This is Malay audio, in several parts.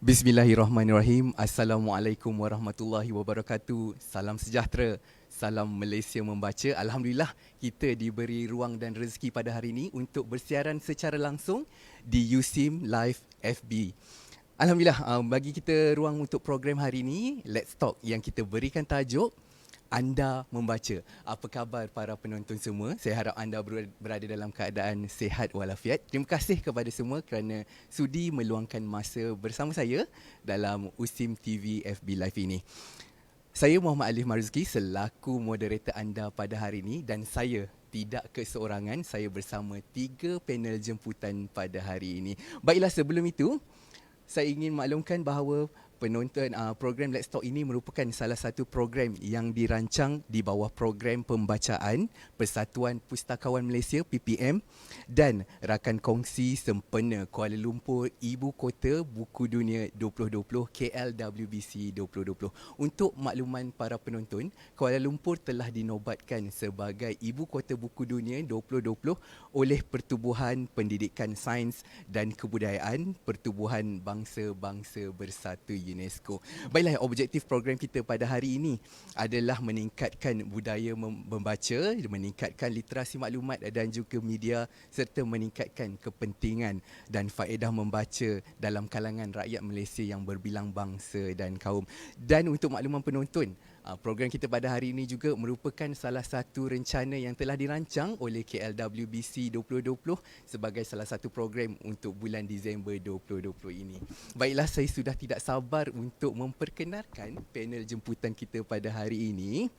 Bismillahirrahmanirrahim. Assalamualaikum warahmatullahi wabarakatuh. Salam sejahtera. Salam Malaysia membaca. Alhamdulillah kita diberi ruang dan rezeki pada hari ini untuk bersiaran secara langsung di USIM Live FB. Alhamdulillah bagi kita ruang untuk program hari ini, Let's Talk, yang kita berikan tajuk Anda Membaca. Apa khabar para penonton semua? Saya harap anda berada dalam keadaan sihat walafiat. Terima kasih kepada semua kerana sudi meluangkan masa bersama saya dalam USIM TV FB Live ini. Saya Muhammad Alif Marzuki selaku moderator anda pada hari ini, dan saya tidak keseorangan, saya bersama 3 panel jemputan pada hari ini. Baiklah, sebelum itu saya ingin maklumkan bahawa penonton program Let's Talk ini merupakan salah satu program yang dirancang di bawah program pembacaan Persatuan Pustakawan Malaysia PPM dan rakan kongsi sempena Kuala Lumpur Ibu Kota Buku Dunia 2020 KLWBC 2020. Untuk makluman para penonton, Kuala Lumpur telah dinobatkan sebagai Ibu Kota Buku Dunia 2020 oleh Pertubuhan Pendidikan Sains dan Kebudayaan Pertubuhan Bangsa-Bangsa Bersatu UNESCO. Baiklah, objektif program kita pada hari ini adalah meningkatkan budaya membaca, meningkatkan literasi maklumat dan juga media, serta meningkatkan kepentingan dan faedah membaca dalam kalangan rakyat Malaysia yang berbilang bangsa dan kaum. Dan untuk makluman penonton, program kita pada hari ini juga merupakan salah satu rencana yang telah dirancang oleh KLWBC 2020 sebagai salah satu program untuk bulan Disember 2020 ini. Baiklah, saya sudah tidak sabar untuk memperkenalkan panel jemputan kita pada hari ini.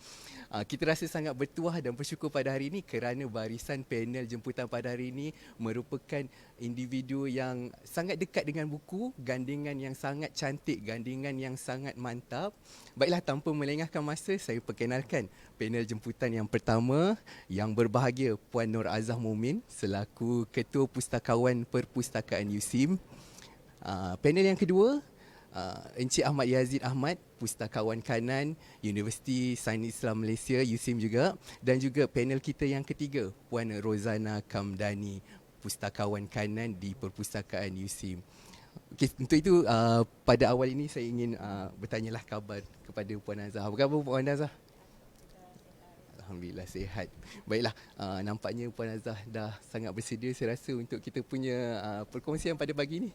Kita rasa sangat bertuah dan bersyukur pada hari ini kerana barisan panel jemputan pada hari ini merupakan individu yang sangat dekat dengan buku, gandingan yang sangat cantik, gandingan yang sangat mantap. Baiklah, tanpa melengahkan masa, saya perkenalkan panel jemputan yang pertama yang berbahagia, Puan Nur Azah Mumin selaku Ketua Pustakawan Perpustakaan USIM. Panel yang kedua, Encik Ahmad Yazid Ahmad, Pustakawan Kanan Universiti Sains Islam Malaysia USIM juga, dan juga panel kita yang ketiga, Puan Rozana Kamdani, Pustakawan Kanan di Perpustakaan USIM. Okay, untuk itu pada awal ini saya ingin bertanyalah khabar kepada Puan Azah. Apa khabar Puan Azah? Alhamdulillah sihat. Baiklah, nampaknya Puan Azah dah sangat bersedia saya rasa untuk kita punya perkongsian pada pagi ini.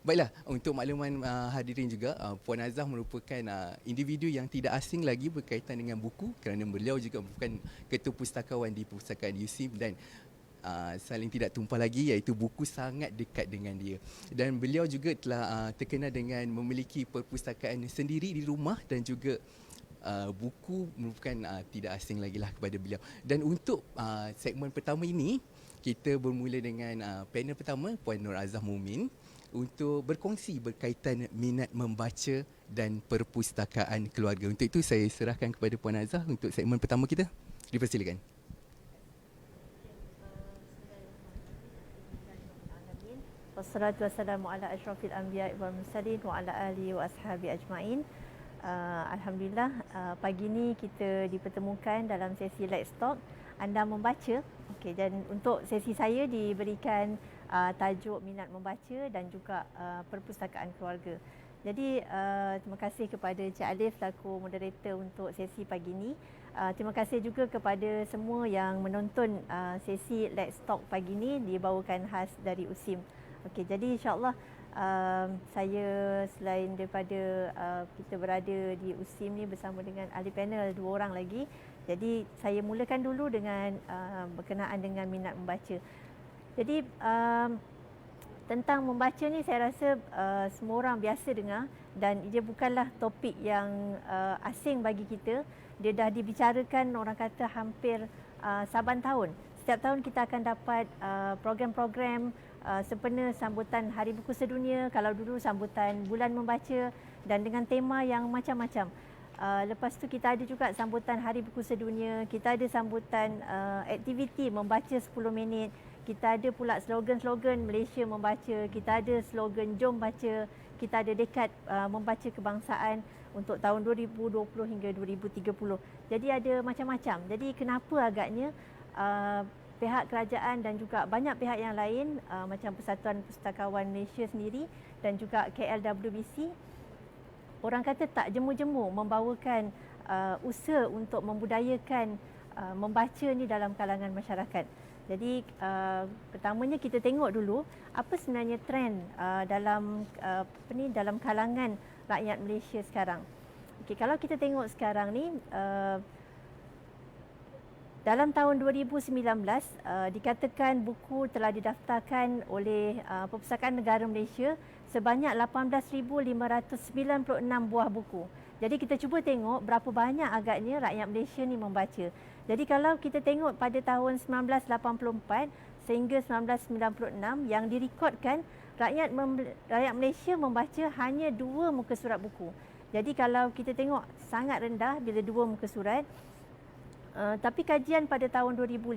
Baiklah, untuk makluman hadirin juga, Puan Azah merupakan individu yang tidak asing lagi berkaitan dengan buku kerana beliau juga merupakan Ketua Pustakawan di Perpustakaan USIM, dan saling tidak tumpah lagi iaitu buku sangat dekat dengan dia. Dan beliau juga telah terkenal dengan memiliki perpustakaan sendiri di rumah, dan juga buku merupakan tidak asing lagi lah kepada beliau. Dan untuk segmen pertama ini, kita bermula dengan panel pertama, Puan Nur Azah Mumin, untuk berkongsi berkaitan minat membaca dan perpustakaan keluarga. Untuk itu saya serahkan kepada Puan Azah untuk segmen pertama kita. Dipersilakan. Wassalatu wassalamu ala asyrafil anbiya'i wal mursalin wa ala alihi wa ashabi ajma'in. Alhamdulillah, pagi ni kita dipertemukan dalam sesi Let's Talk Anda Membaca. Okey, dan untuk sesi saya diberikan tajuk minat membaca dan juga perpustakaan keluarga. Jadi terima kasih kepada Cik Alif selaku moderator untuk sesi pagi ini. Terima kasih juga kepada semua yang menonton sesi Let's Talk pagi ini dibawakan khas dari USIM. Okey, jadi insya-Allah saya selain daripada kita berada di USIM ni bersama dengan ahli panel 2 orang lagi. Jadi saya mulakan dulu dengan berkenaan dengan minat membaca. Jadi tentang membaca ni saya rasa semua orang biasa dengar, dan ia bukanlah topik yang asing bagi kita. Dia dah dibicarakan orang kata hampir saban tahun. Setiap tahun kita akan dapat program-program sempena sambutan Hari Buku Sedunia, kalau dulu sambutan Bulan Membaca, dan dengan tema yang macam-macam. Lepas tu kita ada juga sambutan Hari Buku Sedunia, kita ada sambutan aktiviti membaca 10 minit, kita ada pula slogan-slogan Malaysia Membaca, kita ada slogan Jom Baca, kita ada dekad membaca kebangsaan untuk tahun 2020 hingga 2030. Jadi ada macam-macam. Jadi kenapa agaknya pihak kerajaan dan juga banyak pihak yang lain macam Persatuan Pustakawan Malaysia sendiri dan juga KLWBC, orang kata tak jemu-jemu membawakan usaha untuk membudayakan membaca ni dalam kalangan masyarakat. Jadi pertamanya kita tengok dulu apa sebenarnya trend dalam kalangan rakyat Malaysia sekarang. Okey, kalau kita tengok sekarang ni dalam tahun 2019 dikatakan buku telah didaftarkan oleh Perpustakaan Negara Malaysia sebanyak 18,596 buah buku. Jadi kita cuba tengok berapa banyak agaknya rakyat Malaysia ni membaca. Jadi kalau kita tengok pada tahun 1984 sehingga 1996 yang direkodkan rakyat Malaysia membaca hanya 2 muka surat buku. Jadi kalau kita tengok sangat rendah bila 2 muka surat. Tapi kajian pada tahun 2005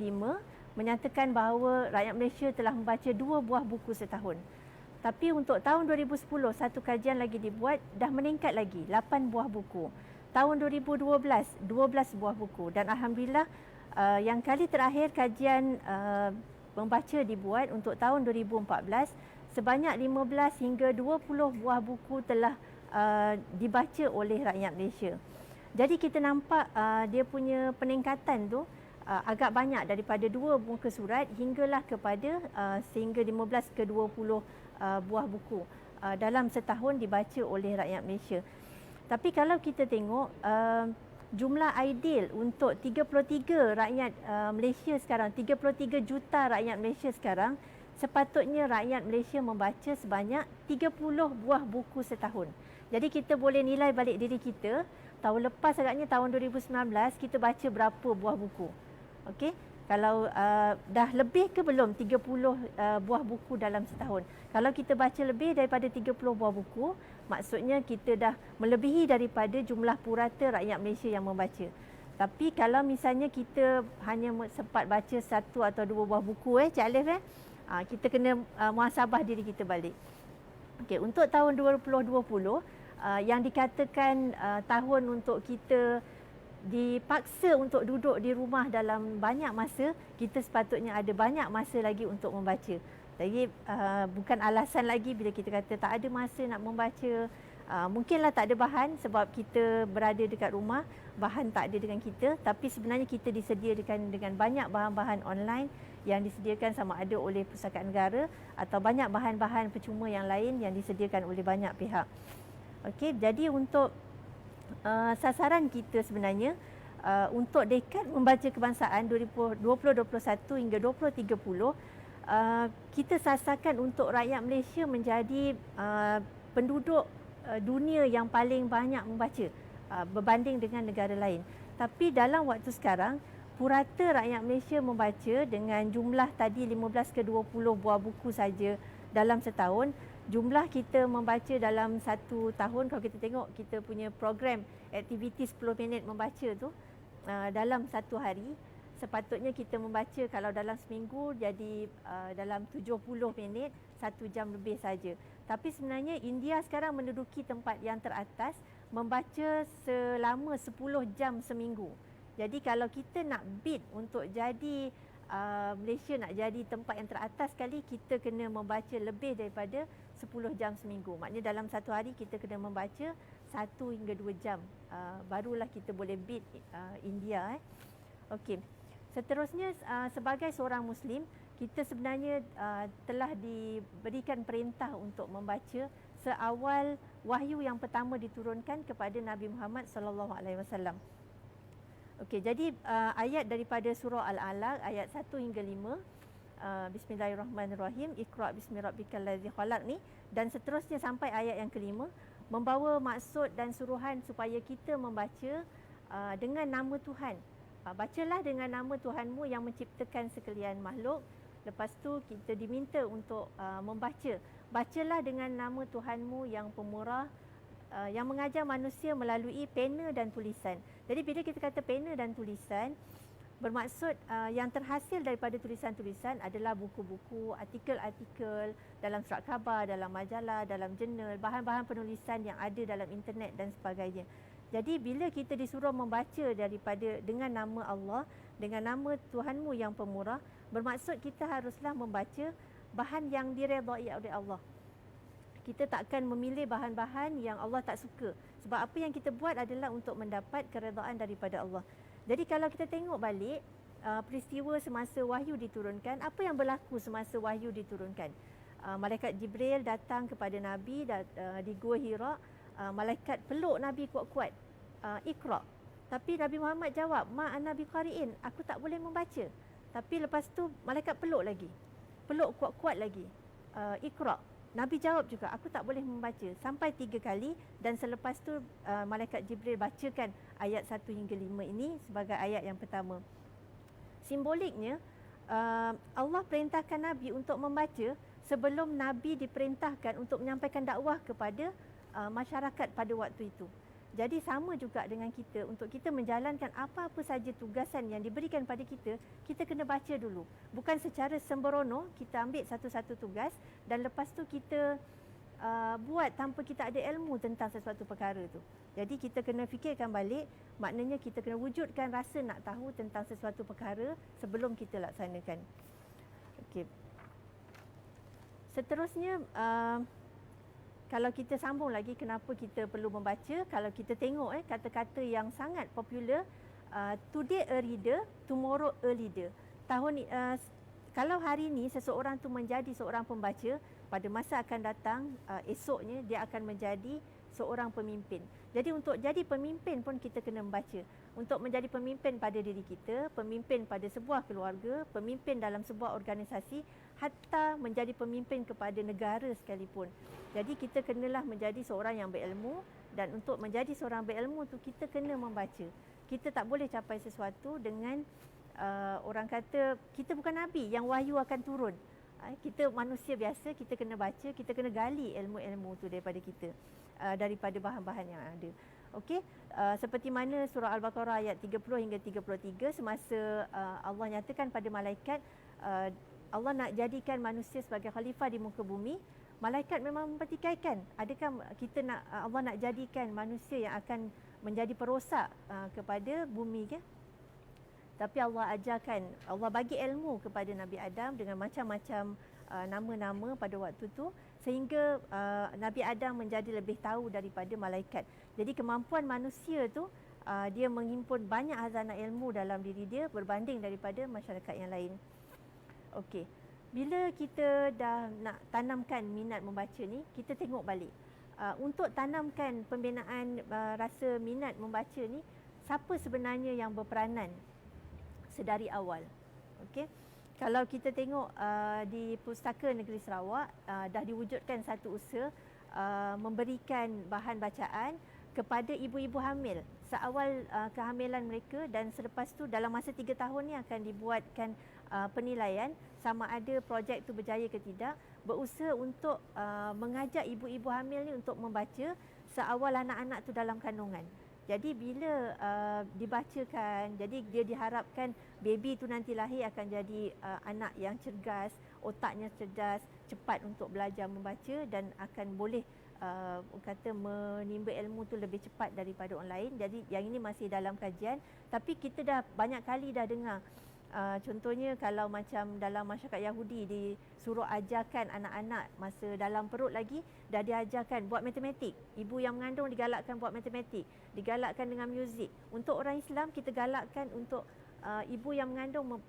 menyatakan bahawa rakyat Malaysia telah membaca 2 buah buku setahun. Tapi untuk tahun 2010 satu kajian lagi dibuat, dah meningkat lagi 8 buah buku. Tahun 2012 12 buah buku dan alhamdulillah yang kali terakhir kajian membaca dibuat untuk tahun 2014 sebanyak 15 hingga 20 buah buku telah dibaca oleh rakyat Malaysia. Jadi kita nampak dia punya peningkatan tu agak banyak daripada 2 muka surat hinggalah kepada sehingga 15 ke 20 buah buku dalam setahun dibaca oleh rakyat Malaysia. Tapi kalau kita tengok jumlah ideal untuk 33 rakyat Malaysia sekarang, 33 juta rakyat Malaysia sekarang, sepatutnya rakyat Malaysia membaca sebanyak 30 buah buku setahun. Jadi kita boleh nilai balik diri kita. Tahun lepas agaknya tahun 2019 kita baca berapa buah buku. Okey, kalau dah lebih ke belum 30 buah buku dalam setahun. Kalau kita baca lebih daripada 30 buah buku, maksudnya kita dah melebihi daripada jumlah purata rakyat Malaysia yang membaca. Tapi kalau misalnya kita hanya sempat baca 1 atau 2 buah buku Cik Alif kita kena muhasabah diri kita balik. Okey, untuk tahun 2020 yang dikatakan tahun untuk kita dipaksa untuk duduk di rumah dalam banyak masa, kita sepatutnya ada banyak masa lagi untuk membaca. Jadi bukan alasan lagi bila kita kata tak ada masa nak membaca. Mungkinlah tak ada bahan sebab kita berada dekat rumah, bahan tak ada dengan kita, tapi sebenarnya kita disediakan dengan banyak bahan-bahan online yang disediakan sama ada oleh Perpustakaan Negara atau banyak bahan-bahan percuma yang lain yang disediakan oleh banyak pihak. Okey, jadi untuk sasaran kita sebenarnya untuk dekad membaca kebangsaan 2021 hingga 2030 kita sasarkan untuk rakyat Malaysia menjadi penduduk dunia yang paling banyak membaca berbanding dengan negara lain. Tapi dalam waktu sekarang purata rakyat Malaysia membaca dengan jumlah tadi 15 ke 20 buah buku saja dalam setahun. Jumlah kita membaca dalam satu tahun, kalau kita tengok kita punya program aktiviti 10 minit membaca tu dalam satu hari, sepatutnya kita membaca kalau dalam seminggu jadi dalam 70 minit, 1 jam lebih saja. Tapi sebenarnya India sekarang menduduki tempat yang teratas membaca selama 10 jam seminggu. Jadi kalau kita nak beat untuk jadi Malaysia nak jadi tempat yang teratas sekali, kita kena membaca lebih daripada 10 jam seminggu. Maknanya dalam satu hari kita kena membaca 1 hingga 2 jam. Barulah kita boleh beat India. Okey. Seterusnya sebagai seorang Muslim, kita sebenarnya telah diberikan perintah untuk membaca seawal wahyu yang pertama diturunkan kepada Nabi Muhammad sallallahu alaihi wasallam. Okey, jadi ayat daripada surah Al-Alaq ayat 1 hingga 5, Bismillahirrahmanirrahim, Iqra' bismi rabbikal ladzi khalaq ni, dan seterusnya sampai ayat yang kelima membawa maksud dan suruhan supaya kita membaca dengan nama Tuhan. Bacalah dengan nama Tuhanmu yang menciptakan sekalian makhluk. Lepas tu kita diminta untuk membaca. Bacalah dengan nama Tuhanmu yang pemurah, yang mengajar manusia melalui pena dan tulisan. Jadi bila kita kata pena dan tulisan, bermaksud yang terhasil daripada tulisan-tulisan adalah buku-buku, artikel-artikel dalam surat khabar, dalam majalah, dalam jurnal, bahan-bahan penulisan yang ada dalam internet dan sebagainya. Jadi bila kita disuruh membaca dengan nama Allah, dengan nama Tuhanmu yang pemurah, Bermaksud kita haruslah membaca bahan yang diredai oleh Allah. Kita takkan memilih bahan-bahan yang Allah tak suka. Sebab apa yang kita buat adalah untuk mendapat keredaan daripada Allah. Jadi kalau kita tengok balik peristiwa semasa wahyu diturunkan, apa yang berlaku semasa wahyu diturunkan? Malaikat Jibril datang kepada Nabi di Gua Hira. Malaikat peluk Nabi kuat-kuat. Iqra. Tapi Nabi Muhammad jawab, ma ana biqari'in, aku tak boleh membaca. Tapi lepas tu malaikat peluk lagi. Peluk kuat-kuat lagi. Iqra. Nabi jawab juga, aku tak boleh membaca. Sampai 3 kali dan selepas tu Malaikat Jibril bacakan ayat 1 hingga 5 ini sebagai ayat yang pertama. Simboliknya, Allah perintahkan Nabi untuk membaca sebelum Nabi diperintahkan untuk menyampaikan dakwah kepada masyarakat pada waktu itu. Jadi sama juga dengan kita, untuk kita menjalankan apa-apa saja tugasan yang diberikan pada kita, kita kena baca dulu. Bukan secara sembrono, kita ambil satu-satu tugas dan lepas tu kita buat tanpa kita ada ilmu tentang sesuatu perkara tu. Jadi kita kena fikirkan balik, maknanya kita kena wujudkan rasa nak tahu tentang sesuatu perkara sebelum kita laksanakan. Okey. Seterusnya, kalau kita sambung lagi kenapa kita perlu membaca, kalau kita tengok kata-kata yang sangat popular, today a reader, tomorrow a leader. Kalau hari ini seseorang tu menjadi seorang pembaca, pada masa akan datang esoknya dia akan menjadi seorang pemimpin. Jadi untuk jadi pemimpin pun kita kena membaca. Untuk menjadi pemimpin pada diri kita, pemimpin pada sebuah keluarga, pemimpin dalam sebuah organisasi, hatta menjadi pemimpin kepada negara sekalipun. Jadi kita kenalah menjadi seorang yang berilmu, dan untuk menjadi seorang berilmu tu kita kena membaca. Kita tak boleh capai sesuatu dengan orang kata kita bukan nabi yang wahyu akan turun. Kita manusia biasa, kita kena baca, kita kena gali ilmu-ilmu tu daripada kita, daripada bahan-bahan yang ada. Okey, seperti mana surah Al-Baqarah ayat 30 hingga 33, semasa Allah nyatakan pada malaikat, Allah nak jadikan manusia sebagai khalifah di muka bumi. Malaikat memang mempertikaikan, adakah kita nak Allah nak jadikan manusia yang akan menjadi perosak kepada bumi ke? Tapi Allah ajarkan, Allah bagi ilmu kepada Nabi Adam dengan macam-macam nama-nama pada waktu tu, sehingga Nabi Adam menjadi lebih tahu daripada malaikat. Jadi kemampuan manusia tu, dia menghimpun banyak khazanah ilmu dalam diri dia berbanding daripada masyarakat yang lain. Okey, bila kita dah nak tanamkan minat membaca ni, kita tengok balik. Untuk tanamkan pembinaan rasa minat membaca ni, siapa sebenarnya yang berperanan sedari awal? Okey, kalau kita tengok di Pustaka Negeri Sarawak dah diwujudkan satu usaha memberikan bahan bacaan kepada ibu-ibu hamil seawal kehamilan mereka, dan selepas tu dalam masa 3 tahun ni akan dibuatkan penilaian sama ada projek tu berjaya ke tidak. Berusaha untuk mengajak ibu-ibu hamil ni untuk membaca seawal anak-anak tu dalam kandungan. Jadi bila dibacakan, jadi dia diharapkan baby tu nanti lahir akan jadi anak yang cergas, otaknya cerdas, cepat untuk belajar membaca dan akan boleh kata menimba ilmu tu lebih cepat daripada orang lain. Jadi yang ini masih dalam kajian, tapi kita dah banyak kali dah dengar. Contohnya kalau macam dalam masyarakat Yahudi disuruh ajarkan anak-anak masa dalam perut lagi, dah diajarkan buat matematik. Ibu yang mengandung digalakkan buat matematik, digalakkan dengan muzik. Untuk orang Islam kita galakkan untuk ibu yang mengandung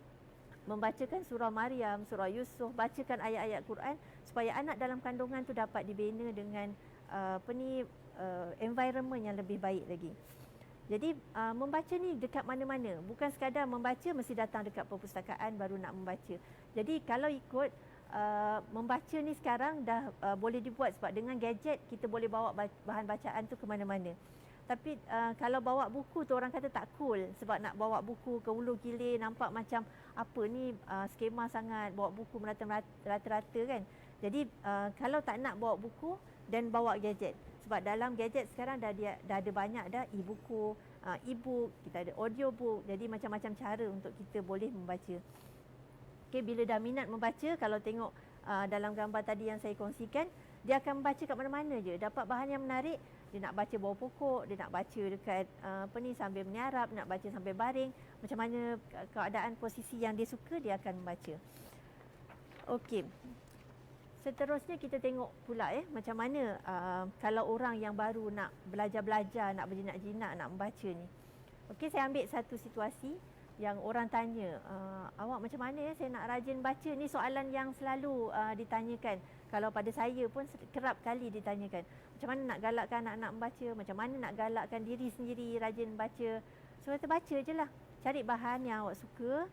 membacakan surah Maryam, surah Yusuf, bacakan ayat-ayat Quran supaya anak dalam kandungan tu dapat dibina dengan environment yang lebih baik lagi. Jadi membaca ni dekat mana-mana, bukan sekadar membaca mesti datang dekat perpustakaan baru nak membaca. Jadi kalau ikut membaca ni sekarang dah boleh dibuat, sebab dengan gadget kita boleh bawa bahan bacaan tu ke mana-mana. Tapi kalau bawa buku tu orang kata tak cool, sebab nak bawa buku ke hulu hilir nampak macam apa ni, skema sangat, bawa buku rata-rata kan. Jadi kalau tak nak bawa buku dan bawa gadget, sebab dalam gadget sekarang dah ada banyak dah e-buku, e-book, kita ada audiobook, jadi macam-macam cara untuk kita boleh membaca. Okay, bila dah minat membaca, kalau tengok dalam gambar tadi yang saya kongsikan, dia akan membaca kat mana-mana je, dapat bahan yang menarik, Dia nak baca bawah pokok, dia nak baca dekat sambil meniarap, nak baca sambil baring. Macam mana keadaan posisi yang dia suka, dia akan membaca. Okey. Seterusnya kita tengok pula macam mana kalau orang yang baru nak belajar-belajar, nak berjinak-jinak, nak membaca ni. Okey, saya ambil satu situasi yang orang tanya, awak macam mana saya nak rajin baca? Ni soalan yang selalu ditanyakan. Kalau pada saya pun kerap kali ditanyakan. Macam mana nak galakkan anak-anak membaca? Macam mana nak galakkan diri sendiri rajin baca? So, kita baca je lah. Cari bahan yang awak suka.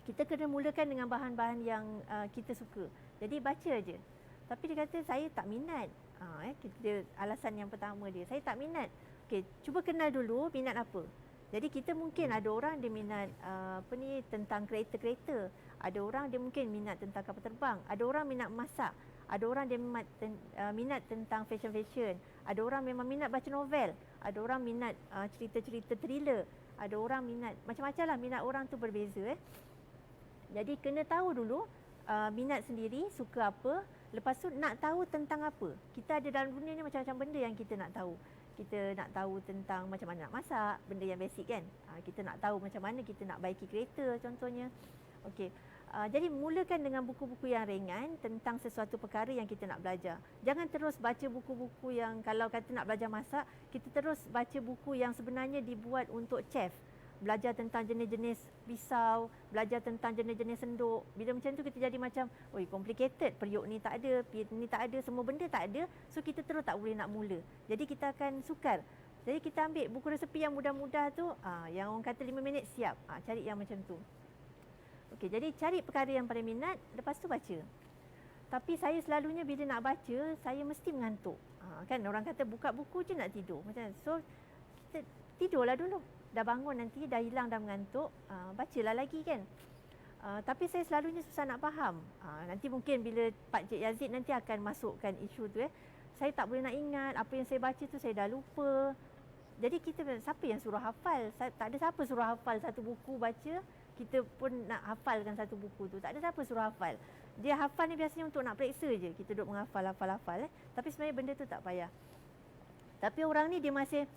Kita kena mulakan dengan bahan-bahan yang kita suka. Jadi baca aje. Tapi dia kata saya tak minat. Alasan yang pertama dia, saya tak minat. Okey, cuba kenal dulu minat apa. Jadi kita mungkin ada orang dia minat tentang kereta-kereta. Ada orang dia mungkin minat tentang kapal terbang. Ada orang minat masak. Ada orang dia minat tentang fashion-fashion. Ada orang memang minat baca novel. Ada orang minat cerita-cerita thriller. Ada orang minat macam-macam lah, minat orang tu berbeza. Jadi kena tahu dulu minat sendiri, suka apa. Lepas tu nak tahu tentang apa. Kita ada dalam dunia ni macam-macam benda yang kita nak tahu. Kita nak tahu tentang macam mana nak masak, benda yang basic kan. Kita nak tahu macam mana kita nak baiki kereta contohnya. Okey. Jadi mulakan dengan buku-buku yang ringan tentang sesuatu perkara yang kita nak belajar. Jangan terus baca buku-buku yang kalau kata nak belajar masak, kita terus baca buku yang sebenarnya dibuat untuk chef. Belajar tentang jenis-jenis pisau, belajar tentang jenis-jenis senduk. Bila macam tu kita jadi macam, oi complicated, periuk ni tak ada, ni tak ada, semua benda tak ada. So kita terus tak boleh nak mula. Jadi kita akan sukar. Jadi kita ambil buku resepi yang mudah-mudah tu, yang orang kata 5 minit siap. Cari yang macam tu. Okey, jadi cari perkara yang paling minat, lepas tu baca. Tapi saya selalunya bila nak baca, saya mesti mengantuk. Kan orang kata buka buku je nak tidur. Macam so kita tidurlah dulu. Dah bangun nanti, dah hilang, dah mengantuk, bacalah lagi kan. Tapi saya selalunya susah nak faham. Nanti mungkin bila Pak Cik Yazid nanti akan masukkan isu tu saya tak boleh nak ingat, apa yang saya baca tu saya dah lupa. Jadi kita, siapa yang suruh hafal? Tak ada siapa suruh hafal satu buku baca, kita pun nak hafalkan satu buku tu. Tak ada siapa suruh hafal. Dia hafal ni biasanya untuk nak periksa je. Kita duduk menghafal, hafal. Tapi sebenarnya benda tu tak payah. Tapi orang ni dia masih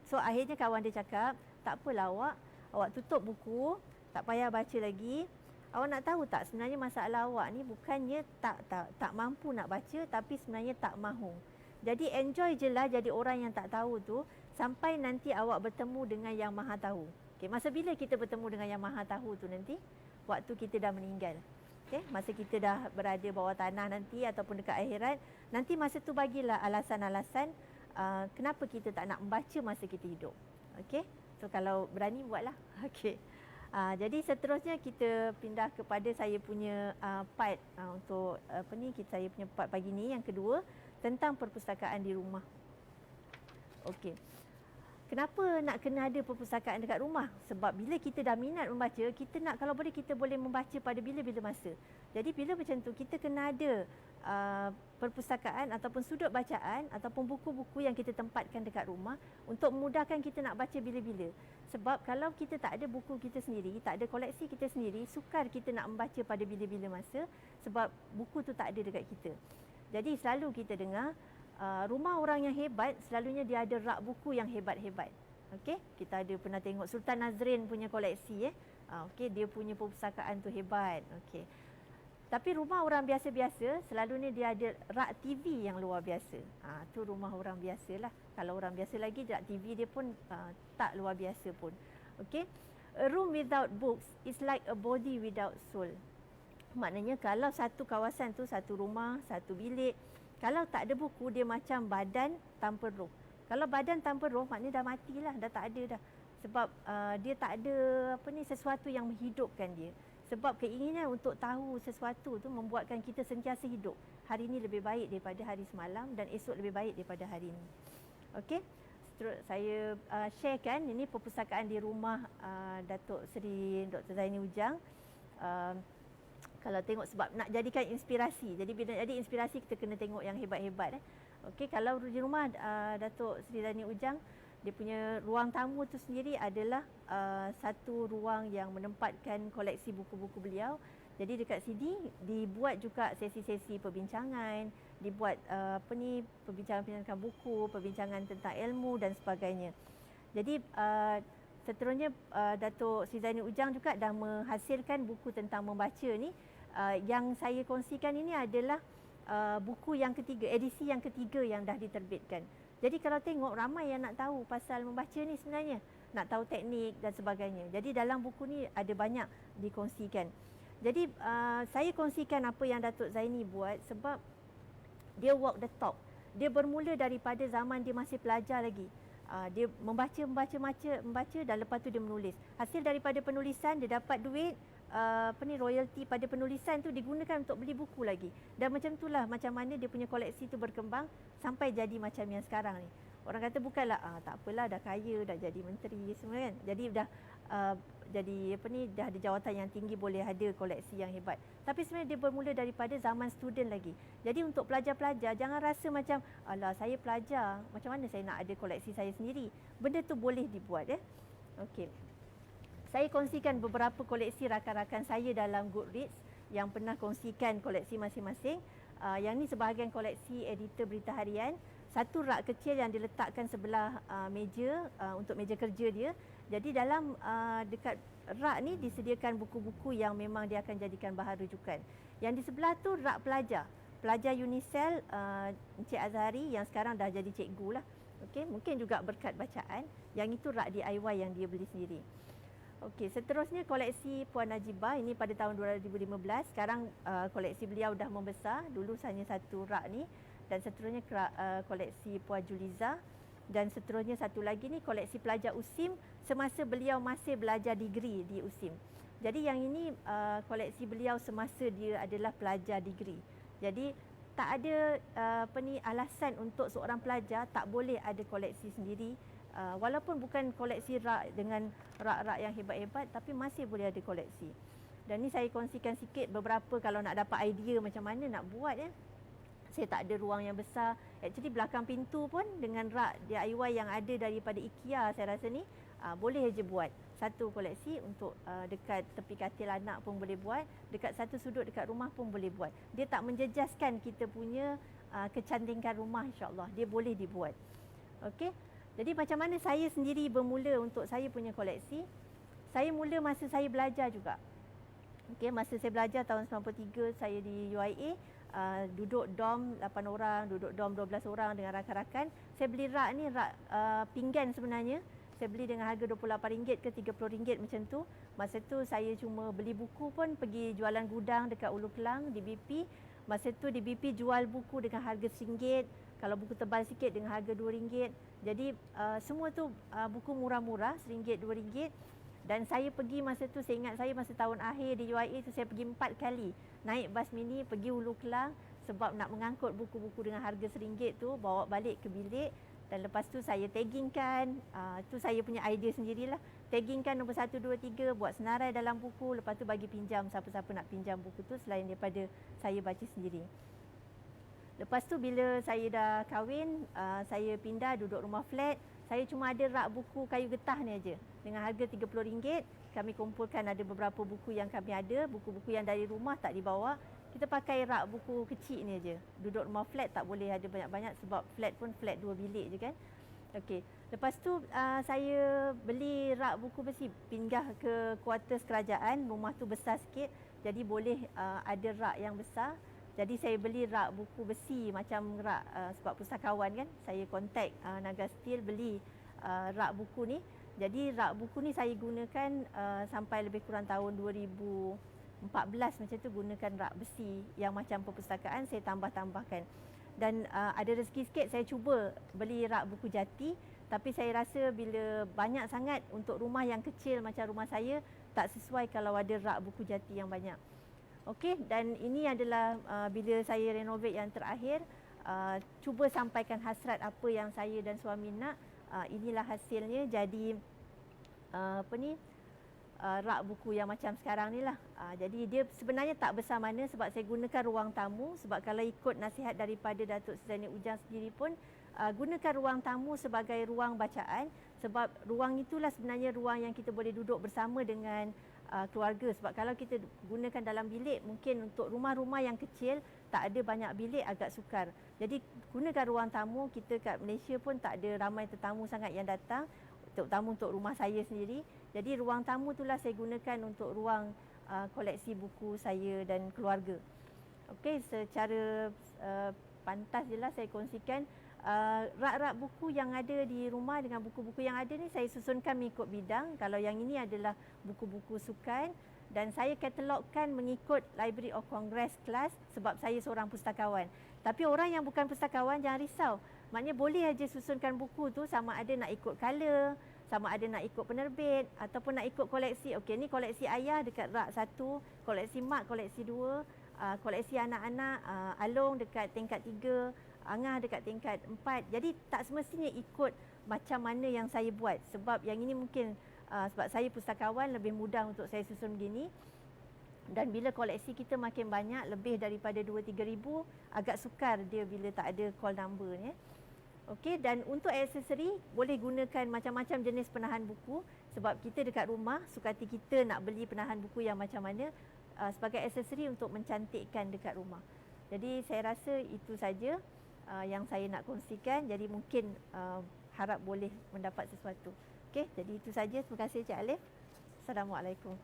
so akhirnya kawan dia cakap, tak apalah awak tutup buku, tak payah baca lagi. Awak nak tahu tak sebenarnya masalah awak ni bukannya tak mampu nak baca, tapi sebenarnya tak mahu. Jadi enjoy je lah jadi orang yang tak tahu tu sampai nanti awak bertemu dengan yang maha tahu. Okay, masa bila kita bertemu dengan yang maha tahu tu nanti? Waktu kita dah meninggal. Okay, masa kita dah berada bawah tanah nanti ataupun dekat akhirat, nanti masa tu bagilah alasan-alasan kenapa kita tak nak membaca masa kita hidup. Okey. So kalau berani buatlah. Okey. Jadi seterusnya kita pindah kepada saya punya part untuk saya punya part pagi ni yang kedua tentang perpustakaan di rumah. Okey. Kenapa nak kena ada perpustakaan dekat rumah? Sebab bila kita dah minat membaca, kita nak kalau boleh kita boleh membaca pada bila-bila masa. Jadi bila macam tu kita kena ada perpustakaan ataupun sudut bacaan ataupun buku-buku yang kita tempatkan dekat rumah untuk memudahkan kita nak baca bila-bila. Sebab kalau kita tak ada buku kita sendiri, tak ada koleksi kita sendiri, sukar kita nak membaca pada bila-bila masa sebab buku tu tak ada dekat kita. Jadi selalu kita dengar rumah orang yang hebat selalunya dia ada rak buku yang hebat-hebat. Okey, kita ada pernah tengok Sultan Nazrin punya koleksi okey, dia punya perpustakaan tu hebat. Okey. Tapi rumah orang biasa-biasa selalunya dia ada rak TV yang luar biasa. Tu rumah orang biasalah. Kalau orang biasa lagi rak TV dia pun tak luar biasa pun. Okey. A room without books is like a body without soul. Maknanya kalau satu kawasan tu, satu rumah, satu bilik, kalau tak ada buku dia macam badan tanpa roh. Kalau badan tanpa roh maknanya dah matilah, dah tak ada dah. Sebab dia tak ada sesuatu yang menghidupkan dia. Sebab keinginan untuk tahu sesuatu tu membuatkan kita sentiasa hidup. Hari ini lebih baik daripada hari semalam dan esok lebih baik daripada hari ini. Okey. Saya sharekan ini perpustakaan di rumah Datuk Seri Dr. Zaini Ujang. Kalau tengok sebab nak jadikan inspirasi. Jadi bila jadi inspirasi kita kena tengok yang hebat-hebat. Okey, kalau di rumah Datuk Seri Zaini Ujang, dia punya ruang tamu tu sendiri adalah satu ruang yang menempatkan koleksi buku-buku beliau Jadi dekat sini dibuat juga sesi-sesi perbincangan, dibuat perbincangan-perbincangan buku, perbincangan tentang ilmu dan sebagainya. Jadi seterusnya Datuk Sri Zaini Ujang juga dah menghasilkan buku tentang membaca ni. Yang saya kongsikan ini adalah buku yang ketiga, edisi yang ketiga yang dah diterbitkan. Jadi kalau tengok ramai yang nak tahu pasal membaca ni sebenarnya, nak tahu teknik dan sebagainya. Jadi dalam buku ni ada banyak dikongsikan. Jadi saya kongsikan apa yang Datuk Zaini buat sebab dia walk the talk. Dia bermula daripada zaman dia masih pelajar lagi. Dia membaca dan lepas tu dia menulis. Hasil daripada penulisan dia dapat duit, royalty pada penulisan tu digunakan untuk beli buku lagi. Dan macam itulah macam mana dia punya koleksi tu berkembang sampai jadi macam yang sekarang ni. Orang kata bukanlah tak apalah, dah kaya, dah jadi menteri semua kan. Jadi dah dah ada jawatan yang tinggi, boleh ada koleksi yang hebat. Tapi sebenarnya dia bermula daripada zaman student lagi. Jadi untuk pelajar-pelajar jangan rasa macam alah saya pelajar, macam mana saya nak ada koleksi saya sendiri. Benda tu boleh dibuat ya. Okey. Saya kongsikan beberapa koleksi rakan-rakan saya dalam Goodreads yang pernah kongsikan koleksi masing-masing. Yang ni sebahagian koleksi editor berita harian. Satu rak kecil yang diletakkan sebelah meja untuk meja kerja dia. Jadi dalam dekat rak ni disediakan buku-buku yang memang dia akan jadikan bahan rujukan. Yang di sebelah tu rak pelajar. Pelajar Unicel Encik Azhari yang sekarang dah jadi cikgu lah. Okey, mungkin juga berkat bacaan. Yang itu rak DIY yang dia beli sendiri. Okey, seterusnya koleksi Puan Najibah ini pada tahun 2015. Sekarang koleksi beliau dah membesar. Dulu hanya satu rak ni. Dan seterusnya koleksi Puan Juliza. Dan seterusnya satu lagi ni koleksi pelajar USIM semasa beliau masih belajar degree di USIM. Jadi yang ini koleksi beliau semasa dia adalah pelajar degree. Jadi tak ada alasan untuk seorang pelajar tak boleh ada koleksi sendiri. Walaupun bukan koleksi rak dengan rak-rak yang hebat-hebat, tapi masih boleh ada koleksi. Dan ni saya kongsikan sikit beberapa kalau nak dapat idea macam mana nak buat ya. Saya tak ada ruang yang besar. Actually belakang pintu pun dengan rak DIY yang ada daripada IKEA saya rasa ni boleh je buat. Satu koleksi untuk dekat tepi katil anak pun boleh buat. Dekat satu sudut dekat rumah pun boleh buat. Dia tak menjejaskan kita punya kecantikan rumah, insya-Allah. Dia boleh dibuat. Okey. Jadi macam mana saya sendiri bermula untuk saya punya koleksi? Saya mula masa saya belajar juga. Okey, masa saya belajar tahun 93 saya di UIA. Duduk dorm 8 orang, duduk dorm 12 orang dengan rakan-rakan. Saya beli rak ni, rak pinggan sebenarnya. Saya beli dengan harga RM28 ke RM30 macam tu. Masa tu saya cuma beli buku pun pergi jualan gudang dekat Ulu Kelang di BP. Masa tu di BP jual buku dengan harga RM1. Kalau buku tebal sikit dengan harga RM2. Jadi semua tu buku murah-murah, RM1, RM2. Dan saya pergi masa tu, saya ingat saya masa tahun akhir di UIA tu saya pergi 4 kali naik bas mini pergi Hulu Kelang sebab nak mengangkut buku-buku dengan harga RM1 tu bawa balik ke bilik. Dan lepas tu saya taggingkan, tu saya punya idea sendirilah. Taggingkan nombor 1, 2, 3, buat senarai dalam buku, lepas tu bagi pinjam siapa-siapa nak pinjam buku tu selain daripada saya baca sendiri. Lepas tu bila saya dah kahwin, saya pindah duduk rumah flat. Saya cuma ada rak buku kayu getah ni aja dengan harga RM30. Kami kumpulkan ada beberapa buku yang kami ada, buku-buku yang dari rumah tak dibawa. Kita pakai rak buku kecil ni aja. Duduk rumah flat tak boleh ada banyak-banyak sebab flat pun flat 2 bilik je kan. Okey. Lepas tu saya beli rak buku besi, pindah ke kuartus kerajaan. Rumah tu besar sikit, jadi boleh ada rak yang besar. Jadi saya beli rak buku besi macam rak sebab pustakawan kan. Saya kontak Naga Steel beli rak buku ni. Jadi rak buku ni saya gunakan sampai lebih kurang tahun 2014 macam tu, gunakan rak besi yang macam perpustakaan saya tambah-tambahkan. Dan ada rezeki sikit saya cuba beli rak buku jati, tapi saya rasa bila banyak sangat untuk rumah yang kecil macam rumah saya tak sesuai kalau ada rak buku jati yang banyak. Okey, dan ini adalah bila saya renovate yang terakhir, cuba sampaikan hasrat apa yang saya dan suami nak. Inilah hasilnya, jadi rak buku yang macam sekarang ni lah. Jadi dia sebenarnya tak besar mana sebab saya gunakan ruang tamu. Sebab kalau ikut nasihat daripada Datuk Sri Zaini Ujang sendiri pun, gunakan ruang tamu sebagai ruang bacaan. Sebab ruang itulah sebenarnya ruang yang kita boleh duduk bersama dengan keluarga. Sebab kalau kita gunakan dalam bilik, mungkin untuk rumah-rumah yang kecil tak ada banyak bilik, agak sukar. Jadi gunakan ruang tamu. Kita kat Malaysia pun tak ada ramai tetamu sangat yang datang, terutama untuk rumah saya sendiri. Jadi ruang tamu itulah saya gunakan untuk ruang koleksi buku saya dan keluarga. Okey, secara pantas je lah saya kongsikan rak-rak buku yang ada di rumah dengan buku-buku yang ada ni saya susunkan mengikut bidang. Kalau yang ini adalah buku-buku sukan dan saya katalogkan mengikut Library of Congress class sebab saya seorang pustakawan. Tapi orang yang bukan pustakawan jangan risau. Maknanya boleh aja susunkan buku tu, sama ada nak ikut color, sama ada nak ikut penerbit ataupun nak ikut koleksi. Okey, ni koleksi ayah dekat rak 1, koleksi mak koleksi 2, koleksi anak-anak, Along dekat tingkat 3, Angah dekat tingkat 4. Jadi tak semestinya ikut macam mana yang saya buat. Sebab yang ini mungkin sebab saya pustakawan, lebih mudah untuk saya susun begini. Dan bila koleksi kita makin banyak, lebih daripada 2-3 ribu, agak sukar dia bila tak ada call number ni. Okey, dan untuk aksesori boleh gunakan macam-macam jenis penahan buku. Sebab kita dekat rumah, suka hati kita nak beli penahan buku yang macam mana sebagai aksesori untuk mencantikkan dekat rumah. Jadi saya rasa itu saja yang saya nak kongsikan. Jadi mungkin harap boleh mendapat sesuatu. Okey, jadi itu saja. Terima kasih Cik Alif. Assalamualaikum.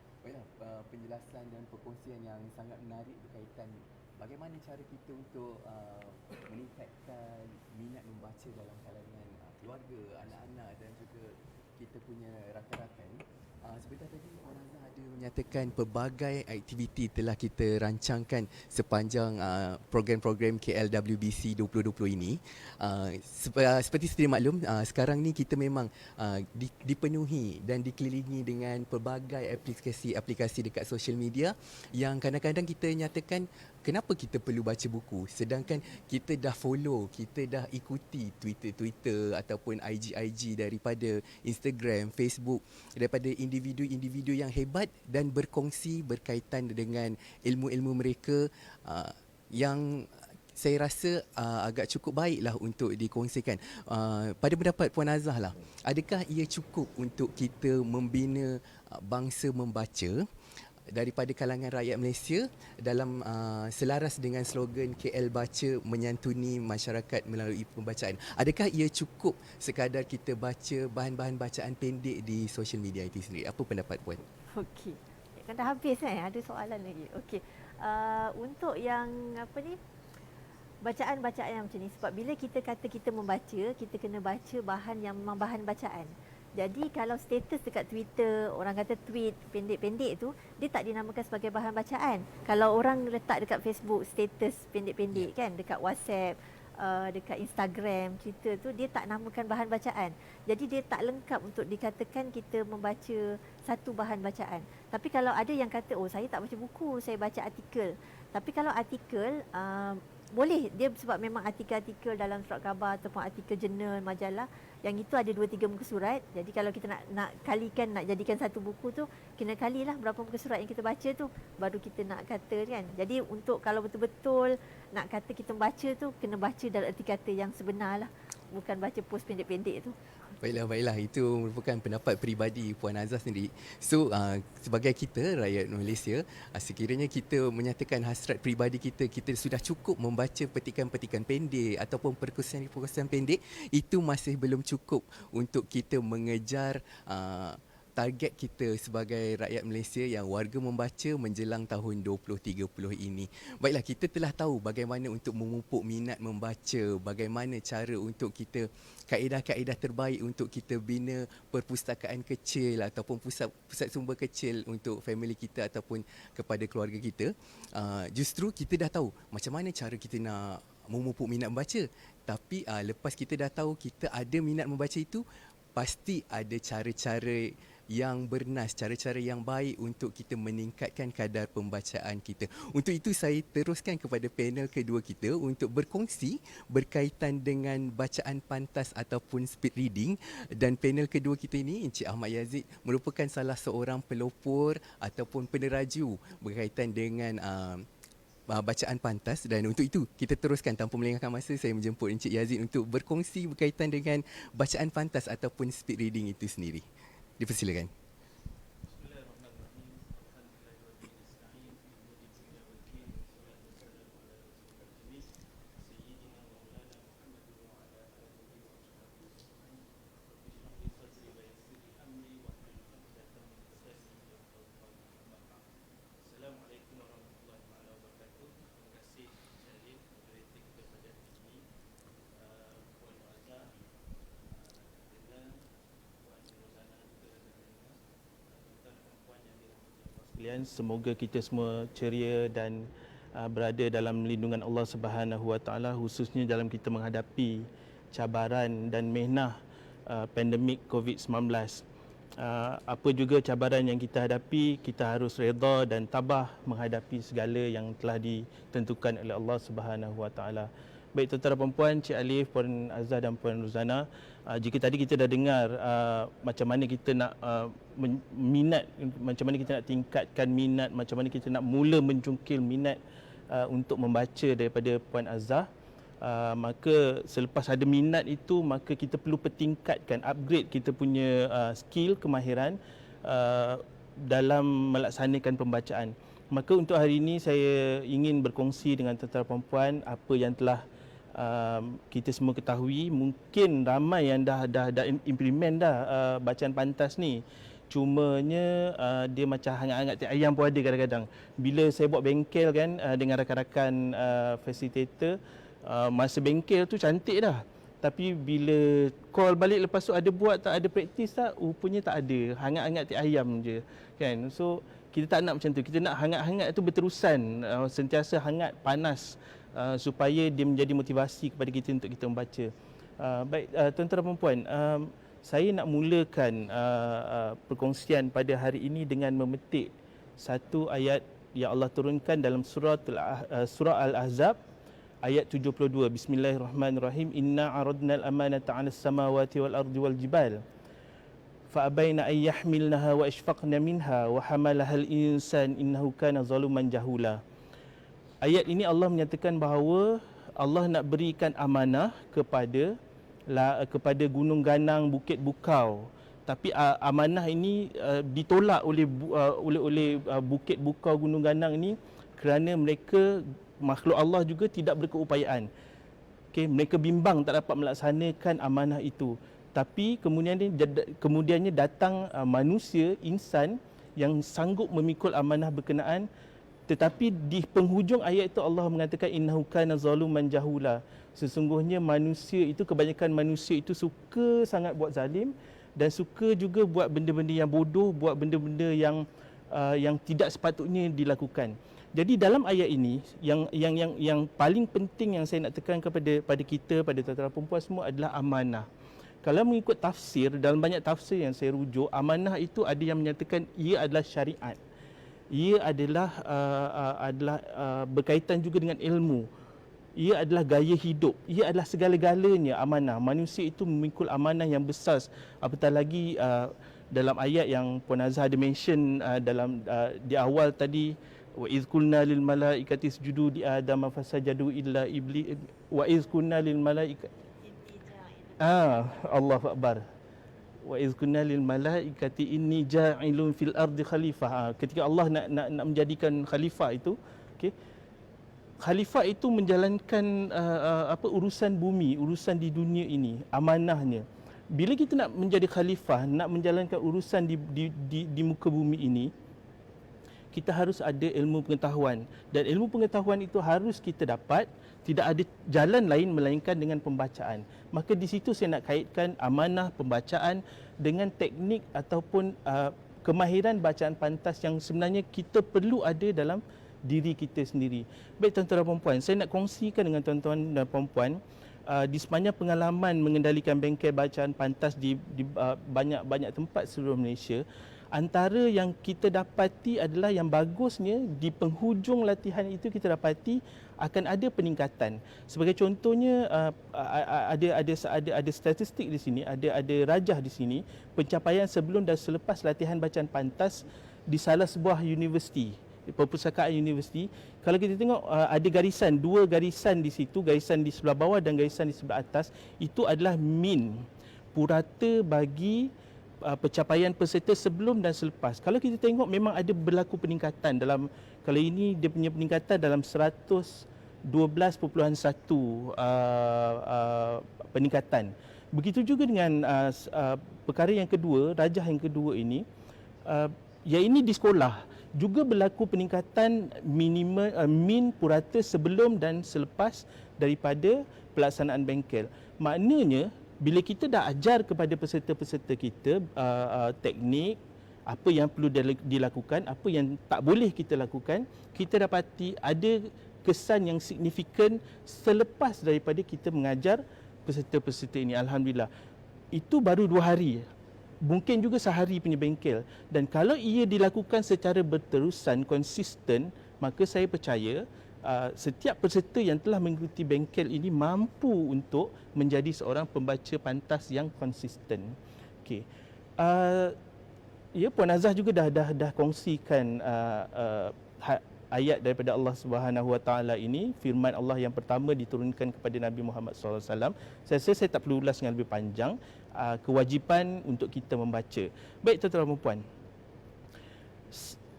Penjelasan dan perkongsian yang sangat menarik berkaitan bagaimana cara kita untuk meningkatkan minat membaca dalam kalangan keluarga, anak-anak dan juga kita punya rakan-rakan. Sebentar tadi Puan Azhar ada menyatakan pelbagai aktiviti telah kita rancangkan sepanjang program-program KLWBC 2020 ini. Seperti sedia maklum, sekarang ni kita memang dipenuhi dan dikelilingi dengan pelbagai aplikasi dekat social media yang kadang-kadang kita nyatakan kenapa kita perlu baca buku sedangkan kita dah follow, kita dah ikuti Twitter ataupun IG daripada Instagram, Facebook, daripada individu-individu yang hebat dan berkongsi berkaitan dengan ilmu-ilmu mereka yang saya rasa agak cukup baiklah untuk dikongsikan. Pada pendapat Puan Azhar lah, adakah ia cukup untuk kita membina bangsa membaca daripada kalangan rakyat Malaysia dalam selaras dengan slogan KL Baca menyantuni masyarakat melalui pembacaan? Adakah ia cukup sekadar kita baca bahan-bahan bacaan pendek di social media itu sendiri? Apa pendapat Puan? Okey. Kan dah habis ada soalan lagi. Okey. Untuk yang bacaan-bacaan yang macam ni, sebab bila kita kata kita membaca, kita kena baca bahan yang memang bahan bacaan. Jadi kalau status dekat Twitter, orang kata tweet pendek-pendek tu, dia tak dinamakan sebagai bahan bacaan. Kalau orang letak dekat Facebook status pendek-pendek kan, dekat WhatsApp, dekat Instagram, Twitter tu, dia tak namakan bahan bacaan. Jadi dia tak lengkap untuk dikatakan kita membaca satu bahan bacaan. Tapi kalau ada yang kata, oh saya tak baca buku, saya baca artikel. Tapi kalau artikel, boleh dia sebab memang artikel-artikel dalam surat khabar ataupun artikel jurnal, majalah yang itu ada 2-3 muka surat. Jadi kalau kita nak kalikan, nak jadikan satu buku tu, kena kalilah berapa muka surat yang kita baca tu, baru kita nak kata kan. Jadi untuk kalau betul-betul nak kata kita membaca tu, kena baca dalam erti kata yang sebenar lah, bukan baca post pendek-pendek tu. Baiklah. Itu merupakan pendapat peribadi Puan Azhar sendiri. So, sebagai kita, rakyat Malaysia, sekiranya kita menyatakan hasrat peribadi kita, kita sudah cukup membaca petikan-petikan pendek ataupun perkongsian-perkongsian pendek, itu masih belum cukup untuk kita mengejar target kita sebagai rakyat Malaysia yang warga membaca menjelang tahun 2030 ini. Baiklah, kita telah tahu bagaimana untuk memupuk minat membaca, bagaimana cara untuk kita, kaedah-kaedah terbaik untuk kita bina perpustakaan kecil ataupun pusat sumber kecil untuk family kita ataupun kepada keluarga kita. Justru kita dah tahu macam mana cara kita nak memupuk minat membaca. Tapi lepas kita dah tahu kita ada minat membaca itu, pasti ada cara-cara yang bernas, cara-cara yang baik untuk kita meningkatkan kadar pembacaan kita. Untuk itu saya teruskan kepada panel kedua kita untuk berkongsi berkaitan dengan bacaan pantas ataupun speed reading. Dan panel kedua kita ini, Encik Ahmad Yazid, merupakan salah seorang pelopor ataupun peneraju berkaitan dengan bacaan pantas. Dan untuk itu kita teruskan tanpa melengahkan masa, saya menjemput Encik Yazid untuk berkongsi berkaitan dengan bacaan pantas ataupun speed reading itu sendiri. Dipersilakan. kan, semoga kita semua ceria dan berada dalam lindungan Allah Subhanahu Wa Taala, khususnya dalam kita menghadapi cabaran dan mehnah pandemik COVID-19. Apa juga cabaran yang kita hadapi, kita harus redha dan tabah menghadapi segala yang telah ditentukan oleh Allah Subhanahu Wa Taala. Baik tuan-tuan dan puan, Cik Alif, Puan Azhar dan Puan Ruzana, jika tadi kita dah dengar macam mana kita nak minat, macam mana kita nak tingkatkan minat, macam mana kita nak mula mencungkil minat untuk membaca daripada Puan Azhar, maka selepas ada minat itu, maka kita perlu pertingkatkan, upgrade kita punya skill, kemahiran dalam melaksanakan pembacaan. Maka untuk hari ini saya ingin berkongsi dengan tuan-tuan dan puan apa yang telah kita semua ketahui. Mungkin ramai yang dah implement dah bacaan pantas ni. Cumanya dia macam hangat-hangat tiap ayam pun ada kadang-kadang. Bila saya buat bengkel kan dengan rakan-rakan facilitator, masa bengkel tu cantik dah. Tapi bila call balik lepas tu ada buat tak, ada praktis tak, rupanya tak ada. Hangat-hangat tiap ayam je kan. So kita tak nak macam tu. Kita nak hangat-hangat tu berterusan, sentiasa hangat, panas, supaya dia menjadi motivasi kepada kita untuk kita membaca. Baik tuan-tuan dan puan, saya nak mulakan perkongsian pada hari ini dengan memetik satu ayat yang Allah turunkan dalam surah Al-Ahzab ayat 72. Bismillahirrahmanirrahim. Inna aradna al-amanata 'alas samawati wal ardi wal jibal fa abaina an yahmilnaha wa ashfaqna minha wa hamalaha al-insan innahu kana zaluman jahula. Ayat ini Allah menyatakan bahawa Allah nak berikan amanah kepada gunung ganang, bukit bukau. Tapi amanah ini ditolak oleh bukit bukau, gunung ganang ini kerana mereka, makhluk Allah juga, tidak berkeupayaan. Okay, mereka bimbang tak dapat melaksanakan amanah itu. Tapi kemudiannya datang manusia, insan yang sanggup memikul amanah berkenaan. Tetapi di penghujung ayat itu Allah mengatakan innahu kana zaluman jahula. Sesungguhnya manusia itu, kebanyakan manusia itu suka sangat buat zalim dan suka juga buat benda-benda yang bodoh, buat benda-benda yang tidak sepatutnya dilakukan. Jadi dalam ayat ini yang paling penting yang saya nak tekankan pada kita, pada tuan-tuan dan puan semua adalah amanah. Kalau mengikut tafsir, dalam banyak tafsir yang saya rujuk, amanah itu ada yang menyatakan ia adalah syariat. Ia adalah berkaitan juga dengan ilmu. Ia adalah gaya hidup. Ia adalah segala-galanya amanah. Manusia itu memikul amanah yang besar. Apatah lagi dalam ayat yang Puan Azhar ada mention di awal tadi, wa iz qulna lil malaikati isjudu li adama fasajadu illa iblis, wa iz qulna lil malaikati Allahu akbar. Wa iz kunna lil malaikati inni ja'ilun fil ardi khalifah. Ketika Allah nak menjadikan khalifah itu, okey, khalifah itu menjalankan urusan bumi, urusan di dunia ini, amanahnya. Bila kita nak menjadi khalifah, nak menjalankan urusan di muka bumi ini, kita harus ada ilmu pengetahuan, dan ilmu pengetahuan itu harus kita dapat. Tidak ada jalan lain melainkan dengan pembacaan. Maka di situ saya nak kaitkan amanah pembacaan dengan teknik ataupun kemahiran bacaan pantas yang sebenarnya kita perlu ada dalam diri kita sendiri. Baik tuan-tuan dan puan, saya nak kongsikan dengan tuan-tuan dan puan di sepanjang pengalaman mengendalikan bengkel bacaan pantas di banyak tempat seluruh Malaysia. Antara yang kita dapati adalah yang bagusnya di penghujung latihan itu kita dapati akan ada peningkatan. Sebagai contohnya ada statistik di sini, ada rajah di sini pencapaian sebelum dan selepas latihan bacaan pantas di salah sebuah universiti, perpustakaan universiti. Kalau kita tengok ada garisan, dua garisan di situ, garisan di sebelah bawah dan garisan di sebelah atas, itu adalah min, purata bagi pencapaian peserta sebelum dan selepas. Kalau kita tengok memang ada berlaku peningkatan dalam, kalau ini dia punya peningkatan dalam 112.1 peningkatan. Begitu juga dengan perkara yang kedua, rajah yang kedua ini, yang ini di sekolah juga berlaku peningkatan minimum min purata sebelum dan selepas daripada pelaksanaan bengkel. Maknanya bila kita dah ajar kepada peserta-peserta kita teknik, apa yang perlu dilakukan, apa yang tak boleh kita lakukan, kita dapati ada kesan yang signifikan selepas daripada kita mengajar peserta-peserta ini. Alhamdulillah. Itu baru 2 hari. Mungkin juga sehari punya bengkel. Dan kalau ia dilakukan secara berterusan, konsisten, maka saya percaya setiap peserta yang telah mengikuti bengkel ini mampu untuk menjadi seorang pembaca pantas yang konsisten. Okey. Ya, Puan Azah juga dah kongsikan ayat daripada Allah Subhanahu Wa Taala ini, firman Allah yang pertama diturunkan kepada Nabi Muhammad SAW. Saya rasa saya tak perlu ulas dengan lebih panjang, kewajipan untuk kita membaca. Baik tuan-tuan dan puan,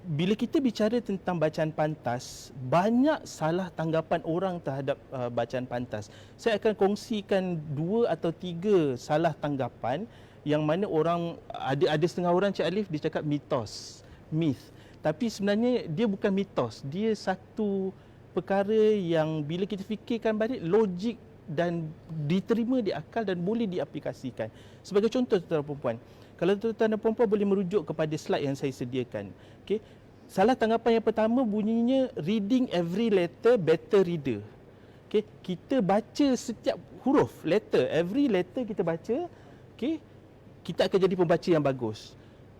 bila kita bicara tentang bacaan pantas, banyak salah tanggapan orang terhadap bacaan pantas. Saya akan kongsikan 2 atau 3 salah tanggapan yang mana orang, ada setengah orang Cik Alif dia cakap mitos, myth. Tapi sebenarnya dia bukan mitos, dia satu perkara yang bila kita fikirkan balik, logik dan diterima di akal dan boleh diaplikasikan. Sebagai contoh tuan-tuan dan puan, kalau tuan-tuan dan puan boleh merujuk kepada slide yang saya sediakan. Okey. Salah tanggapan yang pertama bunyinya reading every letter better reader. Okey, kita baca setiap huruf, letter, every letter kita baca, okey, kita akan jadi pembaca yang bagus.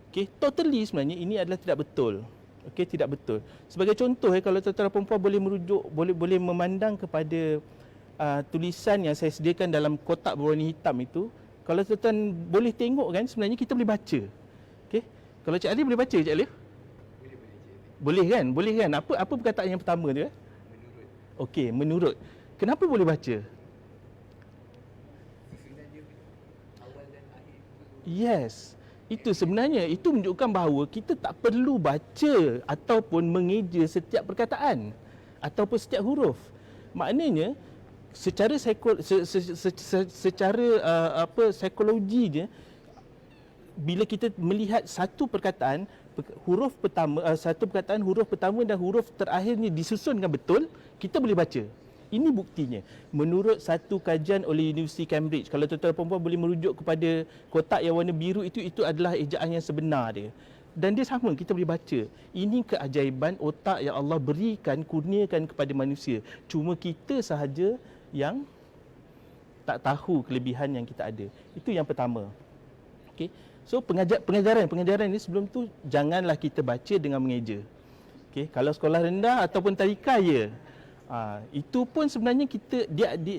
Okey, totally sebenarnya ini adalah tidak betul. Okey, tidak betul. Sebagai contoh, kalau tuan-tuan dan puan boleh merujuk, boleh memandang kepada tulisan yang saya sediakan dalam kotak berwarna hitam itu, kalau tuan-tuan boleh tengok kan, sebenarnya kita boleh baca. Okey, kalau Cik Ali boleh baca, Cik Ali? Boleh kan? Boleh kan? Apa perkataan yang pertama tu? Menurut. Okey, menurut. Kenapa boleh baca? Yes. Itu sebenarnya, itu menunjukkan bahawa kita tak perlu baca ataupun mengeja setiap perkataan ataupun setiap huruf. Maknanya secara psikologinya, bila kita melihat satu perkataan, huruf pertama, huruf pertama dan huruf terakhirnya disusun dengan betul, kita boleh baca. Ini buktinya. Menurut satu kajian oleh Universiti Cambridge, kalau tuan-tuan dan puan boleh merujuk kepada kotak yang warna biru itu adalah ejaan yang sebenar dia. Dan dia sama, kita boleh baca. Ini keajaiban otak yang Allah berikan, kurniakan kepada manusia. Cuma kita sahaja yang tak tahu kelebihan yang kita ada. Itu yang pertama. Okey. So pengajaran ini sebelum tu janganlah kita baca dengan mengeja. Okey, kalau sekolah rendah ataupun tadika ya. Itu pun sebenarnya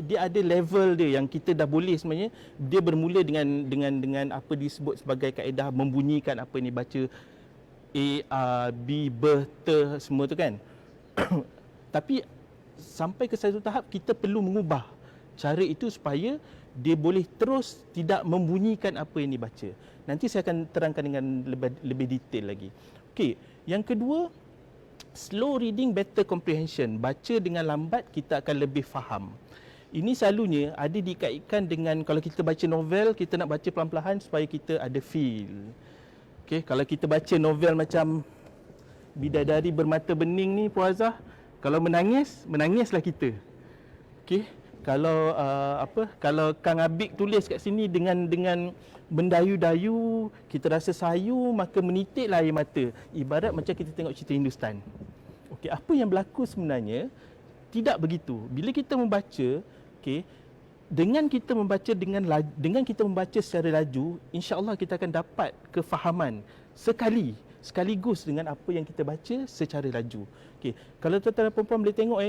dia ada level dia yang kita dah boleh sebenarnya. Dia bermula dengan apa disebut sebagai kaedah membunyikan apa ni, baca A, B, B, T semua tu kan. Tapi sampai ke satu tahap kita perlu mengubah cara itu supaya dia boleh terus tidak membunyikan apa yang dibaca. Nanti saya akan terangkan dengan lebih detail lagi. Okey, yang kedua, slow reading better comprehension. Baca dengan lambat kita akan lebih faham. Ini selalunya ada dikaitkan dengan kalau kita baca novel, kita nak baca pelan-pelan supaya kita ada feel. Okey, kalau kita baca novel macam Bidadari Bermata Bening ni Puan Azah, kalau menangislah kita. Okey, kalau kalau Kang Abik tulis kat sini dengan mendayu-dayu, kita rasa sayu, maka menitiklah air mata. Ibarat macam kita tengok cerita Hindustan. Okey, apa yang berlaku sebenarnya tidak begitu. Bila kita membaca, okey, dengan kita membaca secara laju, insya-Allah kita akan dapat kefahaman sekaligus dengan apa yang kita baca secara laju. Okey, kalau tuan-tuan dan puan boleh tengok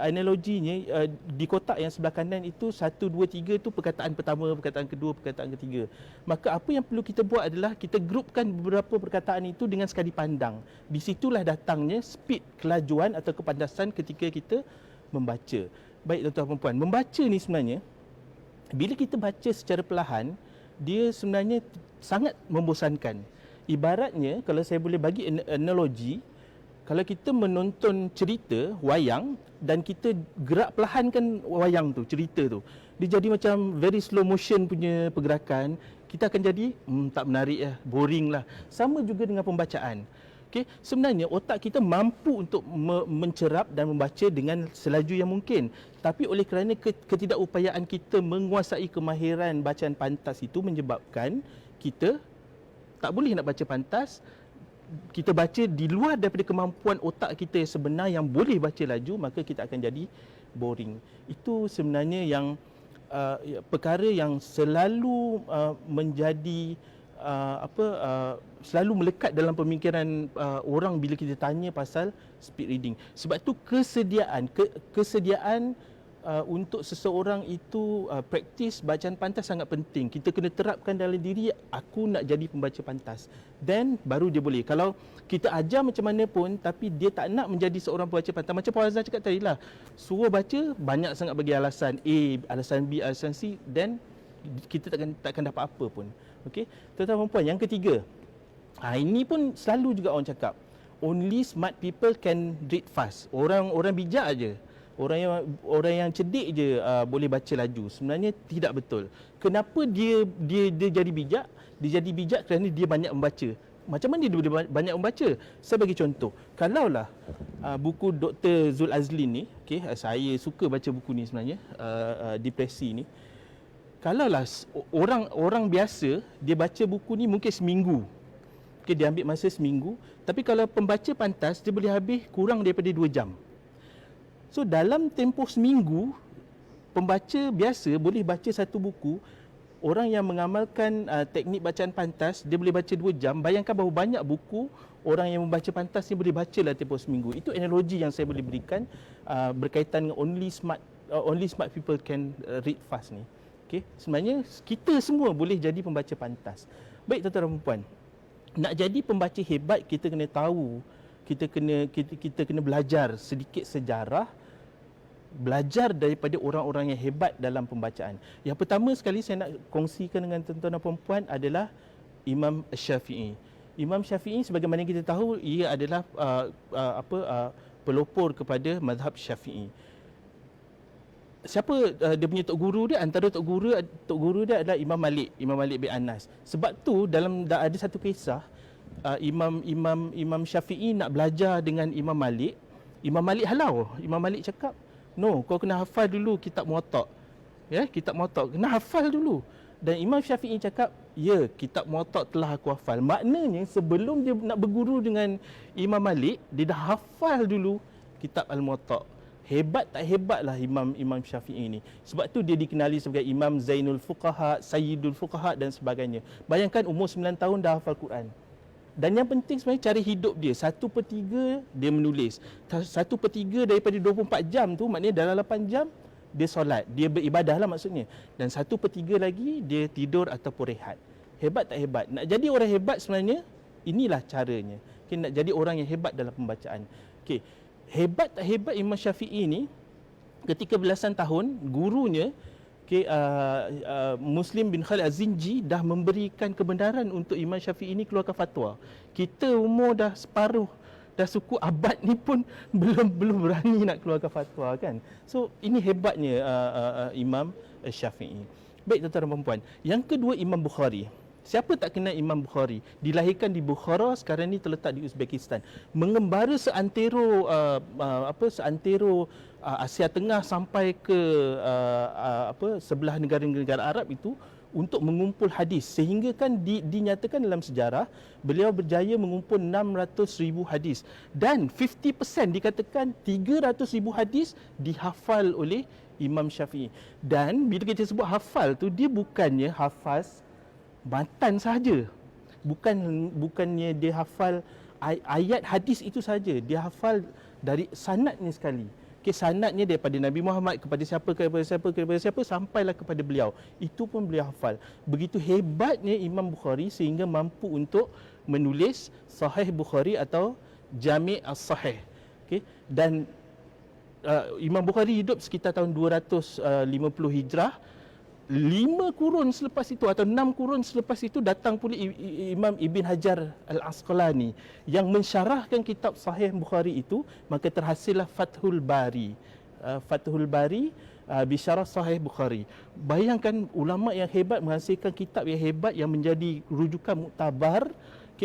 analoginya di kotak yang sebelah kanan itu 1 2 3 tu perkataan pertama, perkataan kedua, perkataan ketiga. Maka apa yang perlu kita buat adalah kita grupkan beberapa perkataan itu dengan sekali pandang. Di situlah datangnya speed, kelajuan atau kepantasan ketika kita membaca. Baik tuan-tuan dan puan, membaca ni sebenarnya bila kita baca secara perlahan, dia sebenarnya sangat membosankan. Ibaratnya, kalau saya boleh bagi analogi, kalau kita menonton cerita wayang dan kita gerak perlahankan wayang tu, cerita tu, dia jadi macam very slow motion punya pergerakan, kita akan jadi tak menarik lah, boring lah. Sama juga dengan pembacaan. Okay? Sebenarnya otak kita mampu untuk mencerap dan membaca dengan selaju yang mungkin. Tapi oleh kerana ketidakupayaan kita menguasai kemahiran bacaan pantas itu menyebabkan kita tak boleh nak baca pantas kita baca di luar daripada kemampuan otak kita yang sebenar yang boleh baca laju, maka kita akan jadi boring. Itu sebenarnya yang perkara yang selalu menjadi selalu melekat dalam pemikiran orang bila kita tanya pasal speed reading. Sebab tu kesediaan untuk seseorang itu praktis bacaan pantas sangat penting. Kita kena terapkan dalam diri, aku nak jadi pembaca pantas. Then baru dia boleh. Kalau kita ajar macam mana pun tapi dia tak nak menjadi seorang pembaca pantas, macam Puan Azhar cakap tadi lah, suruh baca banyak sangat bagi alasan A, alasan B, alasan C, then kita takkan dapat apa pun. Okey, tuan-tuan dan puan, yang ketiga, ini pun selalu juga orang cakap, only smart people can read fast. Orang bijak aja, orang yang cerdik je boleh baca laju. Sebenarnya tidak betul. Kenapa dia jadi bijak? Dia jadi bijak kerana dia banyak membaca. Macam mana dia boleh banyak membaca? Saya bagi contoh. Kalaulah buku Dr. Zul Azlin ni, okey, saya suka baca buku ni sebenarnya, depresi ni. Kalaulah orang biasa dia baca buku ni mungkin seminggu. Okey, dia ambil masa seminggu, tapi kalau pembaca pantas dia boleh habis kurang daripada 2 jam. So dalam tempoh seminggu, pembaca biasa boleh baca satu buku. Orang yang mengamalkan teknik bacaan pantas, dia boleh baca 2 jam. Bayangkan berapa banyak buku orang yang membaca pantas ni boleh baca dalam tempoh seminggu. Itu analogi yang saya boleh berikan berkaitan dengan only smart people can read fast ni. Okay. Sebenarnya kita semua boleh jadi pembaca pantas. Baik tuan-tuan dan puan, nak jadi pembaca hebat kita kena tahu, kita kena belajar sedikit sejarah, belajar daripada orang-orang yang hebat dalam pembacaan. Yang pertama sekali saya nak kongsikan dengan tuan-tuan dan puan adalah Imam Syafi'i. Imam Syafi'i sebagaimana kita tahu, ia adalah pelopor kepada mazhab Syafi'i. Siapa dia punya tok guru dia? Antara tok guru dia adalah Imam Malik bin Anas. Sebab tu ada satu kisah, Imam Syafi'i nak belajar dengan Imam Malik. Imam Malik halau. Imam Malik cakap, "No, kau kena hafal dulu kitab Muwatta." Ya, kitab Muwatta kena hafal dulu. Dan Imam Syafi'i cakap, "Ya, kitab Muwatta telah aku hafal." Maknanya sebelum dia nak berguru dengan Imam Malik, dia dah hafal dulu kitab Al-Muwatta. Hebat tak hebatlah Imam Syafi'i ini. Sebab tu dia dikenali sebagai Imam Zainul Fuqaha, Sayyidul Fuqaha dan sebagainya. Bayangkan umur 9 tahun dah hafal Quran. Dan yang penting sebenarnya cara hidup dia, 1/3 dia menulis. 1/3 daripada 24 jam tu, maknanya dalam 8 jam dia solat, dia beribadah lah maksudnya. Dan 1/3 lagi dia tidur ataupun rehat. Hebat tak hebat? Nak jadi orang hebat sebenarnya, inilah caranya. Okay, nak jadi orang yang hebat dalam pembacaan. Okay. Hebat tak hebat Imam Syafi'i ni, ketika belasan tahun, gurunya Muslim bin Khalid Az-Zinji dah memberikan kebenaran untuk Imam Syafi'i ni keluarkan fatwa. Kita umur dah separuh, dah suku abad ni pun belum berani nak keluarkan fatwa kan. So ini hebatnya Imam Syafi'i. Baik tuan-tuan dan puan, yang kedua Imam Bukhari. Siapa tak kenal Imam Bukhari? Dilahirkan di Bukhara, sekarang ni terletak di Uzbekistan. Mengembara seantero Asia Tengah sampai ke sebelah negara-negara Arab itu untuk mengumpul hadis, sehingga kan dinyatakan dalam sejarah beliau berjaya mengumpul 600,000 hadis dan 50% dikatakan 300,000 hadis dihafal oleh Imam Syafi'i. Dan bila kita sebut hafal tu, dia bukannya hafaz matan sahaja. Bukannya dia hafal ayat hadis itu saja, dia hafal dari sanadnya sekali. Okay, sanadnya daripada Nabi Muhammad kepada siapa sampailah kepada beliau. Itu pun beliau hafal. Begitu hebatnya Imam Bukhari sehingga mampu untuk menulis Sahih Bukhari atau Jami' As-Sahih. Okay, dan Imam Bukhari hidup sekitar tahun 250 Hijrah. 5 kurun selepas itu atau 6 kurun selepas itu datang pula Imam Ibn Hajar Al-Asqalani yang mensyarahkan kitab Sahih Bukhari itu, maka terhasillah Fathul Bari. Fathul Bari bisyarah Sahih Bukhari. Bayangkan ulama yang hebat menghasilkan kitab yang hebat yang menjadi rujukan muktabar,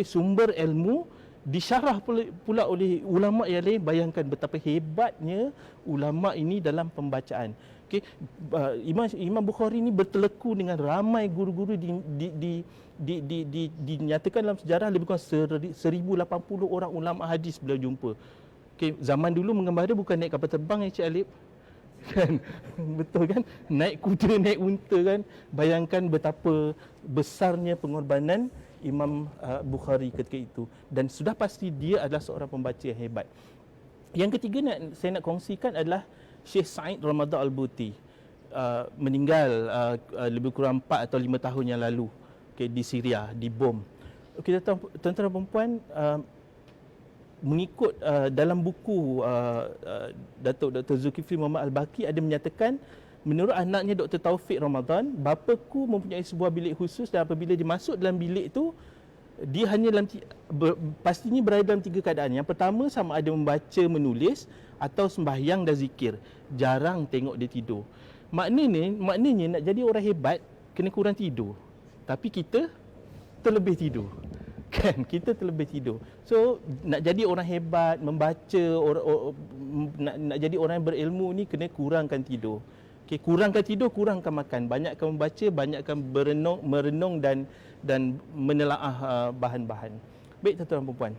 sumber ilmu, disyarah pula oleh ulama yang lain. Bayangkan betapa hebatnya ulama ini dalam pembacaan. Okey, Imam Bukhari ni berteleku dengan ramai guru-guru dinyatakan dalam sejarah lebih kurang 1080 orang ulama hadis beliau jumpa. Okey, zaman dulu mengembara bukan naik kapal terbang Cik Alip. Kan? Betul kan? Naik kuda, naik unta kan? Bayangkan betapa besarnya pengorbanan Imam Bukhari ketika itu, dan sudah pasti dia adalah seorang pembaca yang hebat. Yang ketiga saya nak kongsikan adalah Syekh Said Ramadan Al-Buti, meninggal lebih kurang 4 atau 5 tahun yang lalu, okay, di Syria, dibom. Okay, tuan-tuan dan puan-puan, mengikut dalam buku Datuk Dr. Zulkifli Muhammad Al-Baqi ada menyatakan, menurut anaknya Dr. Taufik Ramadan, bapaku mempunyai sebuah bilik khusus dan apabila dia masuk dalam bilik itu, dia hanya pastinya berada dalam 3 keadaan. Yang pertama, sama ada membaca, menulis atau sembahyang dan zikir. Jarang tengok dia tidur. Maknanya nak jadi orang hebat kena kurang tidur. Tapi kita terlebih tidur. Kan, kita terlebih tidur. So nak jadi orang hebat, membaca, nak jadi orang yang berilmu ni kena kurangkan tidur. Okay, kurangkan tidur, kurangkan makan, banyakkan membaca, banyakkan merenung dan menelaah bahan-bahan. Baik tuan-tuan dan puan-puan.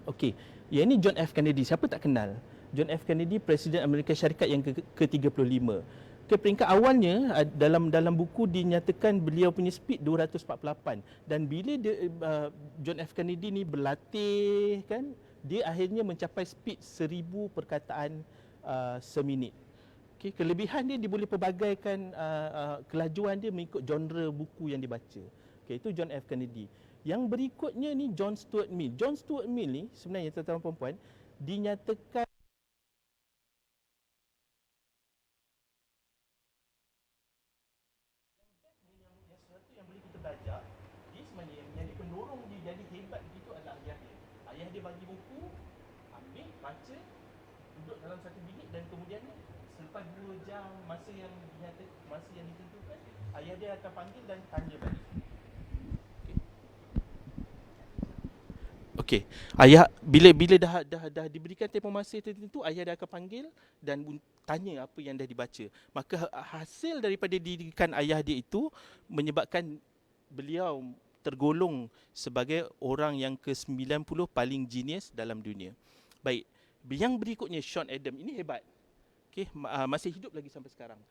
Okey, yang ini John F Kennedy. Siapa tak kenal? John F Kennedy, Presiden Amerika Syarikat yang ke-35. Ke peringkat awalnya dalam buku dinyatakan beliau punya speed 248, dan bila John F Kennedy ni berlatih kan, dia akhirnya mencapai speed 1000 perkataan seminit. Okay, kelebihan dia boleh pelbagaikan kelajuan dia mengikut genre buku yang dibaca. Okay, itu John F Kennedy. Yang berikutnya ni John Stuart Mill. John Stuart Mill ni sebenarnya tuan-tuan dan puan-puan dinyatakan yang boleh kita belajar, dia sebenarnya yang menjadi pendorong dia jadi hebat begitu adalah ayah dia. Ayah dia bagi buku, ambil, baca, duduk dalam satu bilik, dan kemudian selepas 2 jam masa yang ditentukan, ayah dia akan panggil dan tanya balik. Okey. Ayah bila dah diberikan tempoh masa tertentu, ayah dia akan panggil dan tanya apa yang dah dibaca. Maka hasil daripada didikan ayah dia itu menyebabkan beliau tergolong sebagai orang yang ke-90 paling genius dalam dunia. Baik. Yang berikutnya Sean Adam. Ini hebat. Okey, masih hidup lagi sampai sekarang.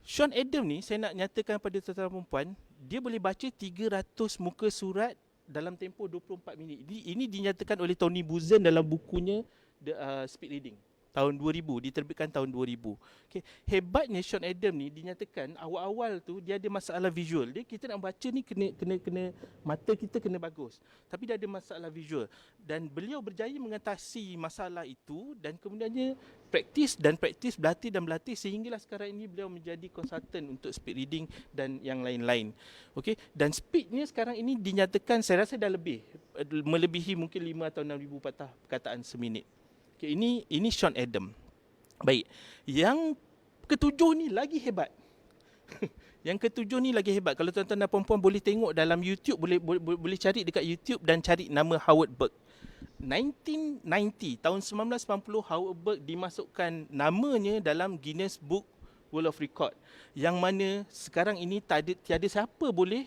Sean Adam ni saya nak nyatakan pada tuan-tuan dan puan, dia boleh baca 300 muka surat dalam tempoh 24 minit. Ini dinyatakan oleh Tony Buzan dalam bukunya Speed Reading tahun 2000, diterbitkan tahun 2000. Okay. Hebatnya Sean Adam ni dinyatakan awal-awal tu dia ada masalah visual. Kita nak baca ni kena mata kita kena bagus. Tapi dia ada masalah visual, dan beliau berjaya mengatasi masalah itu, dan kemudiannya praktis, berlatih sehinggalah sekarang ini beliau menjadi konsultan untuk speed reading dan yang lain-lain. Okey, dan speednya sekarang ini dinyatakan saya rasa dah melebihi mungkin 5 atau 6,000 patah perkataan seminit. Okay, ini Sean Adam. Baik. Yang ketujuh ni lagi hebat. Yang ketujuh ni lagi hebat. Kalau tuan-tuan dan puan-puan boleh tengok dalam YouTube, boleh cari dekat YouTube dan cari nama Howard Berg. 1990, tahun 1990, Howard Berg dimasukkan namanya dalam Guinness Book World of Record, yang mana sekarang ini tiada siapa boleh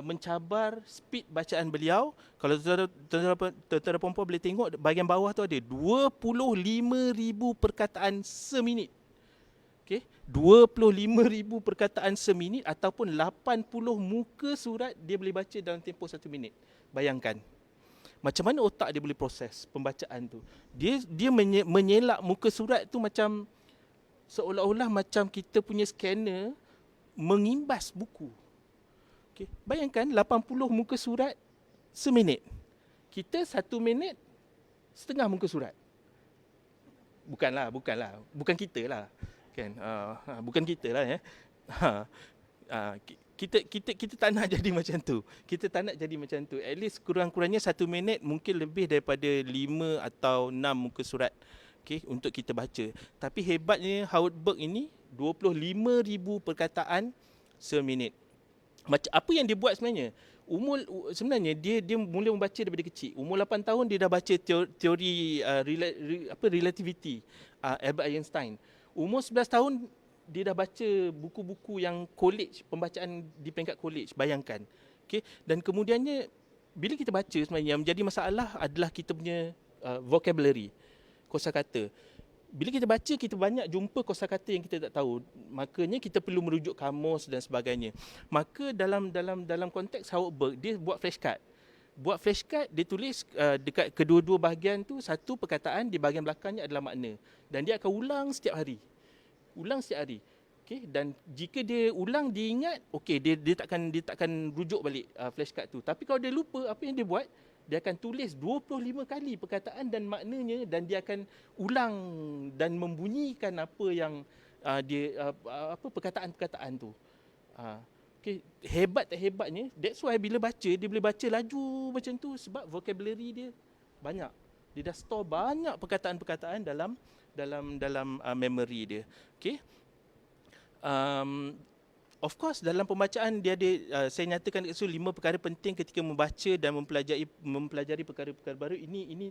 mencabar speed bacaan beliau. Kalau tuan-tuan puan-puan boleh tengok bahagian bawah tu ada 25,000 perkataan seminit. Okey, 25,000 perkataan seminit ataupun 80 muka surat dia boleh baca dalam tempoh 1 minit. Bayangkan macam mana otak dia boleh proses pembacaan tu. Dia menyelak muka surat tu macam seolah-olah macam kita punya scanner mengimbas buku. Okay. Bayangkan 80 muka surat seminit. Kita 1 minit setengah muka surat. Bukan kita lah. Kan? Bukan kita lah ya. Kita tak nak jadi macam tu. At least kurang-kurangnya 1 minit mungkin lebih daripada 5 atau 6 muka surat. Okay, untuk kita baca. Tapi hebatnya Howard Berg ini 25,000 perkataan seminit. Macam apa yang dia buat sebenarnya? Sebenarnya dia mula membaca daripada kecil. Umur 8 tahun dia dah baca teori relativity Albert Einstein. Umur 11 tahun dia dah baca buku-buku yang college, pembacaan di peringkat college, bayangkan. Okay? Dan kemudiannya, bila kita baca sebenarnya, yang menjadi masalah adalah kita punya vocabulary, kosakata. Bila kita baca, kita banyak jumpa kosakata yang kita tak tahu. Makanya kita perlu merujuk kamus dan sebagainya. Maka dalam konteks Howard Burke, dia buat flashcard. Dia tulis dekat kedua-dua bahagian tu, satu perkataan di bahagian belakangnya adalah makna. Dan dia akan ulang setiap hari. Okay? Dan jika dia ulang, dia ingat, okay, dia takkan rujuk balik flashcard tu. Tapi kalau dia lupa, apa yang dia buat, dia akan tulis 25 kali perkataan dan maknanya, dan dia akan ulang dan membunyikan apa yang perkataan-perkataan tu. Okay. Hebat tak hebatnya, that's why bila baca, dia boleh baca laju macam tu sebab vocabulary dia banyak. Dia dah store banyak perkataan-perkataan dalam memory dia. Okay. Of course, dalam pembacaan dia ada, saya nyatakan dekat situ 5 perkara penting ketika membaca dan mempelajari perkara-perkara baru. Ini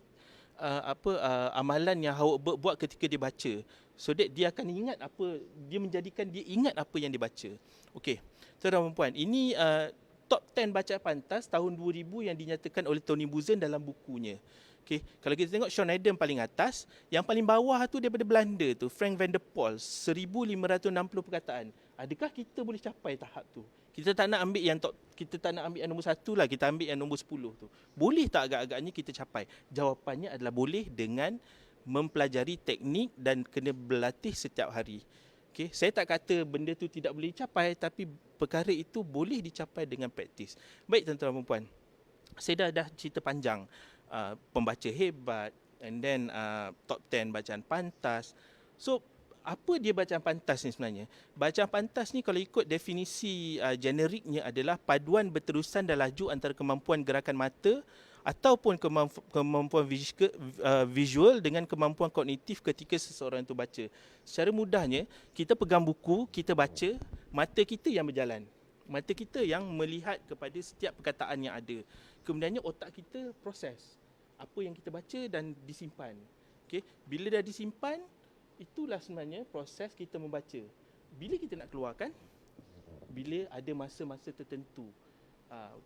amalan yang Howard Burke buat ketika dia baca. So that dia akan ingat dia menjadikan dia ingat apa yang dia baca. Okey, tuan-tuan dan puan, ini top 10 bacaan pantas tahun 2000 yang dinyatakan oleh Tony Buzan dalam bukunya. Okay. Kalau kita tengok Sean Adam paling atas, yang paling bawah tu daripada Belanda tu, Frank van der Pol, 1560 perkataan. Adakah kita boleh capai tahap tu? Kita tak nak ambil yang nombor 1 lah, kita ambil yang nombor 10 tu. Boleh tak agak-agaknya kita capai? Jawapannya adalah boleh dengan mempelajari teknik dan kena berlatih setiap hari. Okay. Saya tak kata benda tu tidak boleh dicapai, tapi perkara itu boleh dicapai dengan praktis. Baik tuan-tuan dan puan, saya dah cerita panjang. Pembaca hebat, and then top 10 bacaan pantas. So, apa dia bacaan pantas ni sebenarnya? Bacaan pantas ni kalau ikut definisi generiknya adalah paduan berterusan dan laju antara kemampuan gerakan mata ataupun kemampuan visual dengan kemampuan kognitif ketika seseorang itu baca. Secara mudahnya, kita pegang buku, kita baca, mata kita yang berjalan. Mata kita yang melihat kepada setiap perkataan yang ada. Kemudiannya otak kita proses apa yang kita baca dan disimpan. Okay? Bila dah disimpan, itulah sebenarnya proses kita membaca. Bila kita nak keluarkan, bila ada masa-masa tertentu,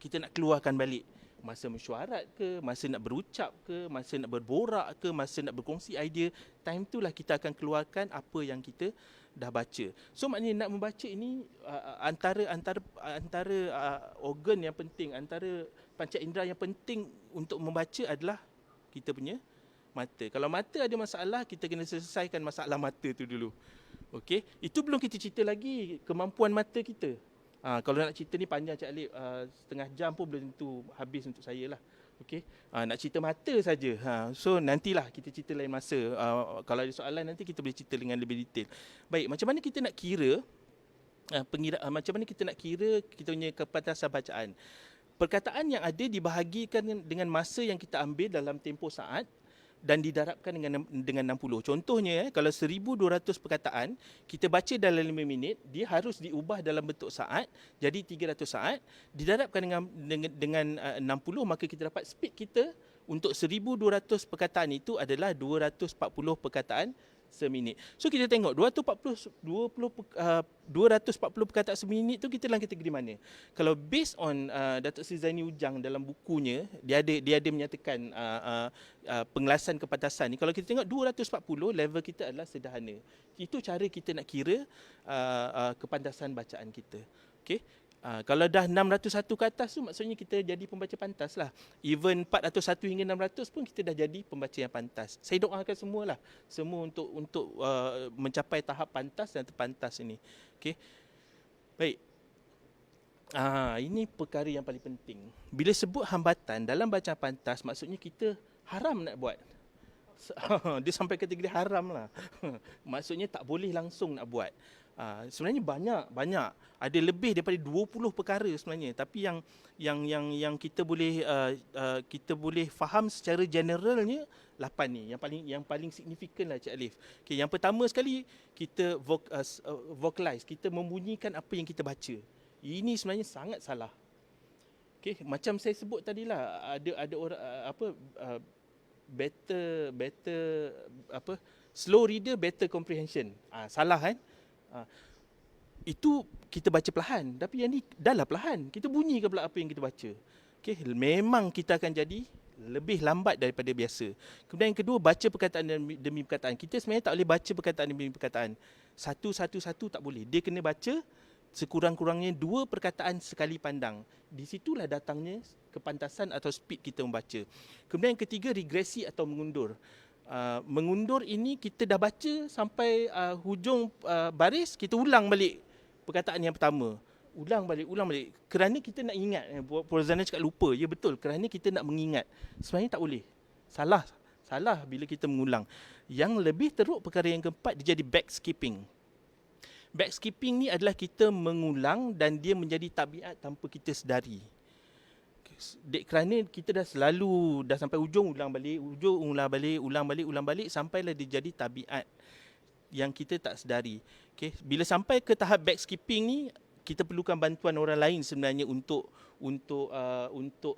kita nak keluarkan balik. Masa mesyuarat ke, masa nak berucap ke, masa nak berborak ke, masa nak berkongsi idea, time itulah kita akan keluarkan apa yang kita dah baca. So maknanya nak membaca ini antara organ yang penting, antara panca indera yang penting untuk membaca adalah kita punya mata. Kalau mata ada masalah, kita kena selesaikan masalah mata tu dulu. Okey, itu belum kita cerita lagi kemampuan mata kita. Kalau nak cerita ni panjang Cik Alip, setengah jam pun belum tentu habis untuk saya lah. Okey, nak cerita mata saja. So nantilah kita cerita lain masa. Kalau ada soalan nanti kita boleh cerita dengan lebih detail. Baik, macam mana kita nak kira macam mana kita nak kira kita punya kepantasan bacaan? Perkataan yang ada dibahagikan dengan masa yang kita ambil dalam tempoh saat dan didarabkan dengan 60. Contohnya, kalau 1200 perkataan, kita baca dalam 5 minit, dia harus diubah dalam bentuk saat, jadi 300 saat, didarabkan dengan 60, maka kita dapat speed kita untuk 1200 perkataan itu adalah 240 perkataan seminit. So kita tengok 240 perkataan seminit tu kita dalam kategori mana? Kalau based on Datuk Seri Zaini Ujang dalam bukunya, dia ada menyatakan pengelasan kepantasan ni. Kalau kita tengok 240, level kita adalah sederhana. Itu cara kita nak kira kepantasan bacaan kita. Okey. Kalau dah 601 ke atas tu maksudnya kita jadi pembaca pantas lah. Even 401 hingga 600 pun kita dah jadi pembaca yang pantas. Saya doakan semualah, semua untuk mencapai tahap pantas dan terpantas ini. Okey. Baik. Ini perkara yang paling penting. Bila sebut hambatan dalam bacaan pantas, maksudnya kita haram nak buat. Dia sampai kategori haram lah. Maksudnya tak boleh langsung nak buat. Sebenarnya banyak ada lebih daripada 20 perkara sebenarnya, tapi yang kita boleh faham secara generalnya 8 ni yang paling signifikan lah Cik Alif. Okay, yang pertama sekali kita vocalize, kita membunyikan apa yang kita baca. Ini sebenarnya sangat salah. Okay, macam saya sebut tadilah, ada orang better slow reader better comprehension. Salah kan? Itu kita baca perlahan, tapi yang ni dah lah perlahan. Kita bunyikan pula apa yang kita baca. Okey, memang kita akan jadi lebih lambat daripada biasa. Kemudian yang kedua, baca perkataan demi perkataan. Kita sebenarnya tak boleh baca perkataan demi perkataan. Satu tak boleh. Dia kena baca sekurang-kurangnya 2 perkataan sekali pandang. Di situlah datangnya kepantasan atau speed kita membaca. Kemudian yang ketiga, regresi atau mengundur. Mengundur ini kita dah baca sampai hujung baris, kita ulang balik perkataan yang pertama. Ulang balik. Kerana kita nak ingat. Puan Zana cakap lupa. Ya betul, kerana kita nak mengingat. Sebenarnya tak boleh. Salah bila kita mengulang. Yang lebih teruk perkara yang keempat, dia jadi backskipping. Backskipping ni adalah kita mengulang dan dia menjadi tabiat tanpa kita sedari. Kerana kita dah sampai ujung, ulang balik, sampailah dia jadi tabiat yang kita tak sedari. Okay. Bila sampai ke tahap backskipping ni, kita perlukan bantuan orang lain sebenarnya untuk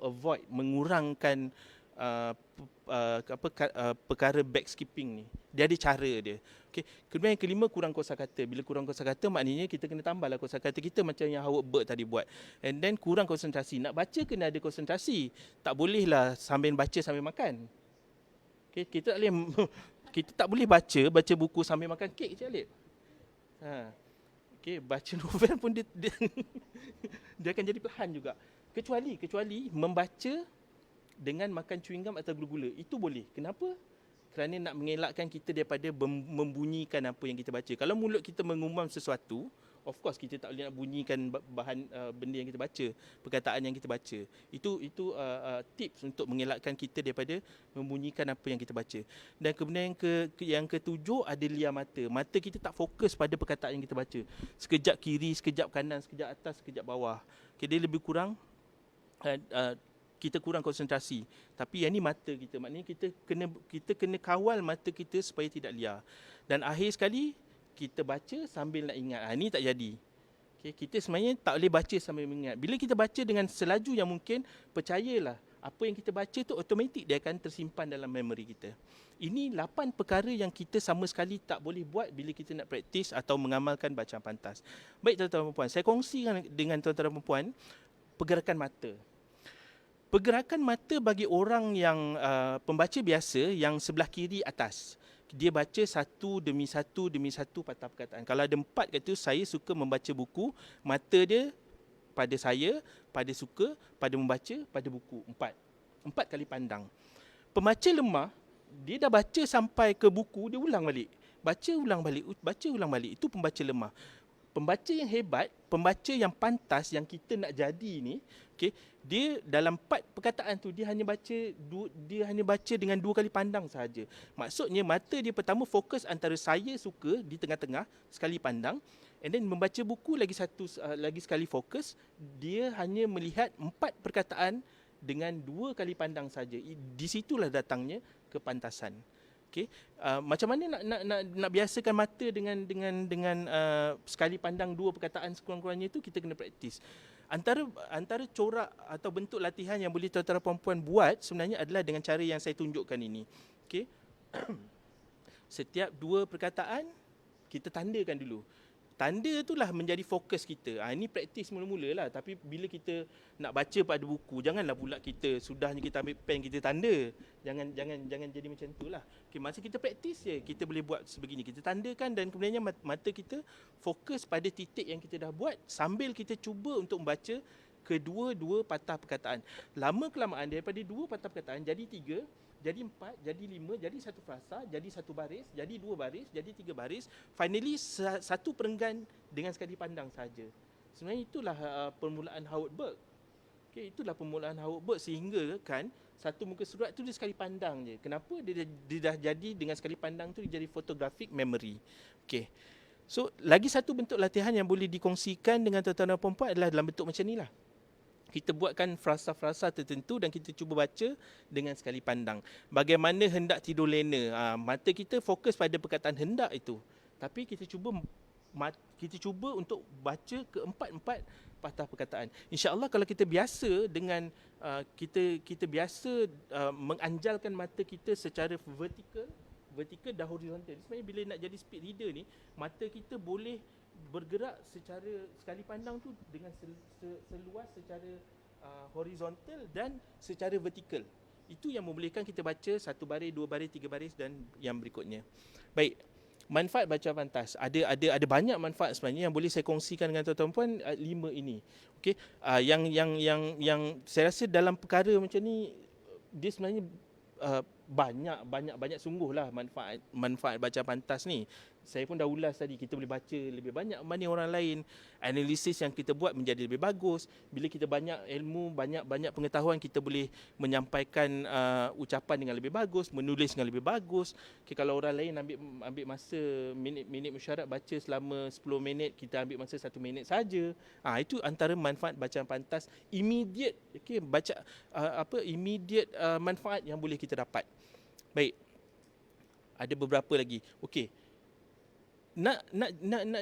avoid, mengurangkan perkara backskipping ni. Dia ada cara dia. Okay. Kemudian yang kelima, kurang kosakata. Bila kurang kosakata, maknanya kita kena tambahlah kosakata kita macam yang Howard Burke tadi buat. And then kurang konsentrasi. Nak baca kena ada konsentrasi. Tak bolehlah sambil baca sambil makan. Okay. Kita tak boleh baca buku sambil makan kek je, Alip. Okay, baca novel pun dia dia akan jadi perlahan juga. Kecuali membaca dengan makan chewing gum atau gula-gula. Itu boleh. Kenapa? Kerana nak mengelakkan kita daripada membunyikan apa yang kita baca. Kalau mulut kita mengumam sesuatu, of course kita tak boleh nak bunyikan bahan benda yang kita baca, perkataan yang kita baca. Itu tips untuk mengelakkan kita daripada membunyikan apa yang kita baca. Dan kemudian yang ketujuh ada liar mata. Mata kita tak fokus pada perkataan yang kita baca. Sekejap kiri, sekejap kanan, sekejap atas, sekejap bawah. Okay, dia lebih kurang kita kurang konsentrasi. Tapi yang ni mata kita. Maknanya kita kena kawal mata kita supaya tidak liar. Dan akhir sekali, kita baca sambil nak ingat. Ini tak jadi. Okay, kita sebenarnya tak boleh baca sambil mengingat. Bila kita baca dengan selaju yang mungkin, percayalah, apa yang kita baca tu automatik dia akan tersimpan dalam memori kita. Ini 8 perkara yang kita sama sekali tak boleh buat bila kita nak praktis atau mengamalkan bacaan pantas. Baik tuan-tuan dan puan, saya kongsikan dengan tuan-tuan dan puan pergerakan mata. Pergerakan mata bagi orang yang pembaca biasa, yang sebelah kiri atas. Dia baca satu demi satu patah perkataan. Kalau ada 4 kat tu, saya suka membaca buku. Mata dia pada saya, pada suka, pada membaca, pada buku. 4 kali pandang. Pembaca lemah, dia dah baca sampai ke buku, dia ulang balik. Baca ulang balik. Itu pembaca lemah. Pembaca yang hebat, pembaca yang pantas, yang kita nak jadi ni, okay, dia dalam 4 perkataan tu dia hanya baca dengan 2 kali pandang sahaja. Maksudnya mata dia pertama fokus antara saya suka di tengah-tengah sekali pandang, and then membaca buku lagi sekali fokus, dia hanya melihat 4 perkataan dengan 2 kali pandang saja. Di situlah datangnya kepantasan. Okay. Macam mana nak biasakan mata dengan sekali pandang 2 perkataan sekurang-kurangnya itu, kita kena praktis. Antara corak atau bentuk latihan yang boleh tuan-tuan dan puan-puan buat sebenarnya adalah dengan cara yang saya tunjukkan ini. Okay. Setiap 2 perkataan kita tandakan dulu. Tanda itulah menjadi fokus kita. Ini praktis mula-mula lah. Tapi bila kita nak baca pada buku, janganlah pula sudahnya kita ambil pen, kita tanda. Jangan jadi macam itulah. Okay, masa kita praktis je, kita boleh buat sebegini. Kita tandakan dan kemudiannya mata kita fokus pada titik yang kita dah buat sambil kita cuba untuk membaca kedua-dua patah perkataan. Lama kelamaan daripada 2 patah perkataan jadi 3, jadi 4, jadi 5, jadi 1 frasa, jadi 1 baris, jadi 2 baris, jadi 3 baris. Finally, 1 perenggan dengan sekali pandang saja. Sebenarnya itulah permulaan Howard Burke. Okay, itulah permulaan Howard Burke sehingga kan satu muka surat tu dia sekali pandang je. Kenapa? Dia dah jadi dengan sekali pandang tu dia jadi photographic memory. Okay. So, lagi satu bentuk latihan yang boleh dikongsikan dengan tuan-tuan dan puan-puan adalah dalam bentuk macam ni lah. Kita buatkan frasa-frasa tertentu dan kita cuba baca dengan sekali pandang. Bagaimana hendak tidur lena. Mata kita fokus pada perkataan hendak itu. Tapi kita cuba untuk baca keempat-empat patah perkataan. InsyaAllah kalau kita biasa dengan kita biasa menganjalkan mata kita secara vertikal, vertikal dan horizontal. Sebenarnya bila nak jadi speed reader ni, mata kita boleh bergerak secara sekali pandang tu dengan seluas secara horizontal dan secara vertikal. Itu yang membolehkan kita baca 1 baris, 2 baris, 3 baris dan yang berikutnya. Baik, manfaat baca pantas. Ada banyak manfaat sebenarnya yang boleh saya kongsikan dengan tuan-tuan puan, 5 ini. Okey, yang saya rasa dalam perkara macam ni dia sebenarnya banyak sungguhlah manfaat baca pantas ni. Saya pun dah ulas tadi, kita boleh baca lebih banyak berbanding orang lain. Analisis yang kita buat menjadi lebih bagus. Bila kita banyak ilmu, banyak pengetahuan, kita boleh menyampaikan ucapan dengan lebih bagus, menulis dengan lebih bagus. Okay, kalau orang lain ambil masa minit mesyuarat baca selama 10 minit, kita ambil masa 1 minit saja. Itu antara manfaat bacaan pantas immediate. Okay, immediate manfaat yang boleh kita dapat. Baik. Ada beberapa lagi. Okey. Nak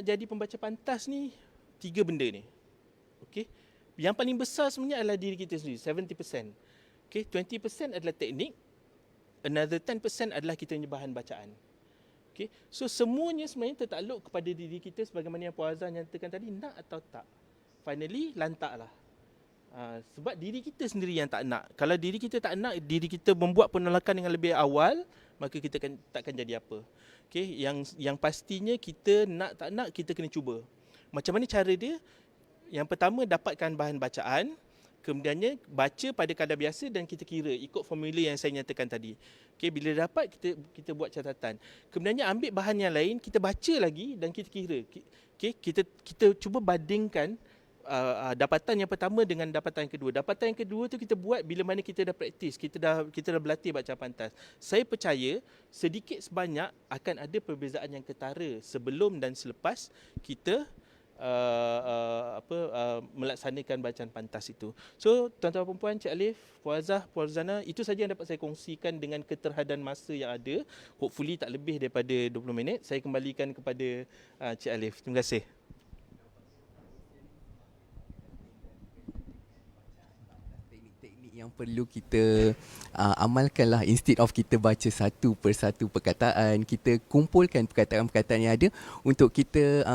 jadi pembaca pantas ni 3 benda ni. Okey. Yang paling besar sebenarnya adalah diri kita sendiri, 70%. Okey, 20% adalah teknik, another 10% adalah kita punya bahan bacaan. Okey. So semuanya sebenarnya tertakluk kepada diri kita sebagaimana yang Puan Azhar nyatakan tadi, nak atau tak. Finally lantaklah. Sebab diri kita sendiri yang tak nak. Kalau diri kita tak nak, diri kita membuat penolakan dengan lebih awal, maka kita takkan jadi apa. Okay? Yang pastinya kita nak tak nak, kita kena cuba. Macam mana cara dia? Yang pertama, dapatkan bahan bacaan. Kemudiannya baca pada kadar biasa dan kita kira ikut formula yang saya nyatakan tadi. Okay, bila dapat, kita buat catatan. Kemudiannya ambil bahan yang lain, kita baca lagi dan kita kira. Okay, kita cuba bandingkan dapatan yang pertama dengan dapatan yang kedua. Dapatan yang kedua tu kita buat bila mana kita dah praktis, kita dah berlatih baca pantas. Saya percaya sedikit sebanyak akan ada perbezaan yang ketara sebelum dan selepas kita melaksanakan bacaan pantas itu. So tuan-tuan dan puan, Cik Alif, Puan Azhar, Puan Rozana, itu saja yang dapat saya kongsikan dengan keterhadan masa yang ada. Hopefully tak lebih daripada 20 minit. Saya kembalikan kepada Cik Alif. Terima kasih. Yang perlu kita amalkanlah, instead of kita baca satu persatu perkataan, kita kumpulkan perkataan-perkataan yang ada untuk kita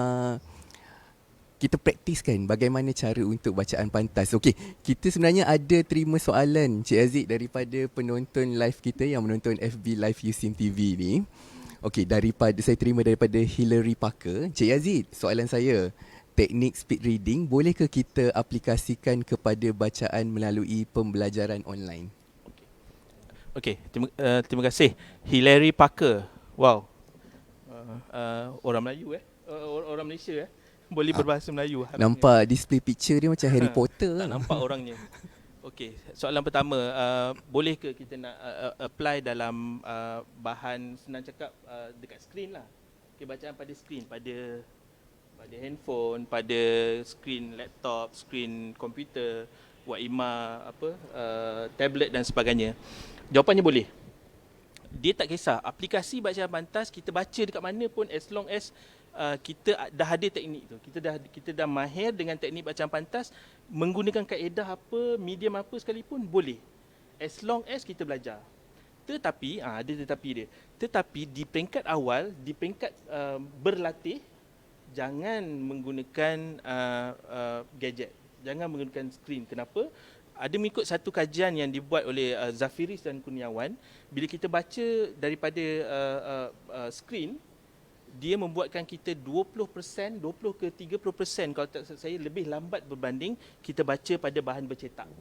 praktiskan bagaimana cara untuk bacaan pantas. Okey, kita sebenarnya ada terima soalan, Cik Aziz, daripada penonton live kita yang menonton FB Live USIM TV ni. Okey, saya terima daripada Hillary Parker. Cik Aziz, soalan saya, teknik speed reading bolehkah kita aplikasikan kepada bacaan melalui pembelajaran online? Okey, terima kasih Hillary Parker. Wow. Orang Melayu orang Malaysia boleh berbahasa Melayu. Nampak display picture dia macam Harry Potter. Tak nampak orangnya. Okey, soalan pertama, bolehkah kita nak apply dalam bahan, senang cakap, dekat skrin lah. Okey, bacaan pada skrin, pada handphone, pada skrin laptop, skrin komputer, buat imah, tablet dan sebagainya. Jawapannya boleh. Dia tak kisah aplikasi bacaan pantas kita baca dekat mana pun, as long as kita dah ada teknik tu. Kita dah mahir dengan teknik bacaan pantas, menggunakan kaedah apa, medium apa sekalipun boleh. As long as kita belajar. Tetapi ada tetapi dia. Tetapi di peringkat awal, di peringkat berlatih, jangan menggunakan gadget, jangan menggunakan skrin. Kenapa? Ada mengikut satu kajian yang dibuat oleh Zafiris dan Kurniawan, bila kita baca daripada skrin, dia membuatkan kita 20% ke 30%, kalau tak saya, lebih lambat berbanding kita baca pada bahan bercetak.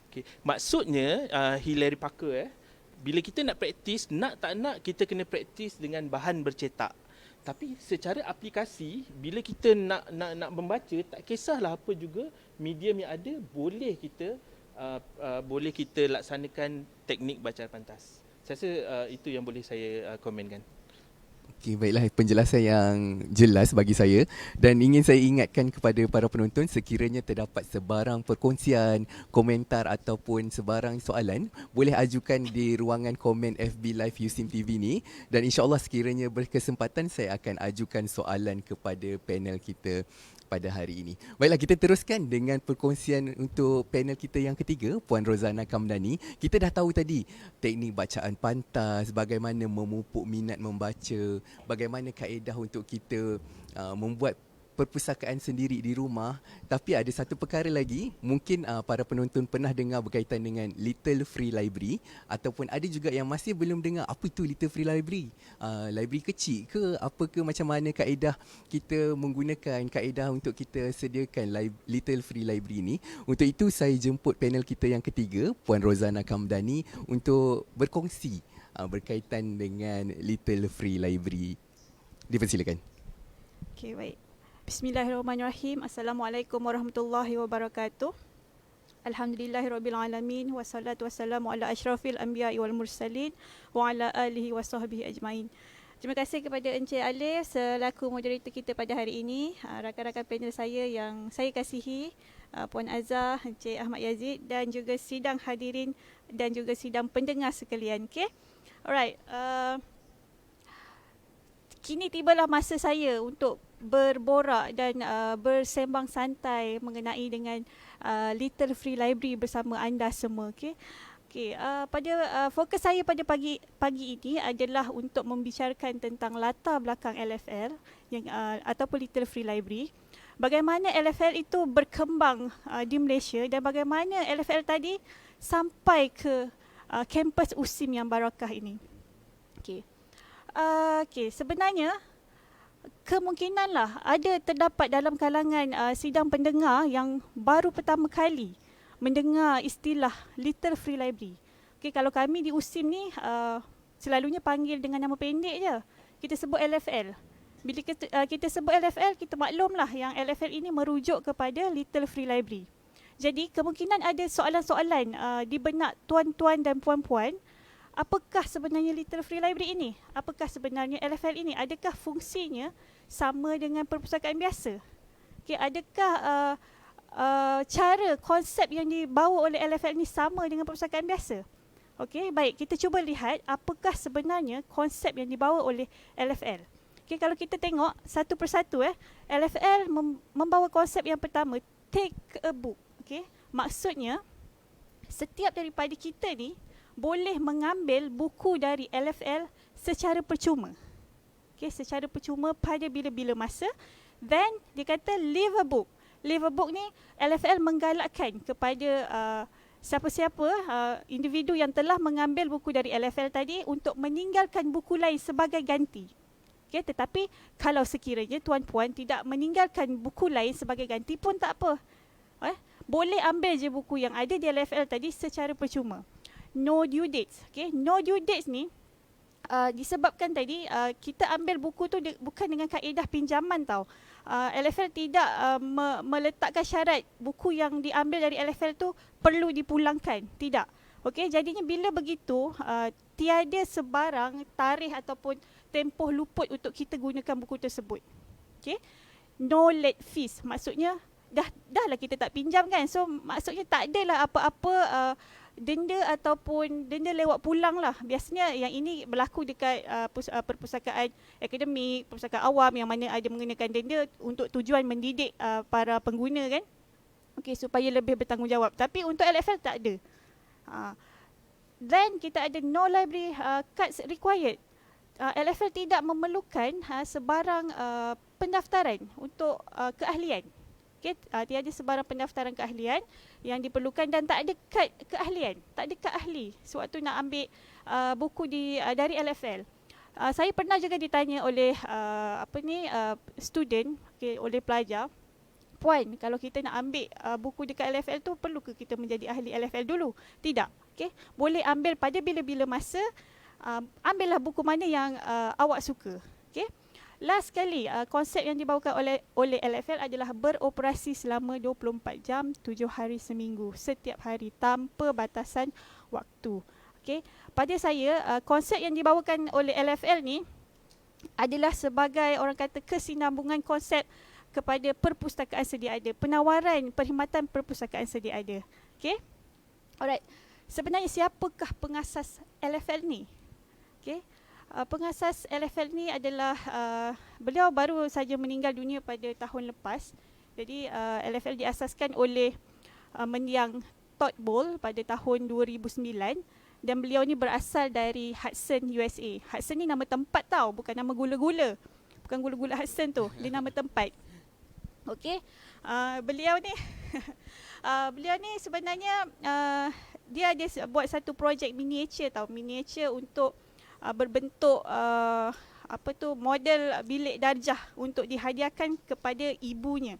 Okay. Maksudnya Hillary Parker, bila kita nak praktis, nak tak nak kita kena praktis dengan bahan bercetak. Tapi secara aplikasi, bila kita nak membaca, tak kisahlah apa juga medium yang ada, boleh kita laksanakan teknik bacaan pantas. Saya rasa itu yang boleh saya komenkan. Okey, baiklah, penjelasan yang jelas bagi saya, dan ingin saya ingatkan kepada para penonton, sekiranya terdapat sebarang perkongsian, komentar ataupun sebarang soalan, boleh ajukan di ruangan komen FB Live USIM TV ni, dan insya-Allah sekiranya berkesempatan saya akan ajukan soalan kepada panel kita pada hari ini. Baiklah, kita teruskan dengan perkongsian untuk panel kita yang ketiga, Puan Rozana Kamdani. Kita dah tahu tadi teknik bacaan pantas, bagaimana memupuk minat membaca, bagaimana kaedah untuk kita membuat perpustakaan sendiri di rumah. Tapi ada satu perkara lagi, mungkin para penonton pernah dengar berkaitan dengan Little Free Library, ataupun ada juga yang masih belum dengar apa itu Little Free Library. Library kecil ke apa ke, macam mana kaedah kita menggunakan kaedah untuk kita sediakan Little Free Library ni. Untuk itu saya jemput panel kita yang ketiga, Puan Rozana Kamdani, untuk berkongsi berkaitan dengan Little Free Library. Dipersilakan. Okey, baik. Bismillahirrahmanirrahim. Assalamualaikum warahmatullahi wabarakatuh. Alhamdulillahirabbil alamin wassalatu wassalamu ala asyrafil anbiya'i wal mursalin wa ala alihi wasahbihi ajmain. Terima kasih kepada Encik Alif selaku moderator kita pada hari ini, rakan-rakan panel saya yang saya kasihi, Puan Azhar, Encik Ahmad Yazid, dan juga sidang hadirin dan juga sidang pendengar sekalian. Okey. Alright. Kini tibalah masa saya untuk berborak dan bersembang santai mengenai dengan Little Free Library bersama anda semua. Pada fokus saya pada pagi ini adalah untuk membicarakan tentang latar belakang LFL yang ataupun Little Free Library. Bagaimana LFL itu berkembang di Malaysia dan bagaimana LFL tadi sampai ke kampus USIM yang barakah ini. Sebenarnya kemungkinanlah ada terdapat dalam kalangan sidang pendengar yang baru pertama kali mendengar istilah Little Free Library. Kalau kami di USIM ni selalunya panggil dengan nama pendek je. Kita sebut LFL. Bila kita sebut LFL, kita maklumlah yang LFL ini merujuk kepada Little Free Library. Jadi kemungkinan ada soalan-soalan di benak tuan-tuan dan puan-puan. Apakah sebenarnya Little Free Library ini? Apakah sebenarnya LFL ini? Adakah fungsinya sama dengan perpustakaan biasa? Adakah cara konsep yang dibawa oleh LFL ini sama dengan perpustakaan biasa? Baik, kita cuba lihat apakah sebenarnya konsep yang dibawa oleh LFL. Kalau kita tengok satu persatu, LFL membawa konsep yang pertama, take a book. Maksudnya, setiap daripada kita ni boleh mengambil buku dari LFL secara percuma. Secara percuma pada bila-bila masa. Then dia kata leave a book. Leave a book ni LFL menggalakkan kepada siapa-siapa individu yang telah mengambil buku dari LFL tadi untuk meninggalkan buku lain sebagai ganti. Tetapi kalau sekiranya tuan-puan tidak meninggalkan buku lain sebagai ganti pun tak apa. Boleh ambil je buku yang ada di LFL tadi secara percuma. No due dates. No due dates ni disebabkan tadi kita ambil buku tu bukan dengan kaedah pinjaman tau. LFL tidak meletakkan syarat buku yang diambil dari LFL tu perlu dipulangkan. Tidak. Jadinya bila begitu tiada sebarang tarikh ataupun tempoh luput untuk kita gunakan buku tersebut. No late fees. Maksudnya dah lah kita tak pinjam kan. So maksudnya tak adalah apa-apa denda ataupun denda lewat pulang lah. Biasanya yang ini berlaku dekat perpustakaan akademik, perpustakaan awam yang mana ada mengenakan denda untuk tujuan mendidik para pengguna kan. Supaya lebih bertanggungjawab. Tapi untuk LFL tak ada. Then kita ada no library cards required. LFL tidak memerlukan sebarang pendaftaran untuk keahlian. Tiada sebarang pendaftaran keahlian yang diperlukan dan tak ada kad keahlian, tak ada kad ahli sewaktu nak ambil buku dari LFL. Saya pernah juga ditanya oleh student, oleh pelajar, Puan, kalau kita nak ambil buku dekat LFL tu perlu ke kita menjadi ahli LFL dulu? Tidak. Boleh ambil pada bila-bila masa. Ambillah buku mana yang awak suka. Last sekali, konsep yang dibawakan oleh LFL adalah beroperasi selama 24 jam, 7 hari seminggu, setiap hari tanpa batasan waktu. Pada saya, konsep yang dibawakan oleh LFL ni adalah sebagai orang kata kesinambungan konsep kepada perpustakaan sedia ada, penawaran perkhidmatan perpustakaan sedia ada. Alright. Sebenarnya siapakah pengasas LFL ni? Pengasas LFL ni adalah beliau baru saja meninggal dunia pada tahun lepas, Jadi LFL diasaskan oleh mendiang Todd Bowl pada tahun 2009 dan beliau ni berasal dari Hudson, USA. Hudson ni nama tempat tau, bukan nama gula-gula. Bukan gula-gula Hudson tu, dia nama tempat. Okey. Beliau ni beliau ni sebenarnya dia ada buat satu projek miniature tau, miniature untuk berbentuk model bilik darjah untuk dihadiahkan kepada ibunya.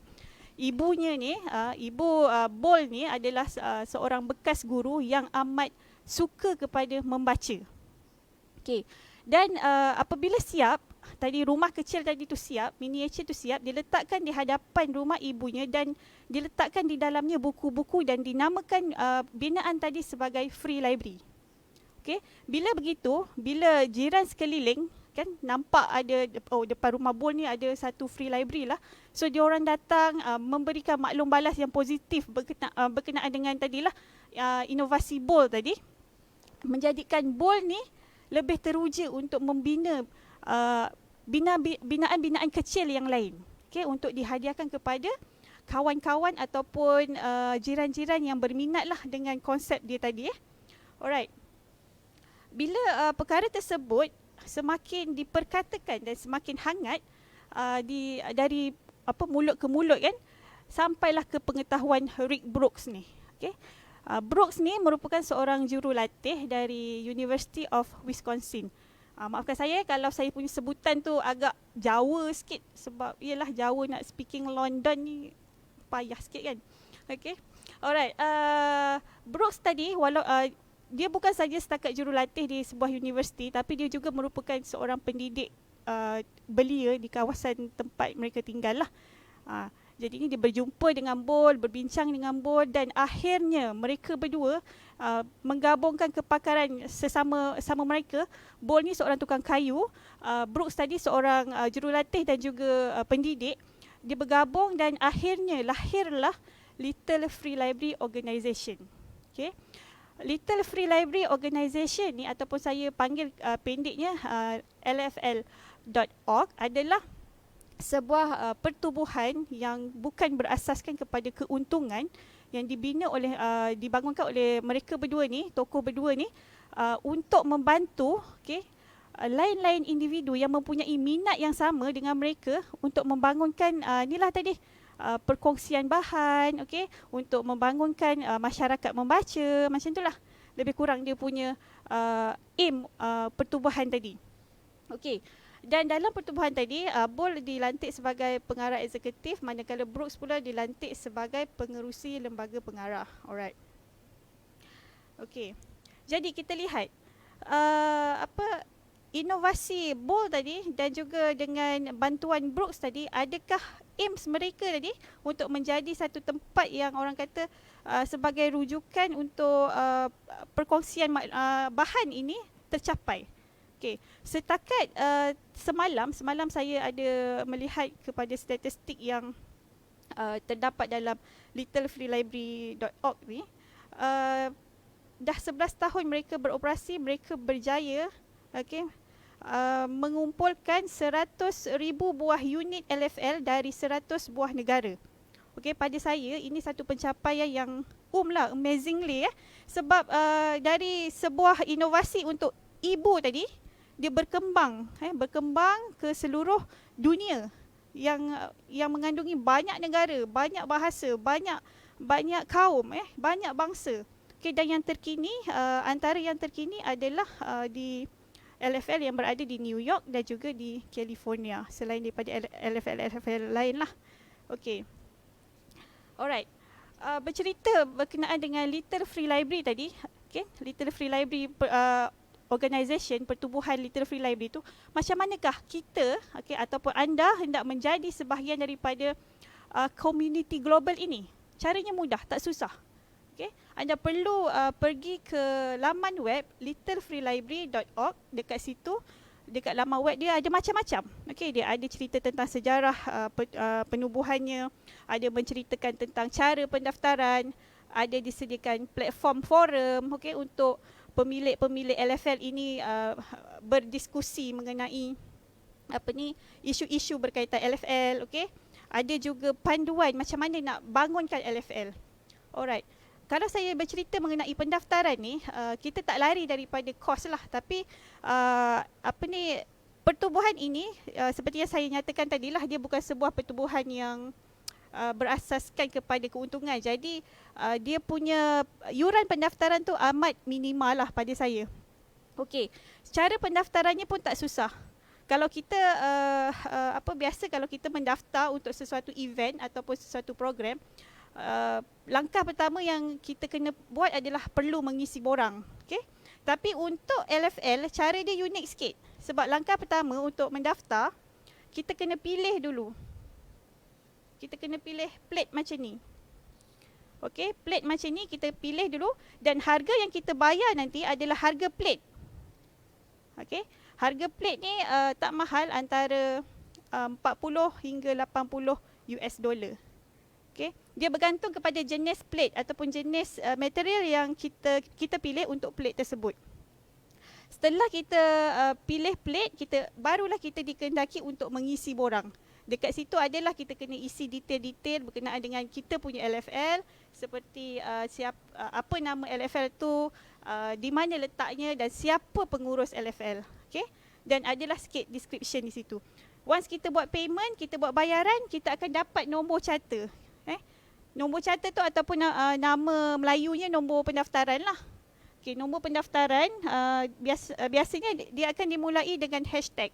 Ibunya ni, ibu Bowl ni adalah seorang bekas guru yang amat suka kepada membaca. Okey. Dan apabila siap, tadi rumah kecil tadi tu siap, miniature tu siap, diletakkan di hadapan rumah ibunya dan diletakkan di dalamnya buku-buku dan dinamakan binaan tadi sebagai free library. Okey. Bila begitu, bila jiran sekeliling kan nampak ada depan rumah Bowl ni ada satu free library lah. So diorang datang memberikan maklum balas yang positif berkenaan dengan tadilah inovasi Bowl tadi, menjadikan Bowl ni lebih teruja untuk membina binaan-binaan kecil yang lain, okey, untuk dihadiahkan kepada kawan-kawan ataupun jiran-jiran yang berminat lah dengan konsep dia tadi. Alright. Bila perkara tersebut semakin diperkatakan dan semakin hangat dari mulut ke mulut kan, sampailah ke pengetahuan Rick Brooks ni. Okay. Brooks ni merupakan seorang jurulatih dari University of Wisconsin. Maafkan saya kalau saya punya sebutan tu agak Jawa sikit, sebab ialah Jawa nak speaking London ni payah sikit kan. Okay. Alright. Brooks tadi dia bukan saja setakat jurulatih di sebuah universiti, tapi dia juga merupakan seorang pendidik belia di kawasan tempat mereka tinggal lah. Jadi ini dia berjumpa dengan Bowl, berbincang dengan Bowl dan akhirnya mereka berdua menggabungkan kepakaran sesama mereka. Bowl ni seorang tukang kayu, Brooks tadi seorang jurulatih dan juga pendidik. Dia bergabung dan akhirnya lahirlah Little Free Library Organisation. Okay. Little Free Library Organisation ni ataupun saya panggil pendeknya LFL.org adalah sebuah pertubuhan yang bukan berasaskan kepada keuntungan, yang dibangunkan oleh mereka berdua ni, tokoh berdua ni, untuk membantu lain-lain individu yang mempunyai minat yang sama dengan mereka untuk membangunkan inilah tadi perkongsian bahan, untuk membangunkan masyarakat membaca, macam itulah lebih kurang dia punya aim pertubuhan tadi. Okey. Dan dalam pertubuhan tadi, Bowl dilantik sebagai pengarah eksekutif, manakala Brooks pula dilantik sebagai pengerusi lembaga pengarah. Alright. Okey. Jadi kita lihat inovasi Bowl tadi dan juga dengan bantuan Brooks tadi, adakah aims mereka tadi untuk menjadi satu tempat yang orang kata sebagai rujukan untuk perkongsian bahan ini tercapai? Okey, setakat semalam saya ada melihat kepada statistik yang terdapat dalam littlefreelibrary.org ni, dah 11 tahun mereka beroperasi, mereka berjaya mengumpulkan 100,000 buah unit LFL dari 100 buah negara. Okey, pada saya ini satu pencapaian yang amazingly sebab dari sebuah inovasi untuk ibu tadi, dia berkembang ke seluruh dunia yang mengandungi banyak negara, banyak bahasa, banyak kaum, banyak bangsa. Okey, dan yang terkini, antara yang terkini adalah di LFL yang berada di New York dan juga di California, selain daripada LFL lain lah. Okey. Alright. Bercerita berkenaan dengan Little Free Library tadi, Little Free Library Organisation, pertubuhan Little Free Library tu, macam manakah kita ataupun anda hendak menjadi sebahagian daripada community global ini? Caranya mudah, tak susah. Anda perlu pergi ke laman web littlefreelibrary.org. Dekat situ, dekat laman web dia ada macam-macam. Dia ada cerita tentang sejarah penubuhannya, ada menceritakan tentang cara pendaftaran, ada disediakan platform forum untuk pemilik-pemilik LFL ini berdiskusi mengenai isu-isu berkaitan LFL. ada juga panduan macam mana nak bangunkan LFL. Alright. Kalau saya bercerita mengenai pendaftaran ni, kita tak lari daripada kos lah, tapi pertubuhan ini seperti yang saya nyatakan tadilah, dia bukan sebuah pertubuhan yang berasaskan kepada keuntungan. Jadi dia punya yuran pendaftaran tu amat minimal lah pada saya. Okey, cara pendaftarannya pun tak susah. Kalau kita biasa kalau kita mendaftar untuk sesuatu event ataupun sesuatu program, langkah pertama yang kita kena buat adalah perlu mengisi borang. Okey. Tapi untuk LFL cara dia unik sikit. Sebab langkah pertama untuk mendaftar, kita kena pilih dulu. Kita kena pilih plate macam ni. Okey, plate macam ni kita pilih dulu dan harga yang kita bayar nanti adalah harga plate. Okey. Harga plate ni tak mahal, antara 40 hingga 80 US dollar. Okay. Dia bergantung kepada jenis plate ataupun jenis material yang kita pilih untuk plate tersebut. Setelah kita pilih plate, barulah kita dikehendaki untuk mengisi borang. Dekat situ adalah kita kena isi detail-detail berkenaan dengan kita punya LFL, seperti apa nama LFL tu, di mana letaknya dan siapa pengurus LFL. Okay? Dan adalah sikit description di situ. Once kita buat payment, kita buat bayaran, kita akan dapat nombor carta. Nombor carta tu ataupun nama Melayunya nombor pendaftaran lah. Okay, nombor pendaftaran biasanya dia akan dimulai dengan hashtag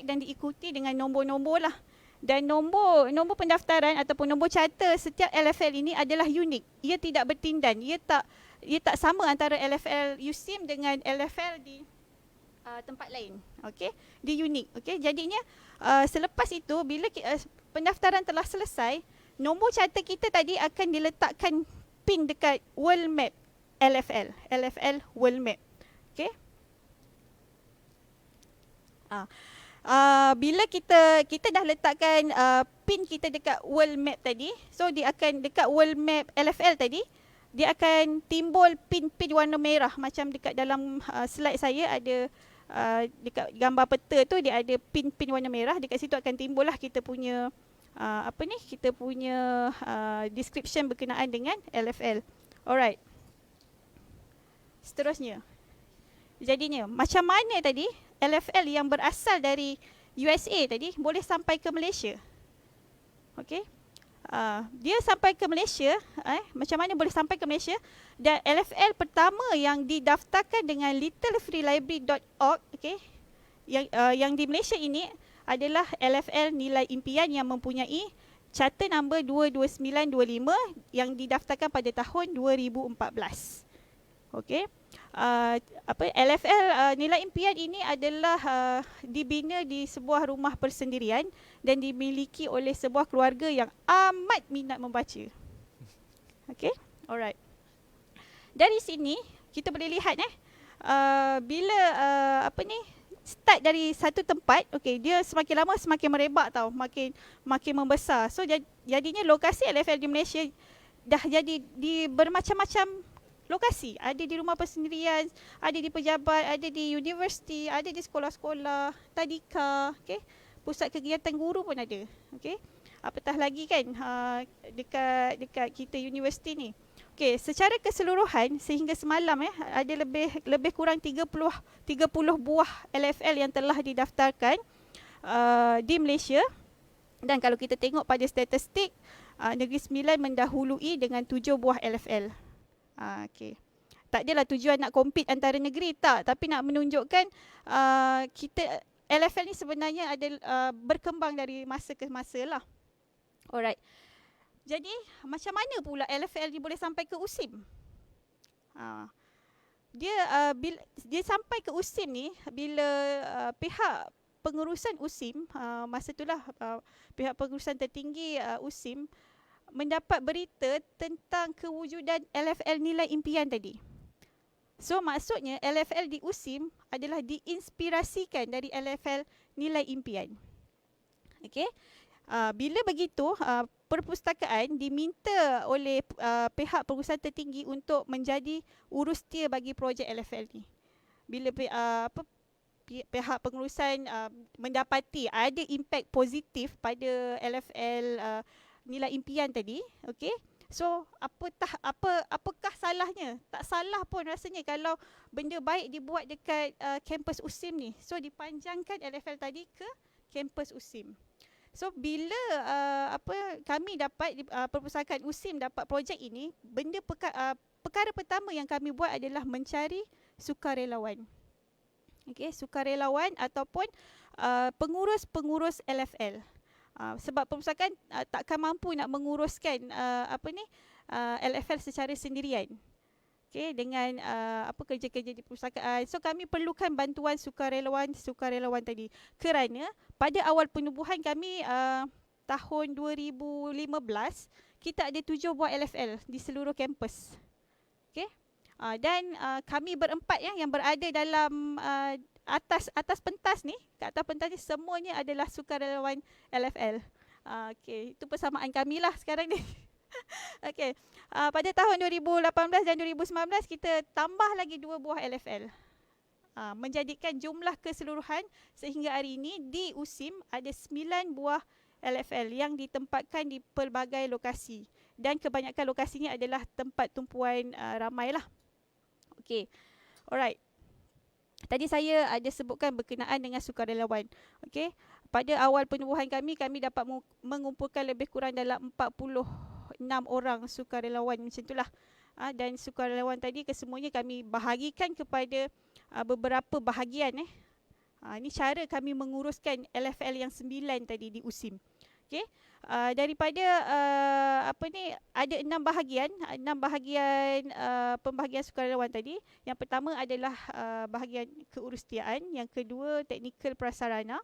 dan diikuti dengan nombor-nombor lah. Dan nombor pendaftaran ataupun nombor carta setiap LFL ini adalah unik. Ia tidak bertindan. Ia tak sama antara LFL USIM dengan LFL di tempat lain. Okey, dia unik. Okey, jadinya selepas itu bila pendaftaran telah selesai, nombor carta kita tadi akan diletakkan pin dekat world map LFL world map. Okey. Bila kita dah letakkan pin kita dekat world map tadi, so dia akan dekat world map LFL tadi, dia akan timbul pin-pin warna merah macam dekat dalam slide saya ada dekat gambar peta tu dia ada pin-pin warna merah. Dekat situ akan timbullah kita punya kita punya description berkenaan dengan LFL. Alright. Seterusnya. Jadinya macam mana tadi LFL yang berasal dari USA tadi boleh sampai ke Malaysia? Okey. Dia sampai ke Malaysia, macam mana boleh sampai ke Malaysia? Dan LFL pertama yang didaftarkan dengan littlefreelibrary.org, okey. Yang di Malaysia ini adalah LFL Nilai Impian yang mempunyai charter number 22925 yang didaftarkan pada tahun 2014. Okey. LFL Nilai Impian ini adalah dibina di sebuah rumah persendirian dan dimiliki oleh sebuah keluarga yang amat minat membaca. Okey. Alright. Dari sini kita boleh lihat bila start dari satu tempat, okey, dia semakin lama semakin merebak tau, makin membesar. So jadinya lokasi LFL di Malaysia dah jadi di bermacam-macam lokasi. Ada di rumah persendirian, ada di pejabat, ada di universiti, ada di sekolah-sekolah, tadika, okey. Pusat kegiatan guru pun ada, okey. Apatah lagi kan dekat kita universiti ni. Okey, secara keseluruhan sehingga semalam ada lebih kurang 30 buah LFL yang telah didaftarkan di Malaysia. Dan kalau kita tengok pada statistik, Negeri Sembilan mendahului dengan 7 buah LFL. Okey. Tak adalah tujuan nak compete antara negeri, tak, tapi nak menunjukkan kita LFL ni sebenarnya ada berkembang dari masa ke masa lah. Alright. Jadi macam mana pula LFL ni boleh sampai ke USIM? Dia sampai ke USIM ni bila pihak pengurusan USIM, masa itulah pihak pengurusan tertinggi USIM mendapat berita tentang kewujudan LFL Nilai Impian tadi. So maksudnya LFL di USIM adalah diinspirasikan dari LFL Nilai Impian. Okey. Bila begitu, perpustakaan diminta oleh pihak pengurusan tertinggi untuk menjadi urus setia bagi projek LFL ni. Bila pihak pengurusan mendapati ada impak positif pada LFL nilai impian tadi, okey. So apakah salahnya? Tak salah pun rasanya kalau benda baik dibuat dekat kampus USIM ni. So dipanjangkan LFL tadi ke kampus USIM. So bila kami dapat perpustakaan USIM dapat projek ini, perkara pertama yang kami buat adalah mencari sukarelawan. Okey, sukarelawan ataupun pengurus-pengurus LFL. Sebab perpustakaan takkan mampu nak menguruskan LFL secara sendirian. Okey, dengan kerja-kerja di perpustakaan. So kami perlukan bantuan sukarelawan tadi. Kerana pada awal penubuhan kami tahun 2015, kita ada 7 buah LFL di seluruh kampus. Okey. Dan kami berempat yang berada dalam atas pentas ni, kat atas pentas ni semuanya adalah sukarelawan LFL. Okey, itu persamaan kami lah sekarang ni. Okey, pada tahun 2018 dan 2019 kita tambah lagi 2 buah LFL. Menjadikan jumlah keseluruhan sehingga hari ini di USIM ada 9 buah LFL yang ditempatkan di pelbagai lokasi. Dan kebanyakan lokasinya adalah tempat tumpuan ramai lah. Okey, alright. Tadi saya ada sebutkan berkenaan dengan sukarelawan. Okey, pada awal penubuhan kami dapat mengumpulkan lebih kurang dalam 46 orang sukarelawan macam itulah. Dan sukarelawan tadi kesemuanya kami bahagikan kepada beberapa bahagian. Ini cara kami menguruskan LFL yang 9 tadi di USIM. Okey, daripada ada 6 bahagian, pembahagian sukarelawan tadi. Yang pertama adalah bahagian keurustiaan, yang kedua teknikal prasarana,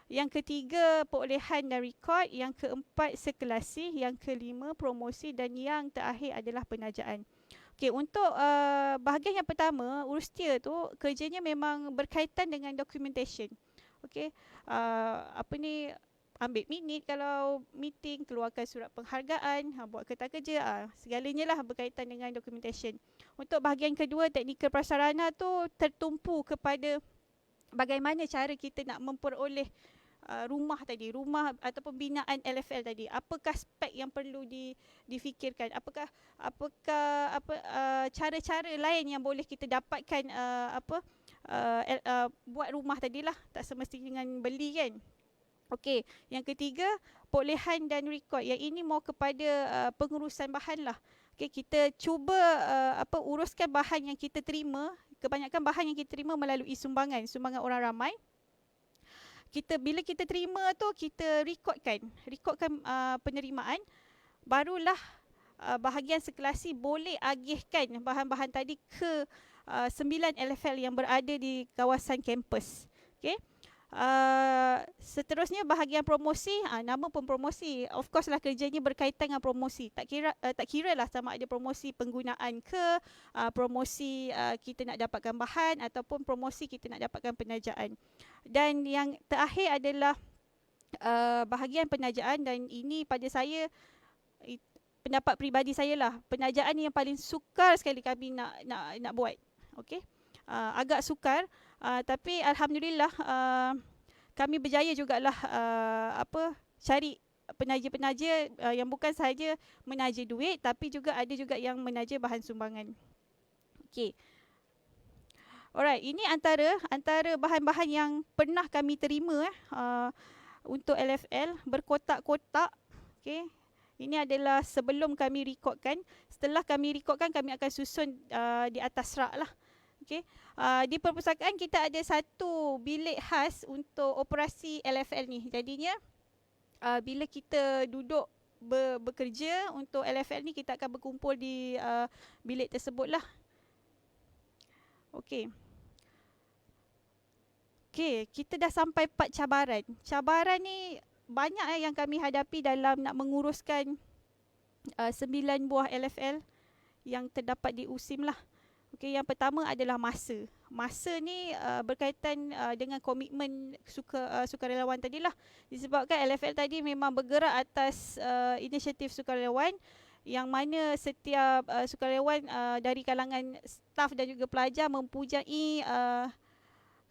yang ketiga perolehan dan rekod, yang keempat sirkulasi, yang kelima promosi dan yang terakhir adalah penajaan. Okey, untuk bahagian yang pertama, urustia tu kerjanya memang berkaitan dengan documentation. Okey, ambil minit kalau meeting, keluarkan surat penghargaan, buat kertas kerja, segalanya lah berkaitan dengan documentation. Untuk bahagian kedua, teknikal prasarana tu tertumpu kepada bagaimana cara kita nak memperoleh rumah ataupun binaan LFL tadi. Apakah spek yang perlu difikirkan? Apakah cara-cara lain yang boleh kita dapatkan buat rumah tadilah, tak semestinya dengan beli kan. Okey, yang ketiga perolehan dan rekod. Yang ini mau kepada pengurusan bahan lah. Okey, kita cuba uruskan bahan yang kita terima. Kebanyakan bahan yang kita terima melalui sumbangan orang ramai. Bila kita terima tu, kita rekodkan penerimaan, barulah bahagian sirkulasi boleh agihkan bahan-bahan tadi ke 9 LFL yang berada di kawasan kampus. Okey. Seterusnya bahagian promosi, nama pun promosi. Of course lah kerjanya berkaitan dengan promosi. Tak kira lah sama ada promosi penggunaan ke, promosi kita nak dapatkan bahan ataupun promosi kita nak dapatkan penajaan. Dan yang terakhir adalah bahagian penajaan, dan ini pada saya, pendapat peribadi saya lah, penajaan yang paling sukar sekali kami nak buat. Okey. Agak sukar, tapi alhamdulillah kami berjaya jugalah cari penaja-penaja yang bukan sahaja menaja duit, tapi ada juga yang menaja bahan sumbangan. Okey. Alright, ini antara bahan-bahan yang pernah kami terima untuk LFL berkotak-kotak. Okey. Ini adalah sebelum kami rekodkan. Setelah kami rekodkan, kami akan susun di atas rak lah. Okay. Di perpustakaan kita ada satu bilik khas untuk operasi LFL ni. Jadinya bila kita duduk bekerja untuk LFL ni, kita akan berkumpul di bilik tersebut lah. Okey. Okey, kita dah sampai part cabaran. Cabaran ni banyak yang kami hadapi dalam nak menguruskan 9 buah LFL yang terdapat di USIM lah. Okey, yang pertama adalah masa. Masa ni berkaitan dengan komitmen sukarelawan tadilah. Disebabkan LFL tadi memang bergerak atas inisiatif sukarelawan, yang mana setiap sukarelawan dari kalangan staf dan juga pelajar mempunyai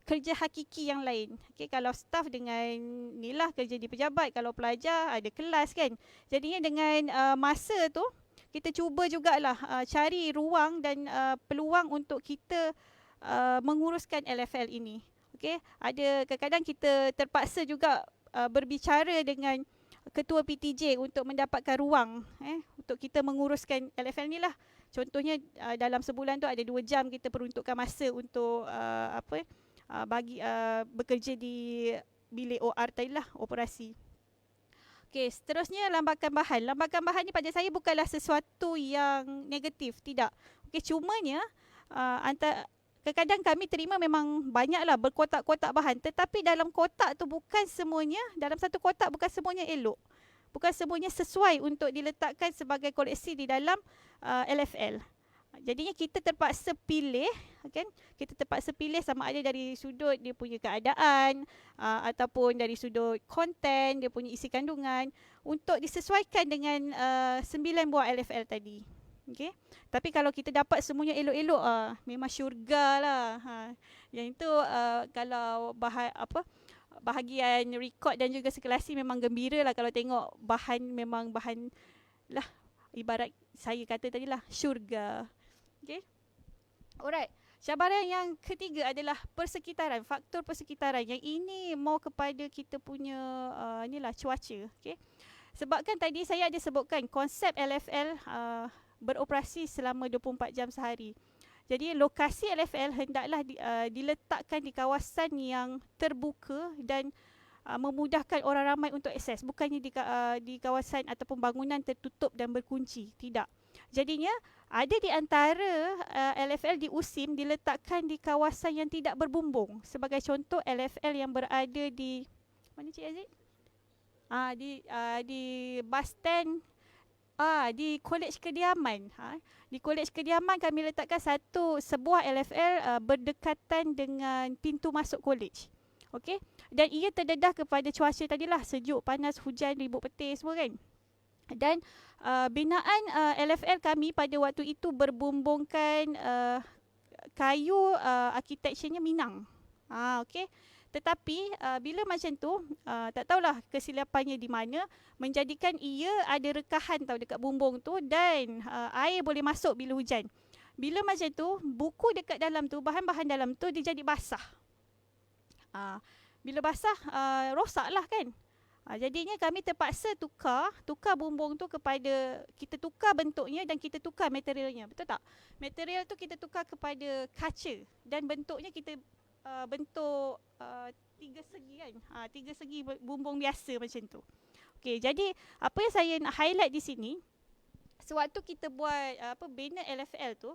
kerja hakiki yang lain. Okay, kalau staff dengan inilah kerja di pejabat, kalau pelajar ada kelas kan. Jadinya dengan masa tu kita cuba jugalah cari ruang dan peluang untuk kita menguruskan LFL ini. Okay, ada kadang-kadang kita terpaksa juga berbicara dengan ketua PTJ untuk mendapatkan ruang untuk kita menguruskan LFL ni lah. Contohnya dalam sebulan tu ada 2 jam kita peruntukkan masa untuk bekerja di bilik OR tadi lah, operasi. Okey, seterusnya lambakan bahan. Lambakan bahan ni pada saya bukanlah sesuatu yang negatif, tidak. Okey, cumanya kadang-kadang kami terima memang banyaklah berkotak-kotak bahan, tetapi dalam kotak tu bukan semuanya, dalam satu kotak bukan semuanya elok. Bukan semuanya sesuai untuk diletakkan sebagai koleksi di dalam LFL. Jadinya kita terpaksa pilih, kan? Kita terpaksa pilih sama ada dari sudut dia punya keadaan ataupun dari sudut konten, dia punya isi kandungan untuk disesuaikan dengan 9 buah LFL tadi. Okay? Tapi kalau kita dapat semuanya elok-elok, memang syurga lah. Yang itu kalau bahagian rekod dan juga sirkulasi memang gembira lah kalau tengok bahan, memang bahan lah, ibarat saya kata tadi lah, syurga. Okay. Alright. Cabaran yang ketiga adalah persekitaran, faktor persekitaran. Yang ini more kepada kita punya inilah cuaca. Okay. Sebabkan tadi saya ada sebutkan konsep LFL beroperasi selama 24 jam sehari. Jadi lokasi LFL hendaklah diletakkan di kawasan yang terbuka dan memudahkan orang ramai untuk akses. Bukannya di kawasan ataupun bangunan tertutup dan berkunci. Tidak. Jadinya ada di antara LFL di USIM diletakkan di kawasan yang tidak berbumbung. Sebagai contoh LFL yang berada di mana Cik Aziz? Di bus stand, di Kolej Kediaman. Di Kolej Kediaman kami letakkan sebuah LFL berdekatan dengan pintu masuk kolej. Okey. Dan ia terdedah kepada cuaca tadilah, sejuk, panas, hujan, ribut petir semua kan. Dan binaan LFL kami pada waktu itu berbumbungkan kayu arkitekturnya Minang. Okey. Tetapi bila macam tu, tak tahulah kesilapannya di mana, menjadikan ia ada rekahan dekat bumbung tu dan air boleh masuk bila hujan. Bila macam tu, buku dekat dalam tu, bahan-bahan dalam tu dia jadi basah. Bila basah, rosaklah kan. Jadinya kami terpaksa tukar bumbung tu kepada, kita tukar bentuknya dan kita tukar materialnya. Betul tak? Material tu kita tukar kepada kaca dan bentuknya kita bentuk 3 segi kan. 3 segi bumbung biasa macam tu. Okey, jadi apa yang saya nak highlight di sini, sewaktu kita buat bina LFL tu,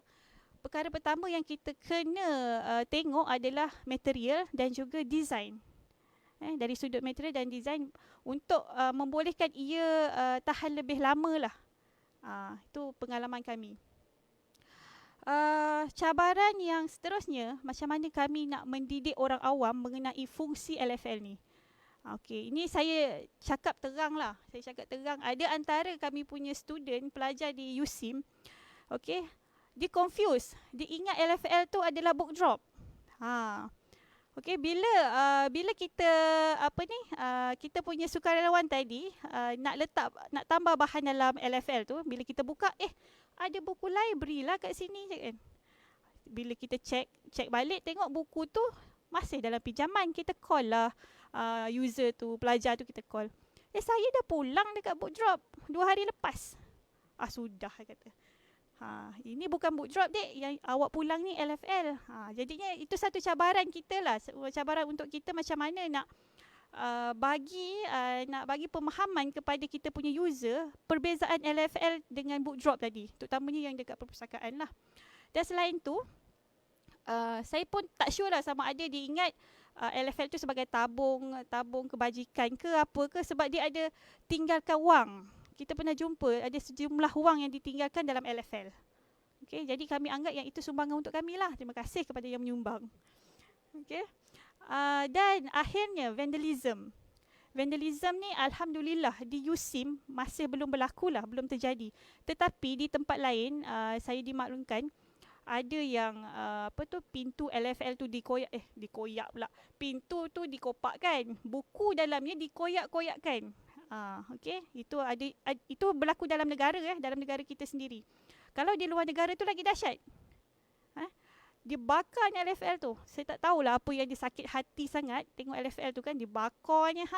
perkara pertama yang kita kena tengok adalah material dan juga design. Dari sudut material dan design untuk membolehkan ia tahan lebih lama lah. Itu pengalaman kami. Cabaran yang seterusnya, macam mana kami nak mendidik orang awam mengenai fungsi LFL ni. Okey, ini saya cakap terang lah. Saya cakap terang, ada antara kami punya student, pelajar di USIM, okey, dia confused. Dia ingat LFL tu adalah book drop. Okey, bila kita kita punya sukarelawan tadi nak tambah bahan dalam LFL tu, bila kita buka, ada buku library lah kat sini kan. Bila kita check balik, tengok buku tu masih dalam pinjaman, kita call lah user tu, pelajar tu kita call. Saya dah pulang dekat book drop 2 hari lepas. Sudah kata. Ini bukan book drop dek, yang awak pulang ni LFL. Jadinya itu satu cabaran kita lah, cabaran untuk kita macam mana nak bagi pemahaman kepada kita punya user perbezaan LFL dengan book drop tadi, terutamanya yang dekat perpustakaan lah. Dan selain tu, saya pun tak sure lah sama ada dia ingat LFL tu sebagai tabung kebajikan ke apa ke, sebab dia ada tinggalkan wang. Kita pernah jumpa ada sejumlah wang yang ditinggalkan dalam LFL. Okey, jadi kami anggap yang itu sumbangan untuk kami lah. Terima kasih kepada yang menyumbang. Okey. Dan akhirnya vandalism. Vandalism ni alhamdulillah di USIM masih belum berlaku lah, belum terjadi. Tetapi di tempat lain saya dimaklumkan ada yang pintu LFL tu dikoyak pula. Pintu tu dikopakkan, buku dalamnya dikoyak-koyakkan. Okey, itu berlaku dalam negara dalam negara kita sendiri. Kalau di luar negara tu lagi dahsyat. Dia bakarnya LFL tu. Saya tak tahulah apa yang dia sakit hati sangat tengok LFL tu kan, dibakarnya.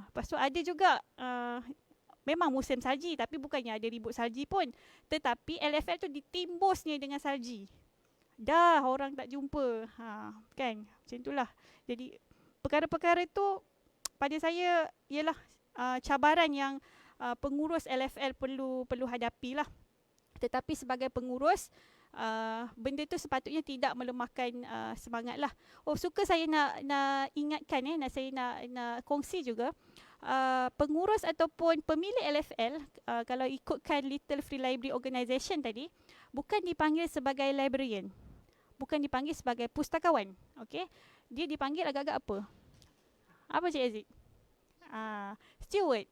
Lepas tu ada juga memang musim salji, tapi bukannya ada ribut salji pun. Tetapi LFL tu ditimbusnya dengan salji. Dah orang tak jumpa. Kan? Macam itulah. Jadi perkara-perkara tu pada saya ialah cabaran yang pengurus LFL perlu hadapilah. Tetapi sebagai pengurus, benda tu sepatutnya tidak melemahkan semangat lah. Suka saya nak ingatkan saya nak kongsi juga, pengurus ataupun pemilik LFL kalau ikutkan Little Free Library Organisation tadi, bukan dipanggil sebagai librarian, bukan dipanggil sebagai pustakawan. Okey, dia dipanggil agak-agak apa? Apa Cik Aziz? Steward.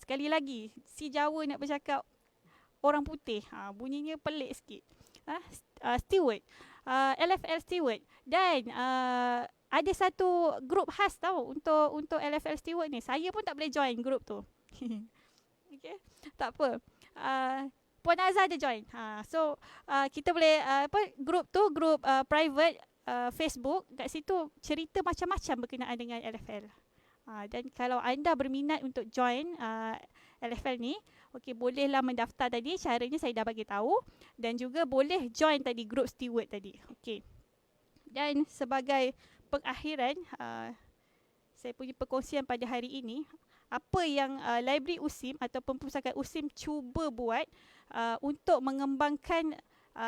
Sekali lagi, si Jawa nak bercakap orang putih, bunyinya pelik sikit. Steward. LFL steward. Dan ada satu grup khas tau untuk LFL steward ni. Saya pun tak boleh join grup tu. Okay, tak apa. Puan Azhar ada join. So kita boleh grup tu grup private Facebook. Kat situ cerita macam-macam berkenaan dengan LFL. Dan kalau anda berminat untuk join LFL ni, okey, bolehlah mendaftar tadi. Caranya saya dah bagi tahu, dan juga boleh join tadi grup steward tadi. Okey. Dan sebagai pengakhiran saya punya perkongsian pada hari ini, apa yang Library USIM ataupun Perpustakaan USIM cuba buat untuk mengembangkan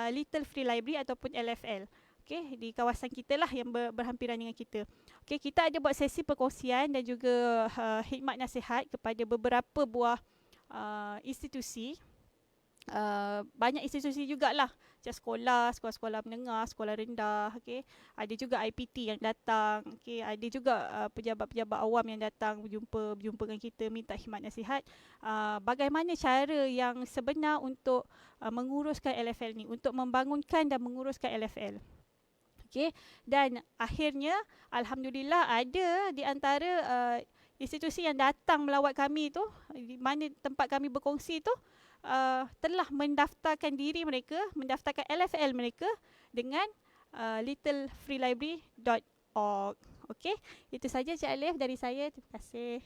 Little Free Library ataupun LFL. Okay, di kawasan kita lah yang berhampiran dengan kita. Okay, kita ada buat sesi perkongsian dan juga khidmat nasihat kepada beberapa buah institusi. Banyak institusi jugalah, macam sekolah menengah, sekolah rendah. Okay. Ada juga IPT yang datang. Okay. Ada juga pejabat-pejabat awam yang datang berjumpa dengan kita, minta khidmat nasihat. Bagaimana cara yang sebenar untuk menguruskan LFL ni, untuk membangunkan dan menguruskan LFL. Okay. Dan akhirnya alhamdulillah ada di antara institusi yang datang melawat kami tu, di mana tempat kami berkongsi tu, telah mendaftarkan diri mereka, mendaftarkan LFL mereka dengan littlefreelibrary.org. Okey, itu saja Cik Alif dari saya. Terima kasih.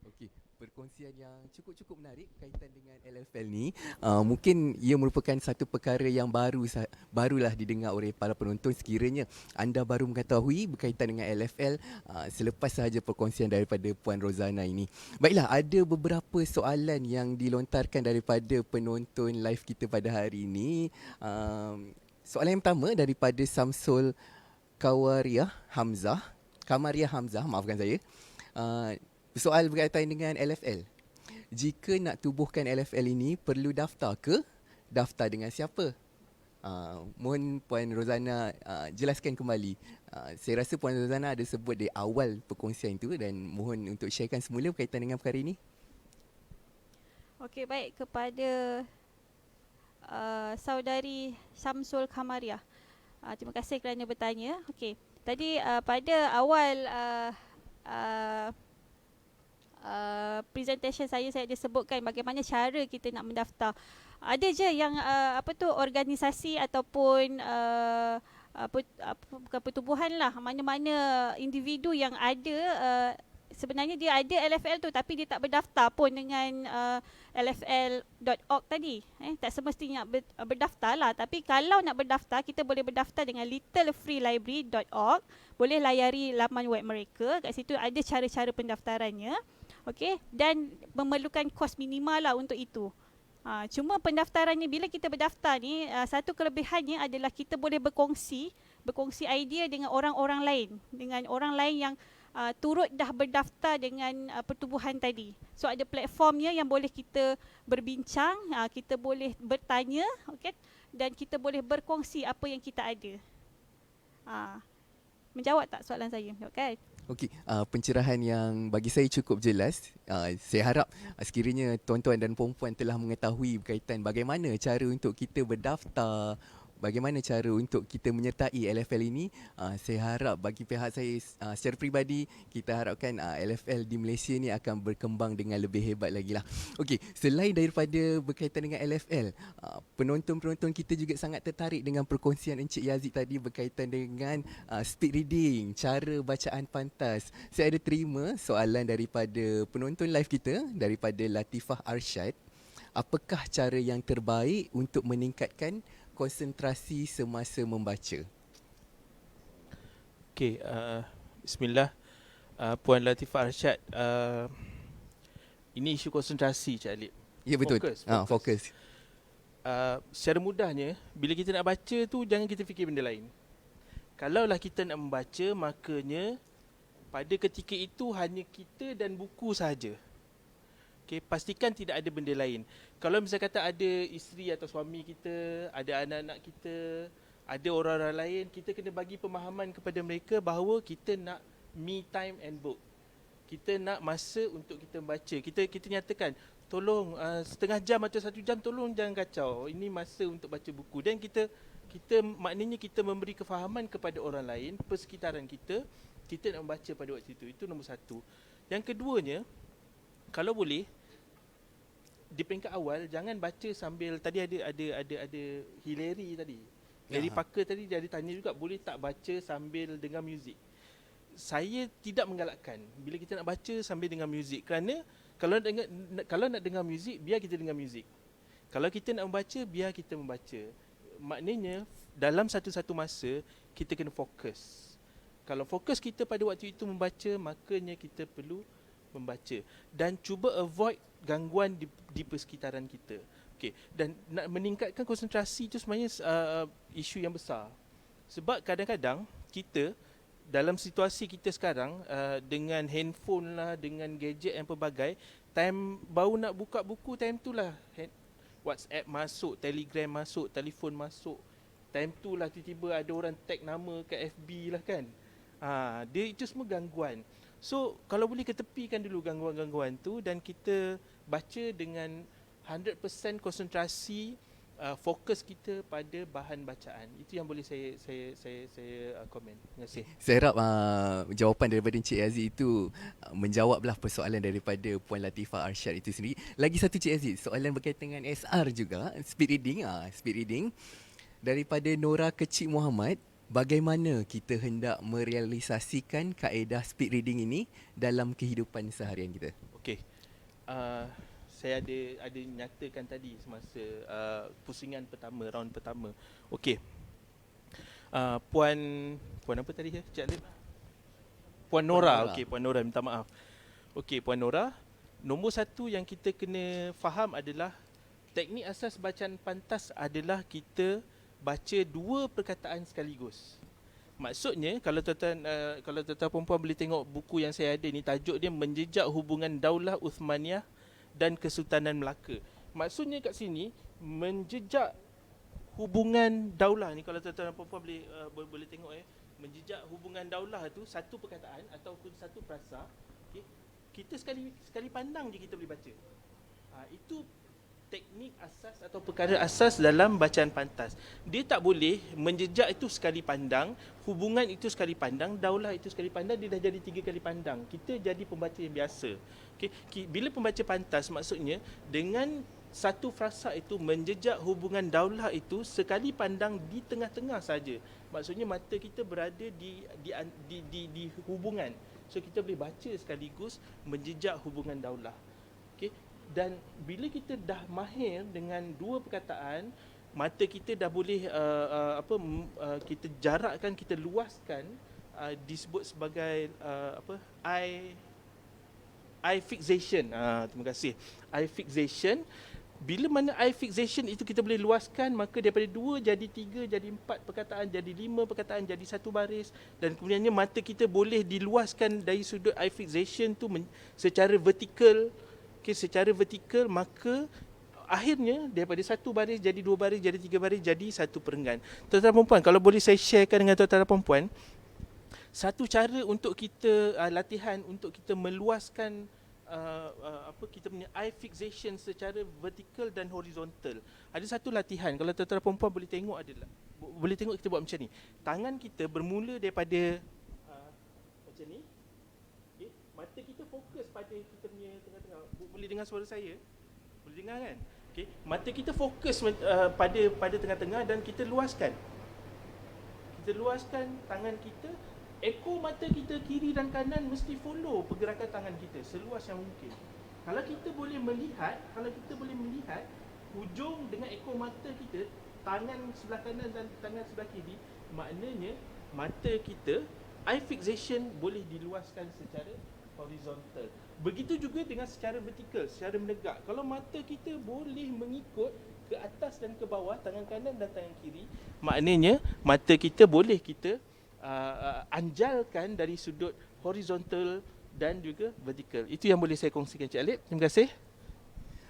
Okey, perkongsian yang cukup menarik berkaitan dengan LFL ni. Mungkin ia merupakan satu perkara yang barulah didengar oleh para penonton sekiranya anda baru mengetahui berkaitan dengan LFL selepas sahaja perkongsian daripada Puan Rozana ini. Baiklah, ada beberapa soalan yang dilontarkan daripada penonton live kita pada hari ini. Soalan yang pertama daripada Samsul Kamariah Hamzah, maafkan saya. Soal berkaitan dengan LFL. Jika nak tubuhkan LFL ini, perlu daftar ke? Daftar dengan siapa? Mohon Puan Rozana jelaskan kembali. Saya rasa Puan Rozana ada sebut di awal perkongsian itu, dan mohon untuk sharekan semula berkaitan dengan perkara ini. Okey, baik, kepada saudari Samsul Kamariah. Terima kasih kerana bertanya. Okey, tadi pada awal presentation saya ada sebutkan bagaimana cara kita nak mendaftar. Ada je yang organisasi ataupun bukan pertubuhan lah, mana-mana individu yang ada sebenarnya dia ada LFL tu tapi dia tak berdaftar pun dengan lfl.org tadi. Tak semestinya berdaftar lah, tapi kalau nak berdaftar, kita boleh berdaftar dengan littlefreelibrary.org. Boleh layari laman web mereka, kat situ ada cara-cara pendaftarannya. Okey, dan memerlukan kos minimal lah untuk itu. Cuma pendaftarannya, bila kita berdaftar ni, satu kelebihannya adalah kita boleh berkongsi idea dengan orang-orang lain, dengan orang lain yang turut dah berdaftar dengan pertubuhan tadi. So ada platformnya yang boleh kita berbincang, kita boleh bertanya, okay? Dan kita boleh berkongsi apa yang kita ada. Menjawab tak soalan saya? Okay. Okey, pencerahan yang bagi saya cukup jelas. Saya harap sekiranya tuan-tuan dan puan-puan telah mengetahui berkaitan bagaimana cara untuk kita berdaftar, bagaimana cara untuk kita menyertai LFL ini. Saya harap bagi pihak saya secara peribadi, kita harapkan LFL di Malaysia ni akan berkembang dengan lebih hebat lagi lah. Okey, selain daripada berkaitan dengan LFL, penonton-penonton kita juga sangat tertarik dengan perkongsian Encik Yazid tadi berkaitan dengan speed reading, cara bacaan pantas. Saya ada terima soalan daripada penonton live kita, daripada Latifah Arsyad. Apakah cara yang terbaik untuk meningkatkan konsentrasi semasa membaca? Okey, bismillah. Puan Latifah Arsyad, ini isu konsentrasi, Cik Alip. Ya, betul. Fokus. Secara mudahnya, bila kita nak baca tu, jangan kita fikir benda lain. Kalaulah kita nak membaca, makanya pada ketika itu hanya kita dan buku sahaja. Okay, pastikan tidak ada benda lain. Kalau misalnya kata ada isteri atau suami kita, ada anak-anak kita, ada orang-orang lain, kita kena bagi pemahaman kepada mereka bahawa kita nak me time and book. Kita nak masa untuk kita membaca. Kita nyatakan, tolong setengah jam atau 1 jam, tolong jangan kacau. Ini masa untuk baca buku. Dan kita maknanya kita memberi kefahaman kepada orang lain, persekitaran kita nak membaca pada waktu itu. Itu nombor satu. Yang keduanya, kalau boleh, di peringkat awal jangan baca sambil, tadi ada Hillary tadi. Harry Parker tadi dia ada tanya juga, boleh tak baca sambil dengar muzik. Saya tidak menggalakkan bila kita nak baca sambil dengar muzik, kerana kalau nak dengar muzik, biar kita dengar muzik. Kalau kita nak membaca, biar kita membaca. Maknanya dalam satu-satu masa kita kena fokus. Kalau fokus kita pada waktu itu membaca, makanya kita perlu membaca dan cuba avoid gangguan di persekitaran kita. Okey, dan nak meningkatkan konsentrasi itu sebenarnya isu yang besar. Sebab kadang-kadang kita dalam situasi kita sekarang dengan handphone lah, dengan gadget yang pelbagai, time baru nak buka buku, time tu lah WhatsApp masuk, Telegram masuk, telefon masuk. Time tu lah tiba-tiba ada orang tag nama kat FB lah kan. Dia itu semua gangguan. So, kalau boleh ketepikan dulu gangguan-gangguan tu dan kita baca dengan 100% konsentrasi, fokus kita pada bahan bacaan. Itu yang boleh saya komen. Terima kasih. Saya harap jawapan daripada Encik Aziz itu menjawablah persoalan daripada Puan Latifah Arsyad itu sendiri. Lagi satu, Encik Aziz, soalan berkaitan dengan SR juga, speed reading daripada Nora Kecik Muhammad. Bagaimana kita hendak merealisasikan kaedah speed reading ini dalam kehidupan seharian kita? Okey. Saya ada nyatakan tadi semasa pusingan pertama, round pertama. Okey. Puan apa tadi ya? Cik Alip? Puan Nora. Okey, Puan Nora, minta maaf. Okey, Puan Nora, nombor satu yang kita kena faham adalah teknik asas bacaan pantas adalah kita baca 2 perkataan sekaligus. Maksudnya kalau tuan-tuan perempuan boleh tengok buku yang saya ada ni, tajuk dia Menjejak Hubungan Daulah Uthmaniyah dan Kesultanan Melaka. Maksudnya kat sini menjejak hubungan daulah ni, kalau tuan-tuan perempuan boleh tengok menjejak hubungan daulah tu satu perkataan ataupun satu frasa, okay? Kita sekali pandang je kita boleh baca. Itu teknik asas atau perkara asas dalam bacaan pantas. Dia tak boleh menjejak itu sekali pandang, hubungan itu sekali pandang, daulah itu sekali pandang, dia dah jadi 3 kali pandang. Kita jadi pembaca yang biasa. Okay. Bila pembaca pantas, maksudnya dengan satu frasa itu menjejak hubungan daulah itu sekali pandang di tengah-tengah saja. Maksudnya mata kita berada di hubungan. So kita boleh baca sekaligus menjejak hubungan daulah. Okay. Dan bila kita dah mahir dengan 2 perkataan, mata kita dah boleh kita jarakkan, kita luaskan, disebut sebagai eye fixation. Terima kasih. Eye fixation. Bila mana eye fixation itu kita boleh luaskan, maka daripada 2 jadi 3, jadi 4 perkataan, jadi 5 perkataan, jadi 1 baris, dan kemudiannya mata kita boleh diluaskan dari sudut eye fixation tu secara vertikal. Secara vertikal, maka akhirnya daripada 1 baris jadi 2 baris, jadi 3 baris, jadi 1 perenggan. Tuan-tuan perempuan, kalau boleh saya sharekan dengan tuan-tuan perempuan, satu cara untuk kita latihan untuk kita meluaskan kita punya eye fixation secara vertikal dan horizontal. Ada satu latihan, kalau tuan-tuan perempuan boleh tengok adalah boleh tengok kita buat macam ni. Tangan kita bermula daripada macam ni. Okay. Mata kita fokus pada kita punya tengah-tengah. Boleh dengar suara saya? Boleh dengar kan? Okay. Mata kita fokus pada tengah-tengah dan kita luaskan. Kita luaskan tangan kita. Ekor mata kita kiri dan kanan mesti follow pergerakan tangan kita seluas yang mungkin. Kalau kita boleh melihat hujung dengan ekor mata kita, tangan sebelah kanan dan tangan sebelah kiri, maknanya mata kita, eye fixation boleh diluaskan secara horizontal. Begitu juga dengan secara vertikal, secara menegak. Kalau mata kita boleh mengikut ke atas dan ke bawah, tangan kanan dan tangan kiri, maknanya mata kita boleh kita anjalkan dari sudut horizontal dan juga vertikal. Itu yang boleh saya kongsikan, Cik Alip. Terima kasih.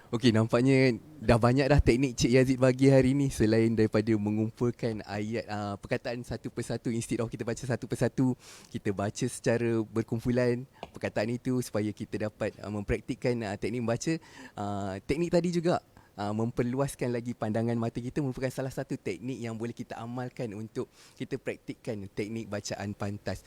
Okey, nampaknya dah banyak dah teknik Cik Yazid bagi hari ni, selain daripada mengumpulkan ayat perkataan satu persatu, instead of kita baca satu persatu, kita baca secara berkumpulan perkataan itu supaya kita dapat mempraktikkan teknik membaca. Teknik tadi juga memperluaskan lagi pandangan mata kita merupakan salah satu teknik yang boleh kita amalkan untuk kita praktikkan teknik bacaan pantas.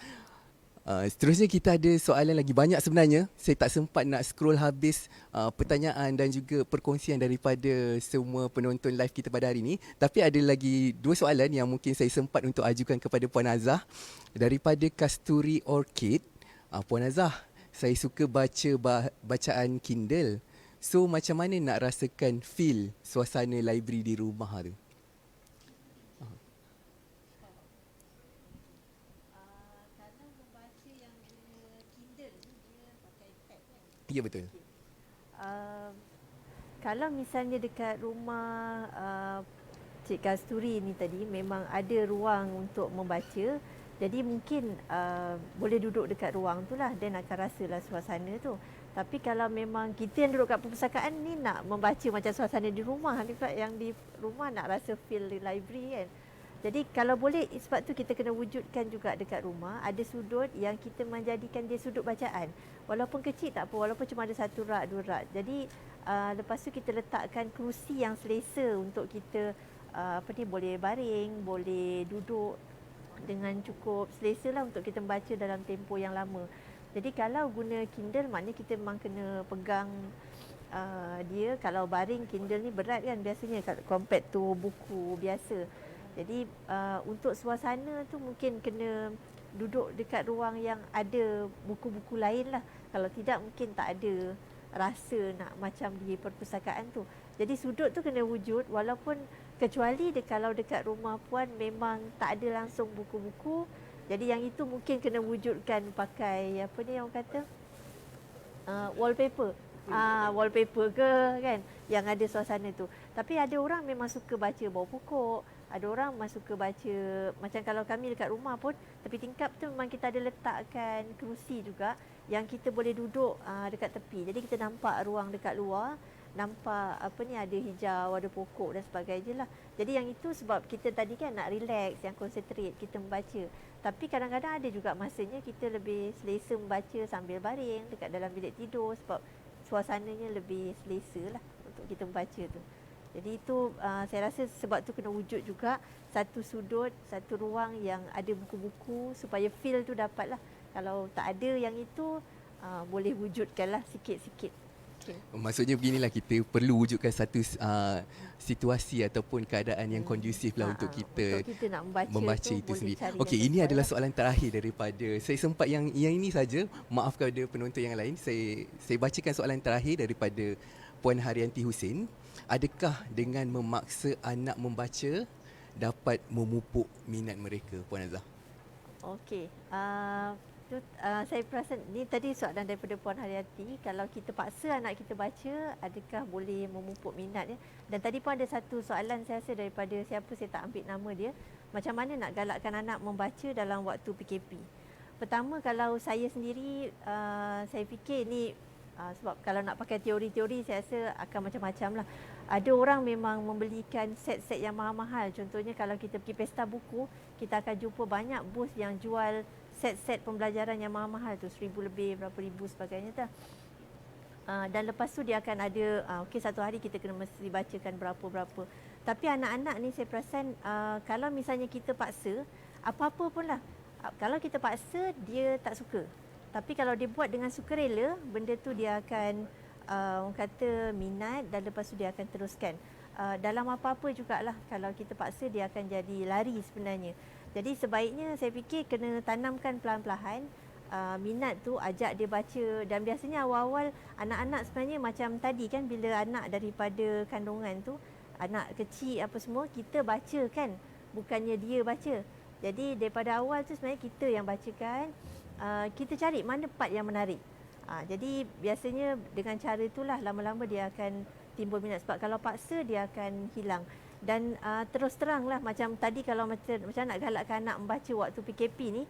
Seterusnya kita ada soalan lagi banyak sebenarnya. Saya tak sempat nak scroll habis pertanyaan dan juga perkongsian daripada semua penonton live kita pada hari ini. Tapi ada lagi 2 soalan yang mungkin saya sempat untuk ajukan kepada Puan Azah. Daripada Kasturi Orchid. Puan Azah, saya suka baca bacaan Kindle. So macam mana nak rasakan feel suasana library di rumah tu? Kalau membaca yang Kindle ni dia pakai tab kan? Ya, betul. Kalau misalnya dekat rumah Cik Kasturi ni tadi memang ada ruang untuk membaca, jadi mungkin boleh duduk dekat ruang tu lah dan akan rasalah suasana tu. Tapi kalau memang kita yang duduk kat perpustakaan ni nak membaca macam suasana di rumah, ni pula yang di rumah nak rasa feel di library kan. Jadi kalau boleh, sebab tu kita kena wujudkan juga dekat rumah ada sudut yang kita menjadikan dia sudut bacaan. Walaupun kecil tak apa, walaupun cuma ada 1 rak, 2 rak. Jadi lepas tu kita letakkan kerusi yang selesa untuk kita boleh baring, boleh duduk dengan cukup selesa lah untuk kita membaca dalam tempoh yang lama. Jadi kalau guna Kindle, maknanya kita memang kena pegang dia. Kalau baring, Kindle ni berat kan biasanya compared to buku biasa. Jadi untuk suasana tu mungkin kena duduk dekat ruang yang ada buku-buku lain lah. Kalau tidak mungkin tak ada rasa nak macam di perpustakaan tu. Jadi sudut tu kena wujud, walaupun kecuali kalau dekat rumah Puan memang tak ada langsung buku-buku. Jadi yang itu mungkin kena wujudkan pakai apa ni orang kata wallpaper. Wallpaper ke kan yang ada suasana tu. Tapi ada orang memang suka baca bawah pokok. Ada orang memang suka baca, macam kalau kami dekat rumah pun tepi tingkap tu memang kita ada letakkan kerusi juga yang kita boleh duduk dekat tepi. Jadi kita nampak ruang dekat luar, nampak ada hijau, ada pokok dan sebagainya lah. Jadi yang itu sebab kita tadi kan nak relax, yang concentrate kita membaca. Tapi kadang-kadang ada juga masanya kita lebih selesa membaca sambil baring dekat dalam bilik tidur sebab suasananya lebih selesa lah untuk kita membaca tu. Jadi itu saya rasa sebab tu kena wujud juga satu sudut, satu ruang yang ada buku-buku supaya feel tu dapat lah. Kalau tak ada yang itu boleh wujudkanlah sikit-sikit. Okay. Maksudnya beginilah, kita perlu wujudkan satu situasi ataupun keadaan yang kondusif lah untuk kita nak membaca itu sendiri. Okey, ini adalah soalan terakhir daripada saya sempat yang ini saja. Maaf kepada penonton yang lain. Saya bacakan soalan terakhir daripada Puan Haryanti Hussein. Adakah dengan memaksa anak membaca dapat memupuk minat mereka, Puan Azah? Okey. Saya perasan ni tadi soalan daripada Puan Haryanti, kalau kita paksa anak kita baca, adakah boleh memupuk minat dia? Dan tadi pun ada satu soalan saya rasa daripada siapa, saya tak ambil nama dia, macam mana nak galakkan anak membaca dalam waktu PKP. Pertama, kalau saya sendiri saya fikir ni sebab kalau nak pakai teori-teori saya rasa akan macam-macam lah. Ada orang memang membelikan set-set yang mahal-mahal. Contohnya kalau kita pergi pesta buku, kita akan jumpa banyak booth yang jual set-set pembelajaran yang mahal-mahal tu, 1,000 lebih, berapa ribu sebagainya tu. Dan lepas tu dia akan ada, okey satu hari kita kena mesti bacakan berapa-berapa. Tapi anak-anak ni saya perasan kalau misalnya kita paksa, apa-apa pun lah. Kalau kita paksa, dia tak suka. Tapi kalau dia buat dengan sukarela, benda tu dia akan orang kata minat dan lepas tu dia akan teruskan. Dalam apa-apa jugalah, kalau kita paksa dia akan jadi lari sebenarnya. Jadi sebaiknya saya fikir kena tanamkan perlahan-lahan minat tu, ajak dia baca. Dan biasanya awal-awal anak-anak sebenarnya macam tadi kan, bila anak daripada kandungan tu, anak kecil apa semua, kita baca kan, bukannya dia baca. Jadi daripada awal tu sebenarnya kita yang bacakan, kita cari mana part yang menarik. Jadi biasanya dengan cara itulah lama-lama dia akan timbul minat. Sebab kalau paksa dia akan hilang. Dan terus teranglah macam tadi, kalau macam nak galakkan anak membaca waktu PKP ni,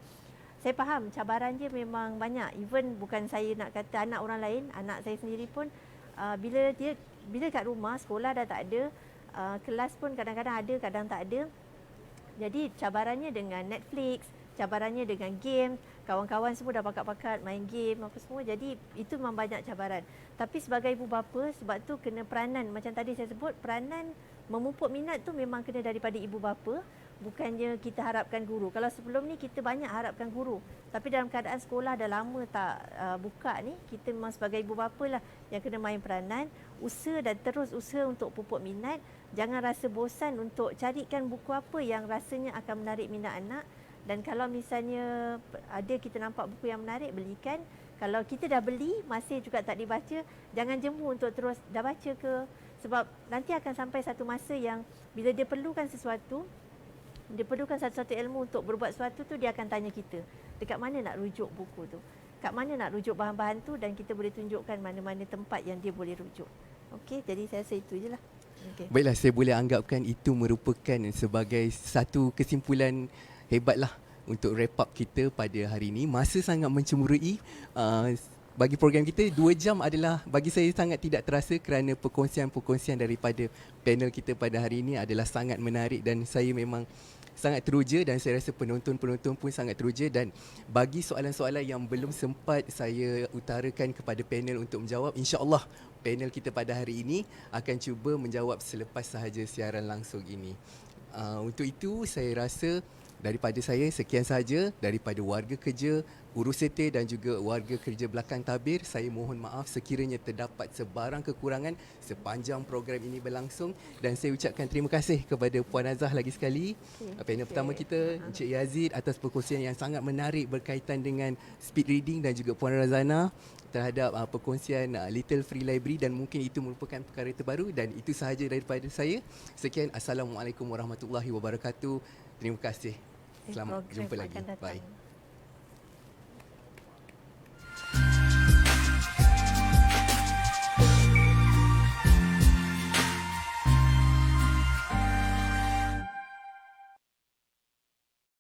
saya faham cabaran dia memang banyak. Even bukan saya nak kata anak orang lain, anak saya sendiri pun bila kat rumah, sekolah dah tak ada, kelas pun kadang-kadang ada, kadang tak ada. Jadi cabarannya dengan Netflix, cabarannya dengan game, kawan-kawan semua dah pakat-pakat main game apa semua. Jadi itu memang banyak cabaran. Tapi sebagai ibu bapa, sebab tu kena peranan, macam tadi saya sebut, peranan memupuk minat tu memang kena daripada ibu bapa, bukannya kita harapkan guru. Kalau sebelum ni kita banyak harapkan guru, tapi dalam keadaan sekolah dah lama tak buka ni, kita memang sebagai ibu bapa lah yang kena main peranan, usaha dan terus usaha untuk pupuk minat. Jangan rasa bosan untuk carikan buku apa yang rasanya akan menarik minat anak. Dan kalau misalnya ada kita nampak buku yang menarik, belikan. Kalau kita dah beli masih juga tak dibaca, jangan jemu untuk terus dah baca ke. Sebab nanti akan sampai satu masa yang bila dia perlukan sesuatu, dia perlukan satu-satu ilmu untuk berbuat sesuatu tu, dia akan tanya kita, dekat mana nak rujuk buku tu, kat mana nak rujuk bahan-bahan tu, dan kita boleh tunjukkan mana-mana tempat yang dia boleh rujuk. Okey, jadi saya rasa itu je lah. Okay. Baiklah, saya boleh anggapkan itu merupakan sebagai satu kesimpulan hebatlah untuk wrap up kita pada hari ini. Masa sangat mencemburui. Bagi program kita 2 jam adalah bagi saya sangat tidak terasa, kerana perkongsian-perkongsian daripada panel kita pada hari ini adalah sangat menarik dan saya memang sangat teruja, dan saya rasa penonton-penonton pun sangat teruja. Dan bagi soalan-soalan yang belum sempat saya utarakan kepada panel untuk menjawab, insya-Allah panel kita pada hari ini akan cuba menjawab selepas sahaja siaran langsung ini. Untuk itu saya rasa daripada saya sekian sahaja. Daripada warga kerja Urus Sete dan juga warga kerja belakang tabir, saya mohon maaf sekiranya terdapat sebarang kekurangan sepanjang program ini berlangsung, dan saya ucapkan terima kasih kepada Puan Azah lagi sekali, panel pertama kita, Encik Yazid, atas perkongsian yang sangat menarik berkaitan dengan speed reading, dan juga Puan Razana terhadap perkongsian Little Free Library, dan mungkin itu merupakan perkara terbaru. Dan itu sahaja daripada saya. Sekian, Assalamualaikum warahmatullahi wabarakatuh. Terima kasih. Selamat jumpa lagi. Bye.